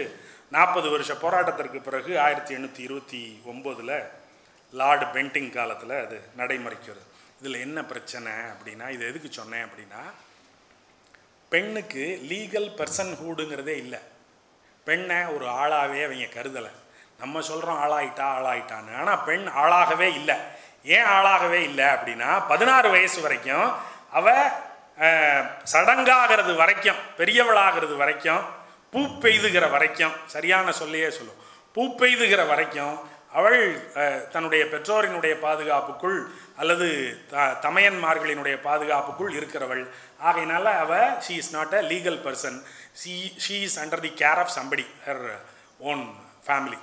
40 வருஷ போராட்டத்திற்கு பிறகு 1829 லார்டு பென்டிங் காலத்தில் அது நடைமுறைக்கிறது. இதில் என்ன பிரச்சனை அப்படின்னா, இது எதுக்கு சொன்னேன் அப்படின்னா, பெண்ணுக்கு லீகல் பர்சன்ஹூடுங்கிறதே இல்லை. பெண்ணை ஒரு ஆளாகவே அவங்க கருதலை. நம்ம சொல்கிறோம் ஆளாயிட்டான்னு, ஆனால் பெண் ஆளாகவே இல்லை. ஏன் ஆளாகவே இல்லை அப்படின்னா, 16 வயசு வரைக்கும் அவள் சடங்காகிறது வரைக்கும், பெரியவளாகிறது வரைக்கும், பூ பெய்துகிற வரைக்கும், சரியான சொல்லையே சொல்லும், பூ பெய்துகிற வரைக்கும் அவள் தன்னுடைய பெற்றோரினுடைய பாதுகாப்புக்குள் அல்லது தமையன்மார்களினுடைய பாதுகாப்புக்குள் இருக்கிறவள். ஆகையினால அவள் she is not a legal person, she is under the care of somebody, her own family.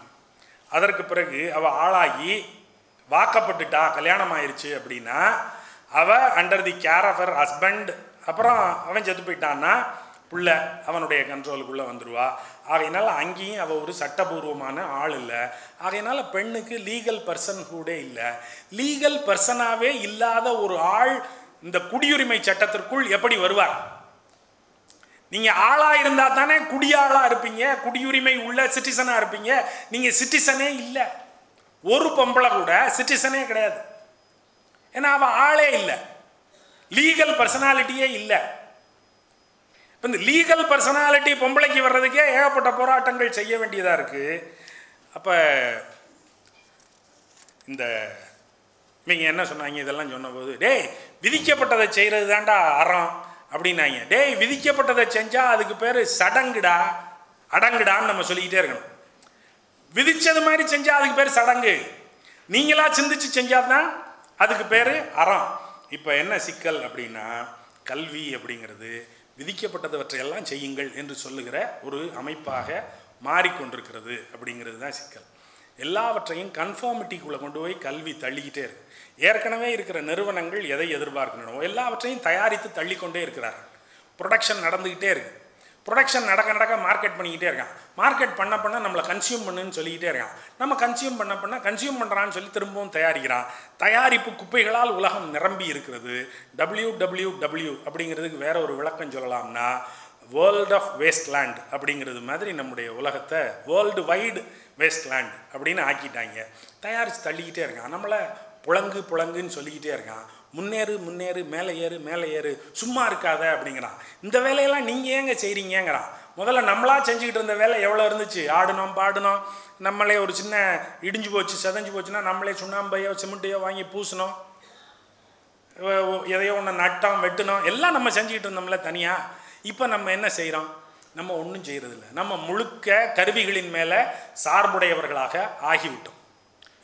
அதற்கு பிறகு அவள் ஆளாகி வாக்கப்பட்டுட்டா, கல்யாணம் ஆயிடுச்சு அப்படின்னா அவள் under the care of her husband. அப்புறம் அவன் செத்து போயிட்டான்னா புள்ள அவனுடைய கண்ட்ரோலுக்குள்ளே வந்துடுவா. ஆகையினால அங்கேயும் அவள் ஒரு சட்டபூர்வமான ஆள் இல்லை. ஆகையினால பெண்ணுக்கு லீகல் பர்சன்ஹூடே இல்லை. லீகல் பர்சனாகவே இல்லாத ஒரு ஆள் இந்த குடியுரிமை சட்டத்திற்குள் எப்படி வருவார்? நீங்கள் ஆளாக இருந்தால் தானே குடியாளாக இருப்பீங்க, குடியுரிமை உள்ள சிட்டிசனாக இருப்பீங்க. நீங்கள் சிட்டிசனே இல்லை. ஒரு பொம்பளை கூட சிட்டிசனே கிடையாது. ஏன்னா அவள் ஆளே இல்லை, லீகல் பர்சனாலிட்டியே இல்லை. இப்போ இந்த லீகல் பர்சனாலிட்டி பொம்பளைக்கு வர்றதுக்கே ஏகப்பட்ட போராட்டங்கள் செய்ய வேண்டியதாக இருக்குது. அப்போ இந்த இவங்க என்ன சொன்னாங்க, இதெல்லாம் சொன்னபோது, டேய் விதிக்கப்பட்டதை செய்கிறது தாண்டா அறம் அப்படின்னாங்க. டேய் விதிக்கப்பட்டதை செஞ்சால் அதுக்கு பேர் சடங்குடா, அடங்குடான்னு நம்ம சொல்லிக்கிட்டே இருக்கணும். விதிச்சது மாதிரி செஞ்சால் அதுக்கு பேர் சடங்கு, நீங்களா சிந்திச்சு செஞ்சாதான் அதுக்கு பேர் அறம். இப்போ என்ன சிக்கல் அப்படின்னா, கல்வி அப்படிங்கிறது விதிக்கப்பட்டவற்றையெல்லாம் செய்யுங்கள் என்று சொல்லுகிற ஒரு அமைப்பாக மாறிக்கொண்டிருக்கிறது அப்படிங்கிறது தான் சிக்கல். எல்லாவற்றையும் கன்ஃபார்மிட்டிக்குள்ளே கொண்டு போய் கல்வி தள்ளிக்கிட்டே இருக்கு. ஏற்கனவே இருக்கிற நிறுவனங்கள் எதை எதிர்பார்க்கணும், எல்லாவற்றையும் தயாரித்து தள்ளிக்கொண்டே இருக்கிறார்கள். ப்ரொடக்ஷன் நடந்துக்கிட்டே இருக்குது. ப்ரொடக்ஷன் நடக்க மார்க்கெட் பண்ணிக்கிட்டே இருக்கான். மார்க்கெட் பண்ண நம்மளை கன்சியூம் பண்ணுன்னு சொல்லிக்கிட்டே இருக்கான். நம்ம கன்சியூம் பண்ண கன்சியூம் பண்ணுறான்னு சொல்லி திரும்பவும் தயாரிக்கிறான். தயாரிப்பு குப்பைகளால் உலகம் நிரம்பி இருக்கிறது. WWW அப்படிங்கிறதுக்கு வேற ஒரு விளக்கம் சொல்லலாம்னா, வேர்ல்ட் ஆஃப் வேஸ்ட்லேண்ட் அப்படிங்கிறது மாதிரி நம்முடைய உலகத்தை வேர்ல்டு வைடு வேஸ்ட்லேண்ட் அப்படின்னு ஆக்கிட்டாங்க. தயாரித்து தள்ளிக்கிட்டே இருக்கான். நம்மளை புழங்குன்னு சொல்லிக்கிட்டே இருக்கான். முன்னேறு மேலே ஏறு சும்மா இருக்காத அப்படிங்கிறான். இந்த வேலையெல்லாம் நீங்கள் ஏங்க செய்கிறீங்கிறான். முதல்ல நம்மளா செஞ்சுக்கிட்டு இருந்த வேலை எவ்வளோ இருந்துச்சு? ஆடினோம் பாடினோம், நம்மளே ஒரு சின்ன இடிஞ்சு போச்சு செதஞ்சு போச்சுன்னா நம்மளே சுண்ணாம்பையோ சிமெண்ட்டையோ வாங்கி பூசினோம், எதையோ ஒன்று நட்டோம் வெட்டினோம், எல்லாம் நம்ம செஞ்சுக்கிட்டு இருந்தோம்ல தனியாக. இப்போ நம்ம என்ன செய்கிறோம்? நம்ம ஒன்றும் செய்கிறதில்ல. நம்ம முழுக்க கருவிகளின் மேலே சார்புடையவர்களாக ஆகிவிட்டோம்.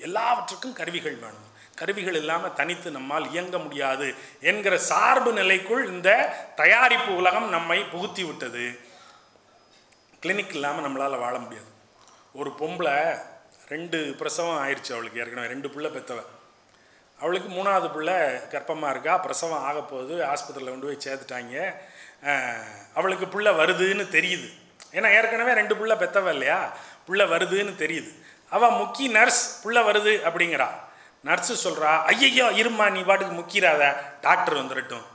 எல்லாவற்றுக்கும் கருவிகள் வேணும், கருவிகள் இல்லாமல் தனித்து நம்மால் இயங்க முடியாது என்கிற சார்பு நிலைக்குள் இந்த தயாரிப்பு உலகம் நம்மை புகுத்தி விட்டது. கிளினிக் இல்லாமல் நம்மளால் வாழ முடியாது. ஒரு பொம்பளை 2 பிரசவம் ஆயிடுச்சு, அவளுக்கு ஏற்கனவே 2 பிள்ளை பெற்றவ. அவளுக்கு 3வது பிள்ளை கர்ப்பமாக இருக்கா, பிரசவம் ஆக போகுது, ஆஸ்பத்திரியில் கொண்டு போய் சேர்த்துட்டாங்க. அவளுக்கு பிள்ளை வருதுன்னு தெரியுது. ஏன்னா ஏற்கனவே 2 பிள்ளை பெற்றவ இல்லையா, பிள்ளை வருதுன்னு தெரியுது. அவள் முக்கிய நர்ஸ், பிள்ளை வருது அப்படிங்கிறா. நர்ஸு சொல்கிறா, ஐயையோ இருமா நீ பாட்டுக்கு முக்கிறாத, டாக்டர் வந்துடட்டும்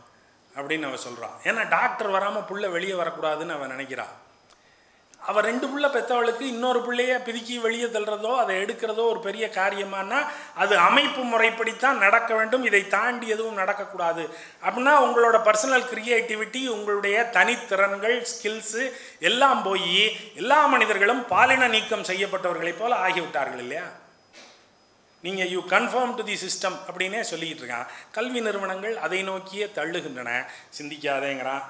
அப்படின்னு அவள் சொல்கிறான். ஏன்னா டாக்டர் வராமல் புள்ள வெளியே வரக்கூடாதுன்னு அவன் நினைக்கிறா. அவள் 2 பிள்ளை பெற்றவளுக்கு இன்னொரு பிள்ளைய பிதுக்கி வெளியே தள்ளுறதோ அதை எடுக்கிறதோ ஒரு பெரிய காரியமானா அது அமைப்பு முறைப்படித்தான் நடக்க வேண்டும். இதை தாண்டி எதுவும் நடக்கக்கூடாது. அப்படின்னா உங்களோட பர்சனல் கிரியேட்டிவிட்டி, உங்களுடைய தனித்திறன்கள், ஸ்கில்ஸு எல்லாம் போய் எல்லா மனிதர்களும் பாலின நீக்கம் செய்யப்பட்டவர்களைப் போல ஆகிவிட்டார்கள் இல்லையா? நீங்கள் you confirm to the system அப்படின்னே சொல்லிக்கிட்டு இருக்கான். கல்வி நிறுவனங்கள் அதை நோக்கியே தள்ளுகின்றன. சிந்திக்காதேங்கிறான்.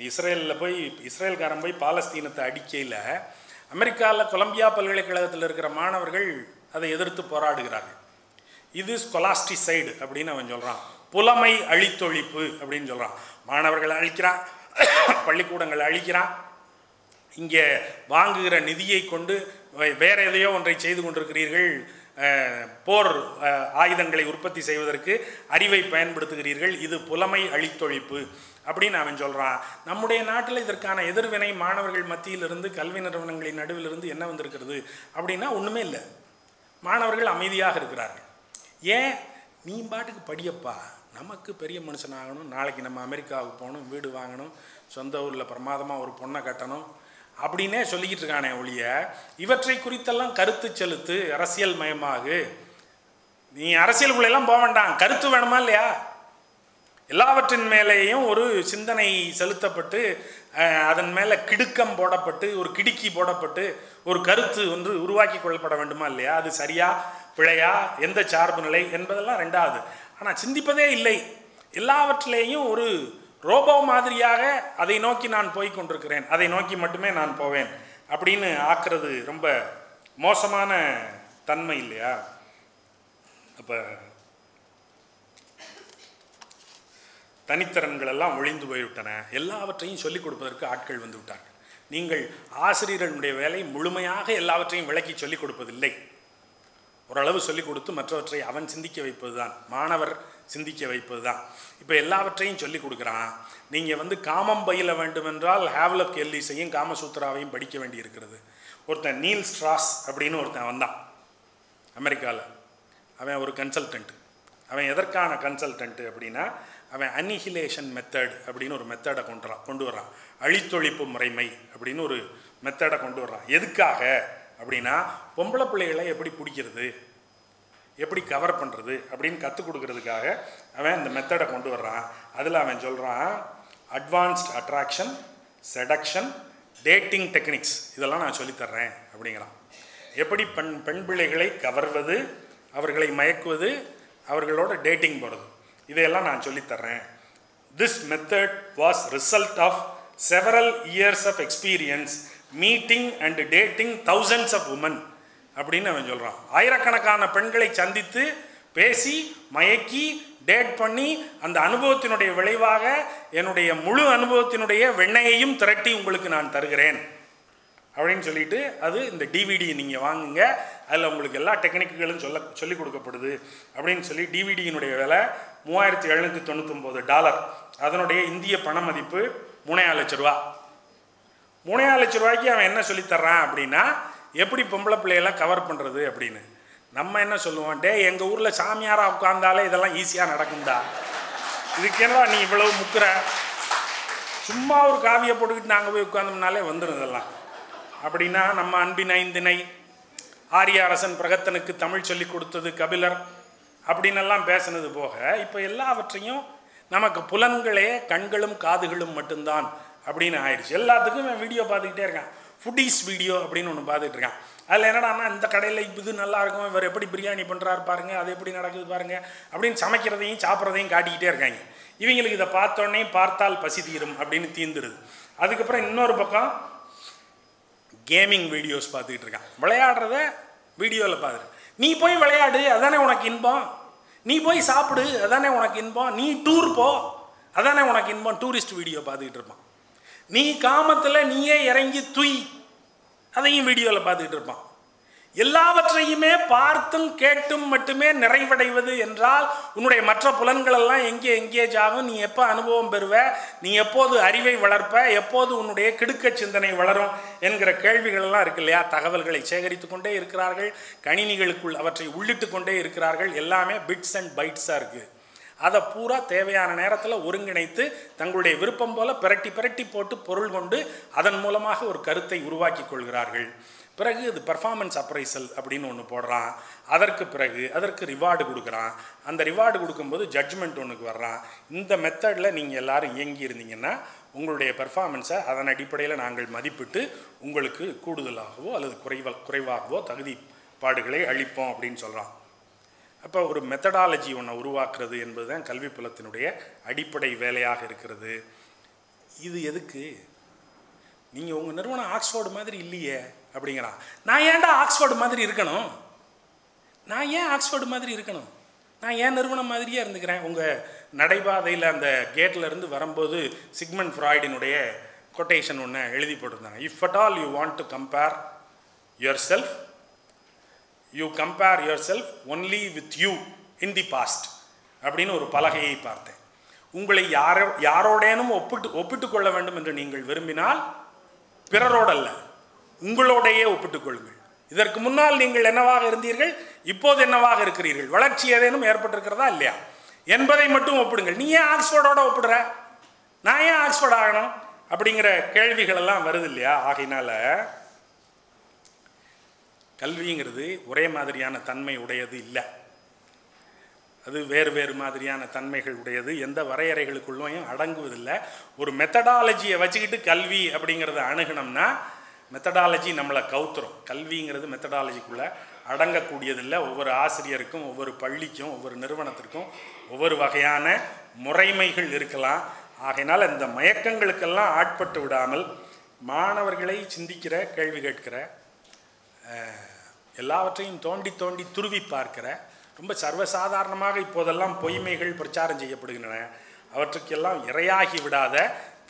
இஸ்ரேலில் போய் இஸ்ரேல்காரன் போய் பாலஸ்தீனத்தை அடிக்கையில் அமெரிக்காவில் கொலம்பியா பல்கலைக்கழகத்தில் இருக்கிற மாணவர்கள் அதை எதிர்த்து போராடுகிறார்கள். இது ஸ்கொலாஸ்டிசைடு அப்படின்னு அவன் சொல்கிறான். புலமை அழித்தொழிப்பு அப்படின்னு சொல்கிறான். மாணவர்களை அழிக்கிறான், பள்ளிக்கூடங்களை அழிக்கிறான், இங்கே வாங்குகிற நிதியை கொண்டு வேற எதையோ ஒன்றை செய்து கொண்டிருக்கிறீர்கள், போர் ஆயுதங்களை உற்பத்தி செய்வதற்கு அறிவை பயன்படுத்துகிறீர்கள், இது புலமை அழித்தொழிப்பு அப்படின்னு அவன் சொல்கிறான். நம்முடைய நாட்டில் இதற்கான எதிர்வினை மாணவர்கள் மத்தியிலிருந்து கல்வி நிறுவனங்களின் நடுவிலிருந்து என்ன வந்திருக்கிறது அப்படின்னா ஒன்றுமே இல்லை. மாணவர்கள் அமைதியாக இருக்கிறார்கள். ஏன்? நீ பாட்டுக்கு படியப்பா, நமக்கு பெரிய மனுஷனாகணும், நாளைக்கு நம்ம அமெரிக்காவுக்கு போகணும், வீடு வாங்கணும், சொந்த ஊரில் பிரமாதமாக ஒரு பொண்ணை கட்டணும் அப்படின்னே சொல்லிக்கிட்டு இருக்கானே ஒழிய இவற்றை குறித்தெல்லாம் கருத்து செலுத்து, அரசியல் மயமாகு. நீ அரசியலுக்குள்ளெல்லாம் போக வேண்டாம், கருத்து வேணுமா இல்லையா? எல்லாவற்றின் மேலேயும் ஒரு சிந்தனை செலுத்தப்பட்டு அதன் மேலே கிடுக்கம் போடப்பட்டு ஒரு கிடுக்கி போடப்பட்டு ஒரு கருத்து ஒன்று உருவாக்கி கொள்ளப்பட வேண்டுமா இல்லையா? அது சரியா பிழையா, எந்த சார்பு நிலை என்பதெல்லாம் ரெண்டாவது. ஆனால் சிந்திப்பதே இல்லை. எல்லாவற்றிலேயும் ஒரு ரோபோ மாதிரியாக அதை நோக்கி நான் போய் கொண்டிருக்கிறேன், அதை நோக்கி மட்டுமே நான் போவேன் அப்படின்னு ஆக்குறது ரொம்ப மோசமான தன்மை இல்லையா? அப்போ தனித்திறன்கள் எல்லாம் ஒழிந்து போய்விட்டன. எல்லாவற்றையும் சொல்லிக் கொடுப்பதற்கு ஆட்கள் வந்து விட்டார்கள். நீங்கள் ஆசிரியர்களுடைய வேலை முழுமையாக எல்லாவற்றையும் விளக்கி சொல்லிக் கொடுப்பதில்லை. ஓரளவு சொல்லிக் கொடுத்து மற்றவற்றை அவன் சிந்திக்க வைப்பது தான், மாணவர் சிந்திக்க வைப்பது தான். இப்போ எல்லாவற்றையும் சொல்லிக் கொடுக்குறான். நீங்கள் காமம் பயில வேண்டுமென்றால் ஹேவ்லக் எல்லிஸையும் காமசூத்ராவையும் படிக்க வேண்டி இருக்கிறது. ஒருத்தன் நீல் ஸ்ட்ராஸ் அப்படின்னு ஒருத்தன் வந்தான் அமெரிக்காவில். அவன் ஒரு கன்சல்டன்ட்டு. அவன் எதற்கான கன்சல்டன்ட்டு அப்படின்னா அவன் அனிஹிலேஷன் மெத்தட் அப்படின்னு ஒரு மெத்தடை கொண்டு வர்றான். அழித்தொழிப்பு முறைமை அப்படின்னு ஒரு மெத்தடை கொண்டு வர்றான். எதுக்காக அப்படின்னா பொம்பளை பிள்ளைகளை எப்படி பிடிக்கிறது, எப்படி கவர் பண்ணுறது அப்படின்னு கற்றுக் கொடுக்கறதுக்காக அவன் இந்த மெத்தடை கொண்டு வர்றான். அதில் அவன் சொல்கிறான், advanced attraction, seduction, dating techniques இதெல்லாம் நான் சொல்லித்தர்றேன் அப்படிங்கிறான். எப்படி பெண் பிள்ளைகளை கவர்வது, அவர்களை மயக்குவது, அவர்களோட டேட்டிங் போகிறது, இதையெல்லாம் நான் சொல்லித்தர்றேன். This method was result of several years of experience meeting and dating thousands of women அப்படின்னு அவன் சொல்கிறான். ஆயிரக்கணக்கான பெண்களை சந்தித்து பேசி மயக்கி டேட் பண்ணி அந்த அனுபவத்தினுடைய விளைவாக என்னுடைய முழு அனுபவத்தினுடைய வெண்ணையையும் திரட்டி உங்களுக்கு நான் தருகிறேன் அப்படின்னு சொல்லிட்டு அது இந்த டிவிடி நீங்கள் வாங்குங்க, அதில் உங்களுக்கு எல்லா டெக்னிக்குகளும் சொல்லிக் கொடுக்கப்படுது அப்படின்னு சொல்லி டிவிடியினுடைய விலை $3799. அதனுடைய இந்திய பண மதிப்பு 3,5 லட்ச ரூபா. 3,5 லட்ச ரூபாய்க்கு அவன் என்ன சொல்லித்தர்றான் அப்படின்னா எப்படி பொம்பளை பிள்ளையெல்லாம் கவர் பண்ணுறது அப்படின்னு. நம்ம என்ன சொல்லுவோம், டே எங்கள் ஊரில் சாமியாராக உட்கார்ந்தாலே இதெல்லாம் ஈஸியாக நடக்கும்டா, இதுக்கு என்னடா நீ இவ்வளவு முக்கிற, சும்மா ஒரு காவியை போட்டுக்கிட்டு நாங்கள் போய் உட்கார்ந்தோம்னாலே வந்துடும் இதெல்லாம் அப்படின்னா. நம்ம அன்பின் ஐந்திணை, ஆரிய அரசன் பிரகத்தனுக்கு தமிழ் சொல்லி கொடுத்தது கபிலர் அப்படின்னெல்லாம் பேசுனது போக இப்போ எல்லாவற்றையும் நமக்கு புலன்களே கண்களும் காதுகளும் மட்டும்தான் அப்படின்னு ஆயிடுச்சு. எல்லாத்துக்கும் நான் வீடியோ பார்த்துக்கிட்டே இருக்கேன். ஃபுட்டீஸ் வீடியோ அப்படின்னு ஒன்று பார்த்துட்டு இருக்கான். அதில் என்னடான்னா இந்த கடையில் இது நல்லாயிருக்கும், இவர் எப்படி பிரியாணி பண்ணுறாரு பாருங்கள், அது எப்படி நடக்குது பாருங்கள் அப்படின்னு சமைக்கிறதையும் சாப்பிட்றதையும் காட்டிக்கிட்டே இருக்காங்க. இவங்களுக்கு இதை பார்த்தோன்னே பார்த்தால் பசி தீரும் அப்படின்னு தீந்துடுது. அதுக்கப்புறம் இன்னொரு பக்கம் கேமிங் வீடியோஸ் பார்த்துக்கிட்டு இருக்கான். விளையாடுறத வீடியோவில் பார்த்துட்டு, நீ போய் விளையாடு அதானே உனக்கு இன்பம், நீ போய் சாப்பிடு அதானே உனக்கு இன்பம், நீ டூர் போ அதானே உனக்கு இன்பம், டூரிஸ்ட் வீடியோ பார்த்துக்கிட்டு இருப்பான். நீ காமத்தில் நீயே இறங்கி துய் அதையும் வீடியோவில் பார்த்துக்கிட்டு இருப்பான். எல்லாவற்றையுமே பார்த்தும் கேட்டும் மட்டுமே நிறைவடைவது என்றால் உன்னுடைய மற்ற புலன்களெல்லாம் எங்கே எங்கேஜ் ஆகும், நீ எப்போ அனுபவம் பெறுவ, நீ எப்போது அறிவை வளர்ப்ப, எப்போது உன்னுடைய கிடுக்க சிந்தனை வளரும் என்கிற கேள்விகளெல்லாம் இருக்கு இல்லையா? தகவல்களை சேகரித்து கொண்டே இருக்கிறார்கள், கணினிகளுக்குள் அவற்றை உள்ளிட்டு கொண்டே இருக்கிறார்கள். எல்லாமே பிட்ஸ் அண்ட் பைட்ஸாக இருக்குது. அதை பூரா தேவையான நேரத்தில் ஒருங்கிணைத்து தங்களுடைய விருப்பம் போல் பிரட்டி பிரட்டி போட்டு பொருள் கொண்டு அதன் மூலமாக ஒரு கருத்தை உருவாக்கி கொள்கிறார்கள். பிறகு இது பர்ஃபார்மன்ஸ் அப்ரைசல் அப்படின்னு ஒன்று போடுறான். அதற்கு பிறகு அதற்கு ரிவார்டு கொடுக்குறான். அந்த ரிவார்டு கொடுக்கும்போது ஜட்ஜ்மெண்ட் ஒன்றுக்கு வர்றான். இந்த மெத்தடில் நீங்கள் எல்லோரும் இயங்கி இருந்தீங்கன்னா உங்களுடைய பர்ஃபார்மன்ஸை அதன் அடிப்படையில் நாங்கள் மதிப்பிட்டு உங்களுக்கு கூடுதலாகவோ அல்லது குறைவாகவோ தகுதி பாடுகளை அளிப்போம் அப்படின்னு சொல்கிறான். அப்போ ஒரு மெத்தடாலஜி ஒன்றை உருவாக்குறது என்பது தான் கல்வி புலத்தினுடைய அடிப்படை வேலையாக இருக்கிறது. இது எதுக்கு? நீங்கள் உங்கள் நிறுவனம் ஆக்ஸ்ஃபோர்டு மாதிரி இல்லையே அப்படிங்கிறான். நான் ஏன்டா ஆக்ஸ்ஃபோர்டு மாதிரி இருக்கணும்? நான் ஏன் ஆக்ஸ்ஃபோர்டு மாதிரி இருக்கணும்? நான் ஏன் நிறுவனம் மாதிரியே இருந்துக்கிறேன். உங்கள் நடைபாதையில் அந்த கேட்டில் இருந்து வரும்போது சிக்மண்ட் ஃப்ராய்டினுடைய கொட்டேஷன் ஒன்று எழுதி போட்டிருந்தாங்க. If at all you want to compare yourself, you compare yourself only with you in the past அப்படின்னு ஒரு பலகையை பார்த்தேன். உங்களை யாரோடேனும் ஒப்பிட்டு கொள்ள வேண்டும் என்று நீங்கள் விரும்பினால் பிறரோடல்ல, உங்களோடையே ஒப்பிட்டுக் கொள்ளுங்கள். இதற்கு முன்னால் நீங்கள் என்னவாக இருந்தீர்கள், இப்போது என்னவாக இருக்கிறீர்கள், வளர்ச்சி ஏதேனும் ஏற்பட்டிருக்கிறதா இல்லையா என்பதை மட்டும் ஒப்பிடுங்கள். நீ ஏன் ஆக்ஸ்ஃபோர்டோட ஒப்பிடுற, நான் ஏன் ஆக்ஸ்ஃபோர்ட் ஆகணும் அப்படிங்கிற கேள்விகள் எல்லாம் வருது இல்லையா. ஆகையினால கல்விங்கிறது ஒரே மாதிரியான தன்மை உடையது இல்லை, அது வேறு வேறு மாதிரியான தன்மைகள் உடையது, எந்த வரையறைகளுக்குள்ளும் அடங்குவதில்லை. ஒரு மெத்தடாலஜியை வச்சுக்கிட்டு கல்வி அப்படிங்கிறத அணுகணும்னா மெத்தடாலஜி நம்மளை கவுத்துரும். கல்விங்கிறது மெத்தடாலஜிக்குள்ளே அடங்கக்கூடியதில்லை. ஒவ்வொரு ஆசிரியருக்கும், ஒவ்வொரு பள்ளிக்கும், ஒவ்வொரு நிறுவனத்திற்கும் ஒவ்வொரு வகையான முறைமைகள் இருக்கலாம். ஆகையினால் இந்த மயக்கங்களுக்கெல்லாம் ஆட்பட்டு விடாமல் மாணவர்களை சிந்திக்கிற, கேள்வி கேட்கிற, எல்லாவற்றையும் தோண்டி தோண்டி துருவி பார்க்கிற, ரொம்ப சர்வசாதாரணமாக இப்போதெல்லாம் பொய்மைகள் பிரச்சாரம் செய்யப்படுகின்றன, அவற்றுக்கெல்லாம் இரையாகி விடாத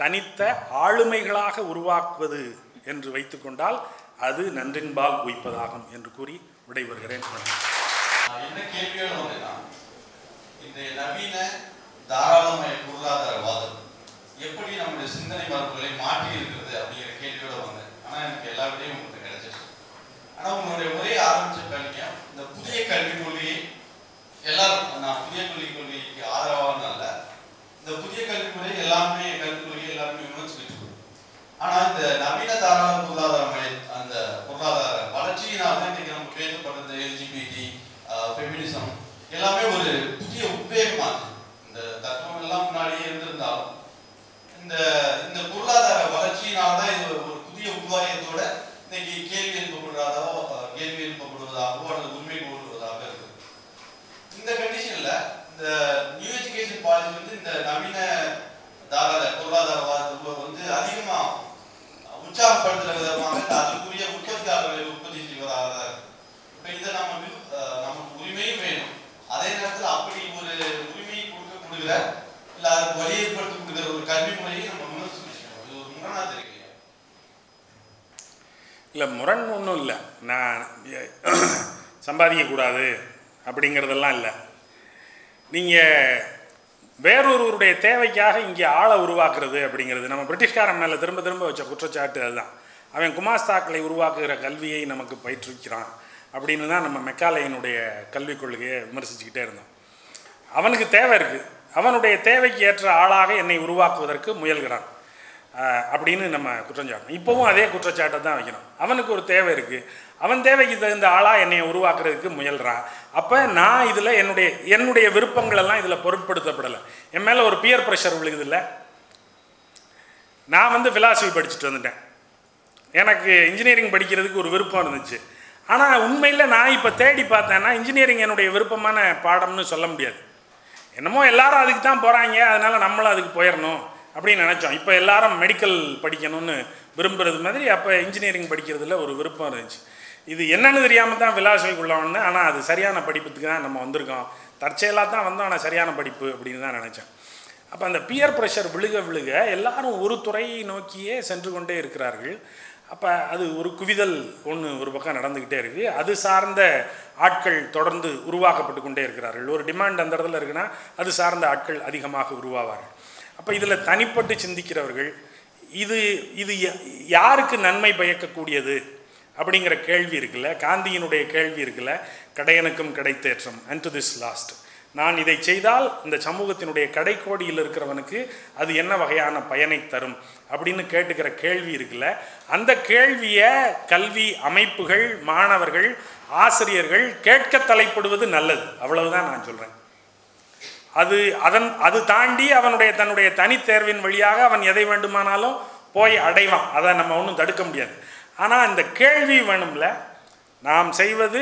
தனித்த ஆளுமைகளாக உருவாக்குவது என்று வைத்துக்கொண்டால் அது நன்றின்பால் உய்ப்பதாகும் என்று கூறி விடைபெறுகிறேன். என்ன கேள்வியோட வந்தேன்னா, இந்த நவீன தாராளமய பொருளாதாரவாதம் எப்படி நம்முடைய சிந்தனை மரபுகளை மாற்றி இருக்கிறது அப்படிங்கிற கேள்வியோட வந்தேன். ஆனா எனக்கு எல்லா விடையும் உங்களுக்கு கிடைச்சிச்சு. ஆனா உங்களுடைய உரையை ஆரம்பிச்ச கல்வியா இந்த புதிய கல்விக் கொள்கையை எல்லாரும், நான் புதிய கல்விக் கொள்கைக்கு ஆதரவான அல்ல, இந்த புதிய கல்விக் கொள்கை எல்லாருமே கல்விக் கொள்கை எல்லாருமே விமர்சிக்கிட்டு. ஆனா இந்த நவீன தாராள பொருளாதார அந்த பொருளாதார வளர்ச்சியினால இன்னைக்கு நம்ம பேசப்படுறது எல்ஜிபிடி, ஃபெமினிசம் எல்லாமே ஒரு புதிய உத்வேகமா இருக்கு. இந்த தத்துவம் எல்லாம் முன்னாடியே இருந்திருந்தாலும் இந்த பொருளாதார வளர்ச்சியினால்தான் இது ஒரு புதிய உத்வேகத்தோட இன்னைக்கு கேள்வி எழுப்பப்படுவதாகவோ அல்லது உண்மை கூறுவதாக இருக்கு. இந்த கண்டிஷன்ல இந்த நியூ எஜுகேஷன் பாலிசி வந்து இந்த நவீன பொருளாதாரவாதத்தை வந்து அதிகமா உற்சாகப்படுத்துற விதமாக அதுக்குரிய உற்பத்தியாளர்களை உற்பத்தி செய்வதாக தான் இருக்கு. இப்ப இதை நமக்கு உரிமையும் வேணும், அதே நேரத்தில் அப்படி ஒரு உரிமையை கொடுக்கப்படுகிற இல்ல அதுக்கு வழி ஏற்படுத்தி கொடுக்கிற ஒரு கல்வி முறையை நம்ம விமர்சிக்கணும். இது ஒரு முரணா தெரியலையா? இல்லை, முரண் ஒன்றும் இல்லை. நான் சம்பாதிக்கக்கூடாது அப்படிங்கிறதெல்லாம் இல்லை. நீங்கள் வேறொருவருடைய தேவைக்காக இங்கே ஆளை உருவாக்குறது அப்படிங்கிறது நம்ம பிரிட்டிஷ்காரன் மேலே திரும்ப திரும்ப வச்ச குற்றச்சாட்டு அதுதான். அவன் குமாஸ்தாக்களை உருவாக்குகிற கல்வியை நமக்கு பயிற்றுவிக்கிறான் அப்படின்னு தான் நம்ம மெக்காலேயினுடைய கல்விக் கொள்கையை விமர்சிச்சுக்கிட்டே இருந்தோம். அவனுக்கு தேவை இருக்குது, அவனுடைய தேவைக்கு ஏற்ற ஆளாக என்னை உருவாக்குவதற்கு முயல்கிறான் அப்படின்னு நம்ம குற்றஞ்சாட்டணும். இப்போவும் அதே குற்றச்சாட்டை தான் வைக்கணும். அவனுக்கு ஒரு தேவை இருக்குது, அவன் தேவைக்கு தகுந்த ஆளாக என்னை உருவாக்குறதுக்கு முயல்றான். அப்போ நான் இதில் என்னுடைய விருப்பங்களெல்லாம் இதில் பொருட்படுத்தப்படலை. என் மேலே ஒரு பியர் ப்ரெஷர் விழுகுது இல்லை. நான் வந்து ஃபிலாசபி படிச்சுட்டு வந்துட்டேன், எனக்கு இன்ஜினியரிங் படிக்கிறதுக்கு ஒரு விருப்பம் இருந்துச்சு. ஆனால் உண்மையில் நான் இப்போ தேடி பார்த்தேன்னா இன்ஜினியரிங் என்னுடைய விருப்பமான பாடம்னு சொல்ல முடியாது. என்னமோ எல்லாரும் அதுக்கு தான் போகிறாங்க, அதனால் நம்மளும் அதுக்கு போயிடணும் அப்படின்னு நினச்சோம். இப்போ எல்லாரும் மெடிக்கல் படிக்கணும்னு விரும்புகிறது மாதிரி அப்போ இன்ஜினியரிங் படிக்கிறதுல ஒரு விருப்பம் இருந்துச்சு. இது என்னன்னு தெரியாமல் தான் ஃபிலாசபிக்குள்ளே வந்தேன். ஆனால் அது சரியான படிப்புக்கு தான் நம்ம வந்திருக்கோம், தற்செயலாக தான் வந்தோம், ஆனால் சரியான படிப்பு அப்படின்னு தான் நினச்சேன். அப்போ அந்த பியர் ப்ரெஷர் விழுக விழுக எல்லாரும் ஒரு துறையை நோக்கியே சென்று கொண்டே இருக்கிறார்கள். அப்போ அது ஒரு குவிதல் ஒன்று ஒரு பக்கம் நடந்துக்கிட்டே இருக்குது. அது சார்ந்த ஆட்கள் தொடர்ந்து உருவாக்கப்பட்டு கொண்டே இருக்கிறார்கள். ஒரு டிமாண்ட் அந்த இடத்துல இருக்குன்னா அது சார்ந்த ஆட்கள் அதிகமாக உருவாவார்கள். அப்போ இதில் தனிப்பட்டு சிந்திக்கிறவர்கள் இது யாருக்கு நன்மை பயக்கக்கூடியது அப்படிங்கிற கேள்வி இருக்குல்ல, காந்தியினுடைய கேள்வி இருக்குல்ல, கடையனுக்கும் கிடைத்தேற்றம் அண்ட் டு திஸ் லாஸ்ட், நான் இதை செய்தால் இந்த சமூகத்தினுடைய கடைக்கோடியில் இருக்கிறவனுக்கு அது என்ன வகையான பயனை தரும் அப்படின்னு கேட்டுக்கிற கேள்வி இருக்குல்ல, அந்த கேள்வியை கல்வி அமைப்புகள், மாணவர்கள், ஆசிரியர்கள் கேட்க தலைப்படுவது நல்லது. அவ்வளவுதான் நான் சொல்கிறேன். அது தாண்டி தன்னுடைய தனித்தேர்வின் வழியாக அவன் எதை வேண்டுமானாலும் போய் அடைவான், அதை நம்ம ஒன்றும் தடுக்க முடியாது. ஆனால் இந்த கேள்வி வேணும்ல, நாம் செய்வது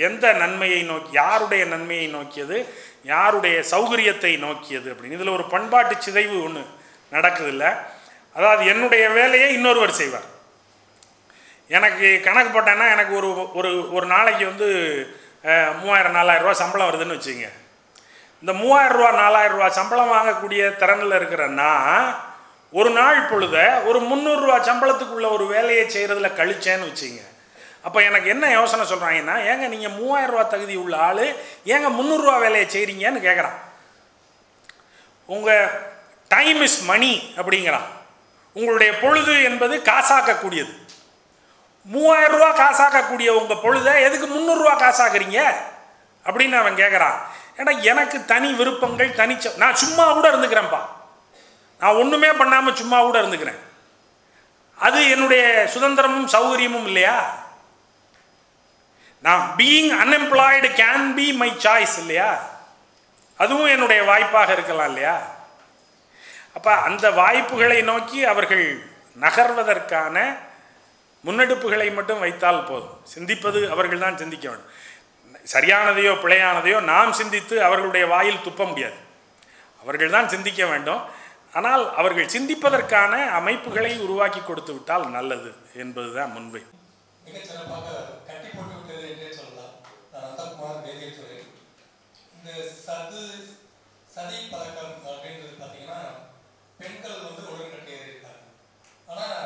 எந்த நன்மையை நோக்கி, யாருடைய நன்மையை நோக்கியது, யாருடைய சௌகரியத்தை நோக்கியது அப்படின்னு. இதில் ஒரு பண்பாட்டு சிதைவு ஒன்று நடக்குது இல்லை. அதாவது என்னுடைய வேலையை இன்னொருவர் செய்வார். எனக்கு கணக்கு போட்டேன்னா எனக்கு ஒரு ஒரு ஒரு நாளைக்கு வந்து 3000-4000 ரூபா சம்பளம் வருதுன்னு வச்சுங்க. இந்த 3000 ரூபா 4000 ரூபா சம்பளம் வாங்கக்கூடிய திறனில் இருக்கிறன்னா ஒரு நாள் பொழுத ஒரு 300 ரூபா சம்பளத்துக்குள்ள ஒரு வேலையை செய்கிறதுல கழிச்சேன்னு வச்சுங்க. அப்போ எனக்கு என்ன யோசனை சொல்கிறாங்கன்னா, ஏங்க நீங்கள் 3000 ரூபா தகுதி உள்ள ஆள் ஏங்க 300 ரூபா வேலையை செய்கிறீங்கன்னு கேட்குறான். உங்கள் டைம் இஸ் மணி அப்படிங்கிறான். உங்களுடைய பொழுது என்பது காசாக்கக்கூடியது. 3000 ரூபா காசாக்கக்கூடிய உங்கள் பொழுதை எதுக்கு 300 ரூபா காசாக்குறீங்க அப்படின்னு அவன் கேட்குறான். ஏன்னா எனக்கு தனி விருப்பங்கள், நான் சும்மா கூட இருந்துக்கிறேன்ப்பா, நான் ஒன்றுமே பண்ணாமல் சும்மா கூட இருந்துக்கிறேன். அது என்னுடைய சுதந்திரமும் சௌகரியமும் இல்லையா? நான் being unemployed can be my choice இல்லையா? அதுவும் என்னுடைய வாய்ப்பாக இருக்கலாம் இல்லையா? அப்போ அந்த வாய்ப்புகளை நோக்கி அவர்கள் நகர்வதற்கான முன்னெடுப்புகளை மட்டும் வைத்தால் போதும். சிந்திப்பது அவர்கள் தான் சிந்திக்க வேண்டும். சரியானதையோ பிழையானதையோ நாம் சிந்தித்து அவர்களுடைய வாயில் துப்ப முடியாது. அவர்கள் தான் சிந்திக்க வேண்டும். ஆனால் அவர்கள் சிந்திப்பதற்கான அமைப்புகளை உருவாக்கி கொடுத்து விட்டால் நல்லது என்பதுதான் முன்வை. மிகச்சிறப்பாக கட்டி போட்டு விட்டது என்றே சொல்லலாம். நான் அந்தகுமார் வேதியத்துறை. இந்த சதி பழக்கம் அப்படின்றது பார்த்தீங்கன்னா பெண்கள் வந்து ஒழுங்கட்டே இருக்காங்க. ஆனால்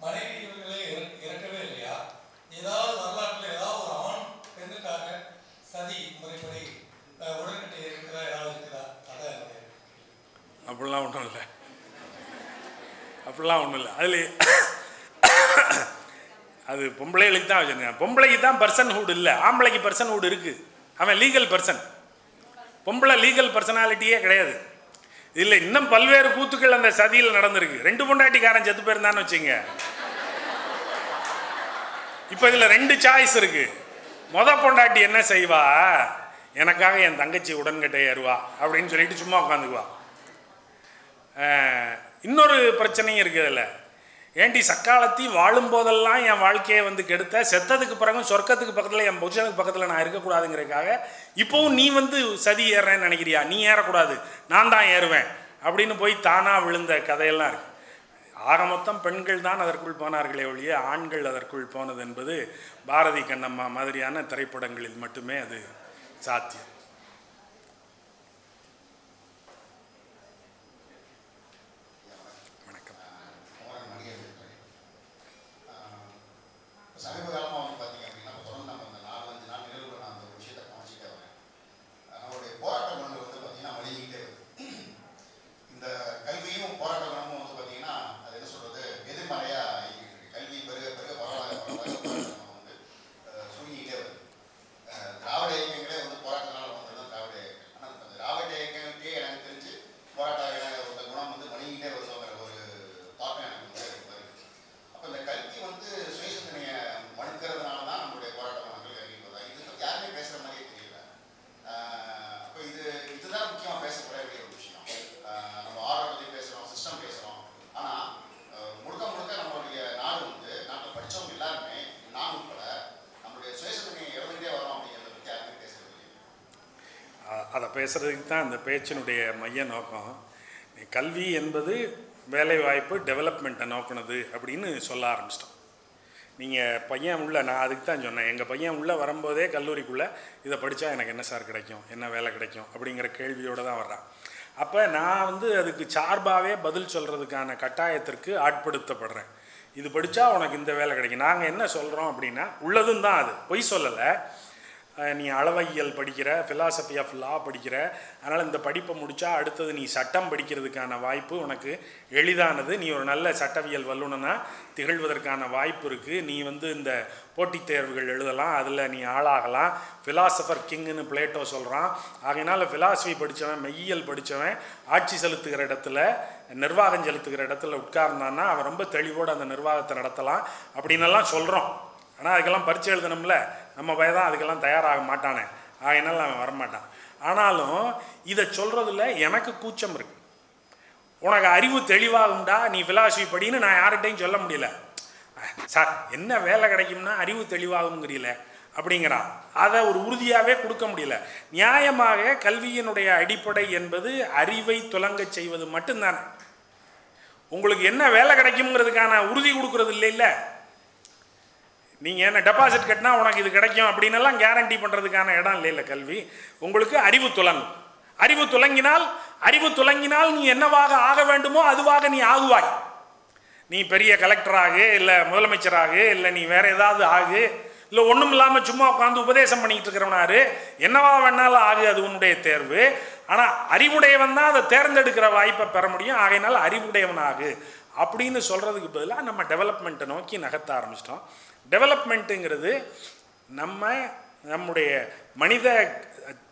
மனைவி இவர்களே இறக்கவே இல்லையா? ஏதாவது வரலாற்றில் ஏதாவது ஒரு ஆண் பெண்ணுக்காக சதி முறைப்படி உடன்கட்டை இருக்கிறதா ஏதாவது இருக்குதா? அதான் என்னுடைய. அப்படிலாம் ஒன்றும் இல்லை, அப்படிலாம் ஒன்றும் இல்லை. அதில் அது பொம்பளைகளுக்கு தான் வச்சுருக்கேன். பொம்பளைக்கு தான் பர்சன்ஹுட் இல்லை, ஆம்பளைக்கு பர்சன்ஹுட் இருக்குது. அவன் லீகல் பர்சன், பொம்பளை லீகல் பர்சனாலிட்டியே கிடையாது. இதில் இன்னும் பல்வேறு கூத்துக்கள் அந்த சதியில் நடந்திருக்கு. 2 பொண்டாட்டிக்காரன் செத்து போயிருந்தான்னு வச்சுங்க. இப்போ இதில் 2 சாய்ஸ் இருக்குது. பொண்டாட்டி என்ன செய்வா, எனக்காக என் தங்கச்சி உடன்கட்டை ஏறுவா அப்படின்னு சொல்லிட்டு சும்மா உட்காந்துக்குவா. இன்னொரு பிரச்சனையும் இருக்குது அதில். ஏண்டி சக்காலத்தி வாழும் போதெல்லாம் என் வாழ்க்கையை வந்து கெடுத்த, செத்ததுக்கு பிறகும் சொர்க்கத்துக்கு பக்கத்தில் என் புருஷனுக்கு பக்கத்தில் நான் இருக்கக்கூடாதுங்கிறதுக்காக இப்போவும் நீ வந்து சதி ஏறுறேன்னு நினைக்கிறியா? நீ ஏறக்கூடாது, நான் தான் ஏறுவேன் அப்படின்னு போய் தானாக விழுந்த கதையெல்லாம் இருக்குது. ஆக மொத்தம் பெண்கள் தான் அதற்குள் போனார்களே ஒழிய ஆண்கள் அதற்குள் போனது என்பது பாரதி கண்ணம்மா மாதிரியான திரைப்படங்களில் மட்டுமே அது சாத்தியம். சமீப காலமாக வந்து பார்த்தீங்க அப்படின்னா தொடர்ந்து நம்ம இந்த 4-5 நாள் நிகழ்வுகள் நான் அந்த விஷயத்தை கவனிச்சுட்டே வரேன். நம்மளுடைய போராட்ட குணங்கள் வந்து பார்த்தீங்கன்னா வலிக்கிட்டே வருது. இந்த கல்வியும் போராட்ட குணமும் வந்து பார்த்தீங்கன்னா அது என்ன சொல்றது, எதிர்மறையாக ஆகிட்டு இருக்கு. கல்வி பெருக பெருக பரவாயில்ல போராட்ட குணம் வந்து சுருங்கிக்கிட்டே வருது. திராவிட இயக்கங்களே வந்து போராட்டனால வந்தது தான் திராவிட இயக்கம். ஆனால் அந்த திராவிட இயக்கங்களுக்கே எனக்கு தெரிஞ்சு போராட்ட குணம் வந்து வலிக்கிட்டே வருதுங்கிற ஒரு தாக்கம் எனக்கு வந்து வருது. அப்போ இந்த கல்வி வந்து சுயசிந்தனையை மறுக்கிறதுனால தான் நம்மளுடைய போராட்ட குணங்கள் இறங்கி போதா, இது பற்றி யாருமே பேசுகிற மாதிரியே தெரியல. அப்போ இதுதான் முக்கியமாக பேசப்பட வேண்டிய ஒரு விஷயம். நம்ம ஆர்டர் பற்றி பேசுகிறோம், சிஸ்டம் பேசுகிறோம். ஆனால் முழுக்க முழுக்க நம்மளுடைய நாடு வந்து நாட்டில் படித்தவங்க எல்லாருமே நான் உட்பட நம்மளுடைய சுயசிந்தனையை இறந்துகிட்டே வரோம் அப்படிங்கிறத பற்றி யாருமே பேசுகிறது இல்லை. அதை பேசுகிறதுக்கு தான் இந்த பேச்சினுடைய மைய நோக்கம். கல்வி என்பது வேலைவாய்ப்பு டெவலப்மெண்ட்டை நோக்கினது அப்படின்னு சொல்ல ஆரம்பிச்சிட்டோம். நீங்கள் பையன் உள்ள, நான் அதுக்கு தான் சொன்னேன், எங்கள் பையன் உள்ளே வரும்போதே கல்லூரிக்குள்ளே இதை படித்தா எனக்கு என்ன சார் கிடைக்கும், என்ன வேலை கிடைக்கும் அப்படிங்கிற கேள்வியோடு தான் வர்றான். அப்போ நான் வந்து அதுக்கு சார்பாகவே பதில் சொல்கிறதுக்கான கட்டாயத்திற்கு ஆட்படுத்தப்படுறேன். இது படித்தா உனக்கு இந்த வேலை கிடைக்கும். நாங்கள் என்ன சொல்கிறோம் அப்படின்னா, உள்ளதும் தான், அது பொய் சொல்லலை. நீ அளவையியல் படிக்கிற, ஃபிலாசபி ஆஃப் லா படிக்கிற, அதனால் இந்த படிப்பை முடித்தா அடுத்தது நீ சட்டம் படிக்கிறதுக்கான வாய்ப்பு உனக்கு எளிதானது. நீ ஒரு நல்ல சட்டவியல் வல்லுநனாக திகழ்வதற்கான வாய்ப்பு இருக்குது. நீ வந்து இந்த போட்டித் தேர்வுகள் எழுதலாம், அதில் நீ ஆளாகலாம். ஃபிலாசபர் கிங்குன்னு பிளேட்டோ சொல்கிறான். ஆகையினால ஃபிலாசபி படித்தவன், மெய்யியல் படித்தவன் ஆட்சி செலுத்துகிற இடத்துல, நிர்வாகம் செலுத்துகிற இடத்துல உட்கார்ந்தான்னா அவன் ரொம்ப தெளிவோடு அந்த நிர்வாகத்தை நடத்தலாம் அப்படின்னெல்லாம் சொல்கிறோம். ஆனால் அதுக்கெல்லாம் பரீட்சை எழுதணும்ல, நம்ம பையன் தான் அதுக்கெல்லாம் தயாராக மாட்டானே, ஆகையினால அவன் வரமாட்டான். ஆனாலும் இதை சொல்கிறதுல எனக்கு கூச்சம் இருக்குது. உனக்கு அறிவு தெளிவாகும்டா, நீ ஃபிலாசபி படின்னு நான் யார்கிட்டையும் சொல்ல முடியல. சார் என்ன வேலை கிடைக்கும்னா அறிவு தெளிவாகுங்கிறீல அப்படிங்கிறான். அதை ஒரு உறுதியாகவே கொடுக்க முடியல. நியாயமாக கல்வியினுடைய அடிப்படை என்பது அறிவை துலங்கச் செய்வது மட்டும்தானே. உங்களுக்கு என்ன வேலை கிடைக்குங்கிறதுக்கான உறுதி கொடுக்கறது இல்லை. நீங்கள் என்ன டெபாசிட் கட்டினா உனக்கு இது கிடைக்கும் அப்படின்னெல்லாம் கேரண்டி பண்ணுறதுக்கான இடம் இல்லை கல்வி. உங்களுக்கு அறிவு துலங்கும். அறிவு துலங்கினால் நீ என்னவாக ஆக வேண்டுமோ அதுவாக நீ ஆகுவாய். நீ பெரிய கலெக்டராக, இல்லை முதலமைச்சராக, இல்லை நீ வேற ஏதாவது ஆகு, இல்லை ஒன்றும் இல்லாமல் சும்மா உட்காந்து உபதேசம் பண்ணிக்கிட்டு இருக்கிறவனாரு, என்னவா வேணாலும் ஆகு, அது உன்னுடைய தேர்வு. ஆனால் அறிவுடையவன் தான் அதை தேர்ந்தெடுக்கிற வாய்ப்பை பெற முடியும். ஆகையினால் அறிவுடையவனாகு அப்படின்னு சொல்கிறதுக்கு பதிலாக நம்ம டெவலப்மெண்ட்டை நோக்கி நகர்த்த ஆரம்பிச்சிட்டோம். டெவலப்மெண்ட்டுங்கிறது நம்முடைய மனித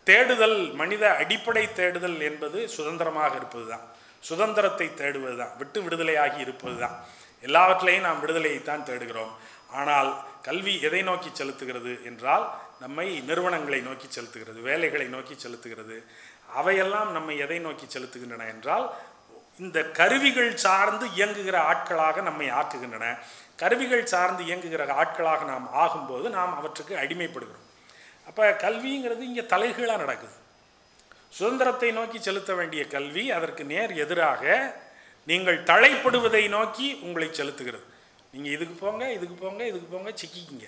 தேடுதல், மனித அடிப்படை தேடுதல் என்பது சுதந்திரமாக இருப்பது தான், சுதந்திரத்தை தேடுவது தான், விட்டு விடுதலையாகி இருப்பது தான். எல்லாவற்றிலையும் நாம் விடுதலையைத்தான் தேடுகிறோம். ஆனால் கல்வி எதை நோக்கி செலுத்துகிறது என்றால் நம்மை நிறுவனங்களை நோக்கி செலுத்துகிறது, வேலைகளை நோக்கி செலுத்துகிறது. அவையெல்லாம் நம்மை எதை நோக்கி செலுத்துகின்றன என்றால் இந்த கருவிகள் சார்ந்து இயங்குகிற ஆட்களாக நம்மை ஆக்குகின்றன. கருவிகள் சார்ந்து இயங்குகிற ஆட்களாக நாம் ஆகும்போது நாம் அவற்றுக்கு அடிமைப்படுகிறோம். அப்போ கல்விங்கிறது இங்கே தலைகீழாக நடக்குது. சுதந்திரத்தை நோக்கி செலுத்த வேண்டிய கல்வி அதற்கு நேர் எதிராக நீங்கள் தழைப்படுவதை நோக்கி உங்களை செலுத்துகிறது. நீங்கள் இதுக்கு போங்க, இதுக்கு போங்க, இதுக்கு போங்க, சிக்கிக்கிங்க.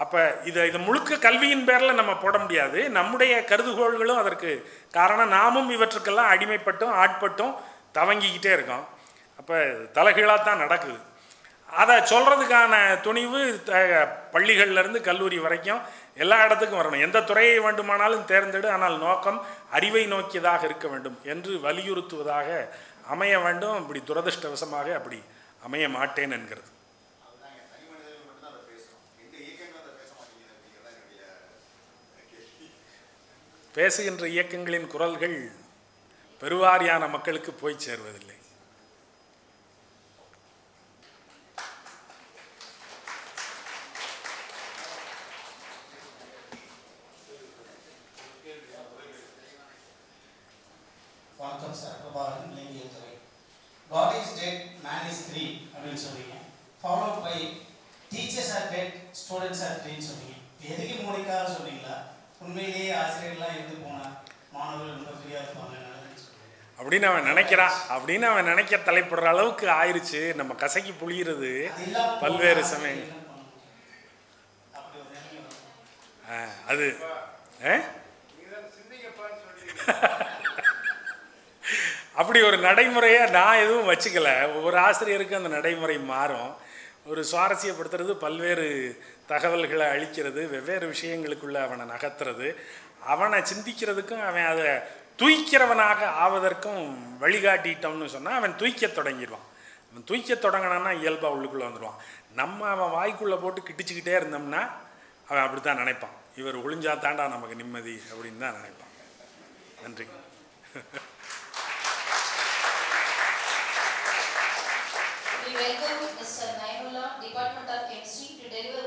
அப்போ இதை முழுக்க கல்வியின் பேரில் நம்ம போட முடியாது. நம்முடைய கருதுகோள்களும் அதற்கு காரணம். நாமும் இவற்றுக்கெல்லாம் அடிமைப்பட்டும் ஆட்பட்டும் தவங்கிக்கிட்டே இருக்கோம். அப்போ தலைகீழாக தான் நடக்குது. அதை சொல்கிறதுக்கான துணிவு பள்ளிகள்லேருந்து கல்லூரி வரைக்கும் எல்லா இடத்துக்கும் வரணும். எந்த துறையை வேண்டுமானாலும் தேர்ந்தெடு, ஆனால் நோக்கம் அறிவை நோக்கியதாக இருக்க வேண்டும் என்று வலியுறுத்துவதாக அமைய வேண்டும். இப்படி துரதிருஷ்டவசமாக அப்படி அமைய மாட்டேன் என்கிறது. பேசுகின்ற இயக்கங்களின் குரல்கள் பெருவாரியான மக்களுக்கு போய் சேர்வதில்லை. வணக்கம் சார், பிரபாகரன், இலங்கியல் துறை. God is dead, man is free அப்படின்னு சொன்னீங்க. Followed by teachers are dead, students are ஃப்ரீன்னு சொன்னீங்க. எதுக்கு மூலிக்காக சொன்னீங்களா? உண்மையிலேயே ஆசிரியர்கள்லாம் இருந்து போனால் மாணவர்கள் ரொம்ப ஃப்ரீயாக இருப்பாங்க அப்படின்னு அவன் நினைக்க தலைப்படுற அளவுக்கு ஆயிடுச்சு. நம்ம கசக்கி புளிகிறது பல்வேறு சமயம். அது அப்படி ஒரு நடைமுறையை நான் எதுவும் வச்சுக்கல. ஒவ்வொரு ஆசிரியருக்கும் அந்த நடைமுறை மாறும். ஒரு சுவாரஸ்யப்படுத்துறது, பல்வேறு தகவல்களை அளிக்கிறது, வெவ்வேறு விஷயங்களுக்குள்ள அவனை நகர்த்துறது, அவனை சிந்திக்கிறதுக்கும் அவன் அதை தூய்க்கிறவனாக ஆவதற்கும் வழிகாட்டிட்டோம்னு சொன்னால் அவன் தூய்க்க தொடங்கிடுவான். அவன் தூய்க்க தொடங்கினான்னா இயல்பாக உள்ளுக்குள்ளே வந்துடுவான். நம்ம அவன் வாய்க்குள்ளே போட்டு கிட்டிச்சுக்கிட்டே இருந்தோம்னா அவன் அப்படி தான் நினைப்பான். இவர் ஒளிஞ்சா தாண்டா நமக்கு நிம்மதி அப்படின்னு தான் நினைப்பான். நன்றி. We welcome Mr. Naimullah, Department of Chemistry, to deliver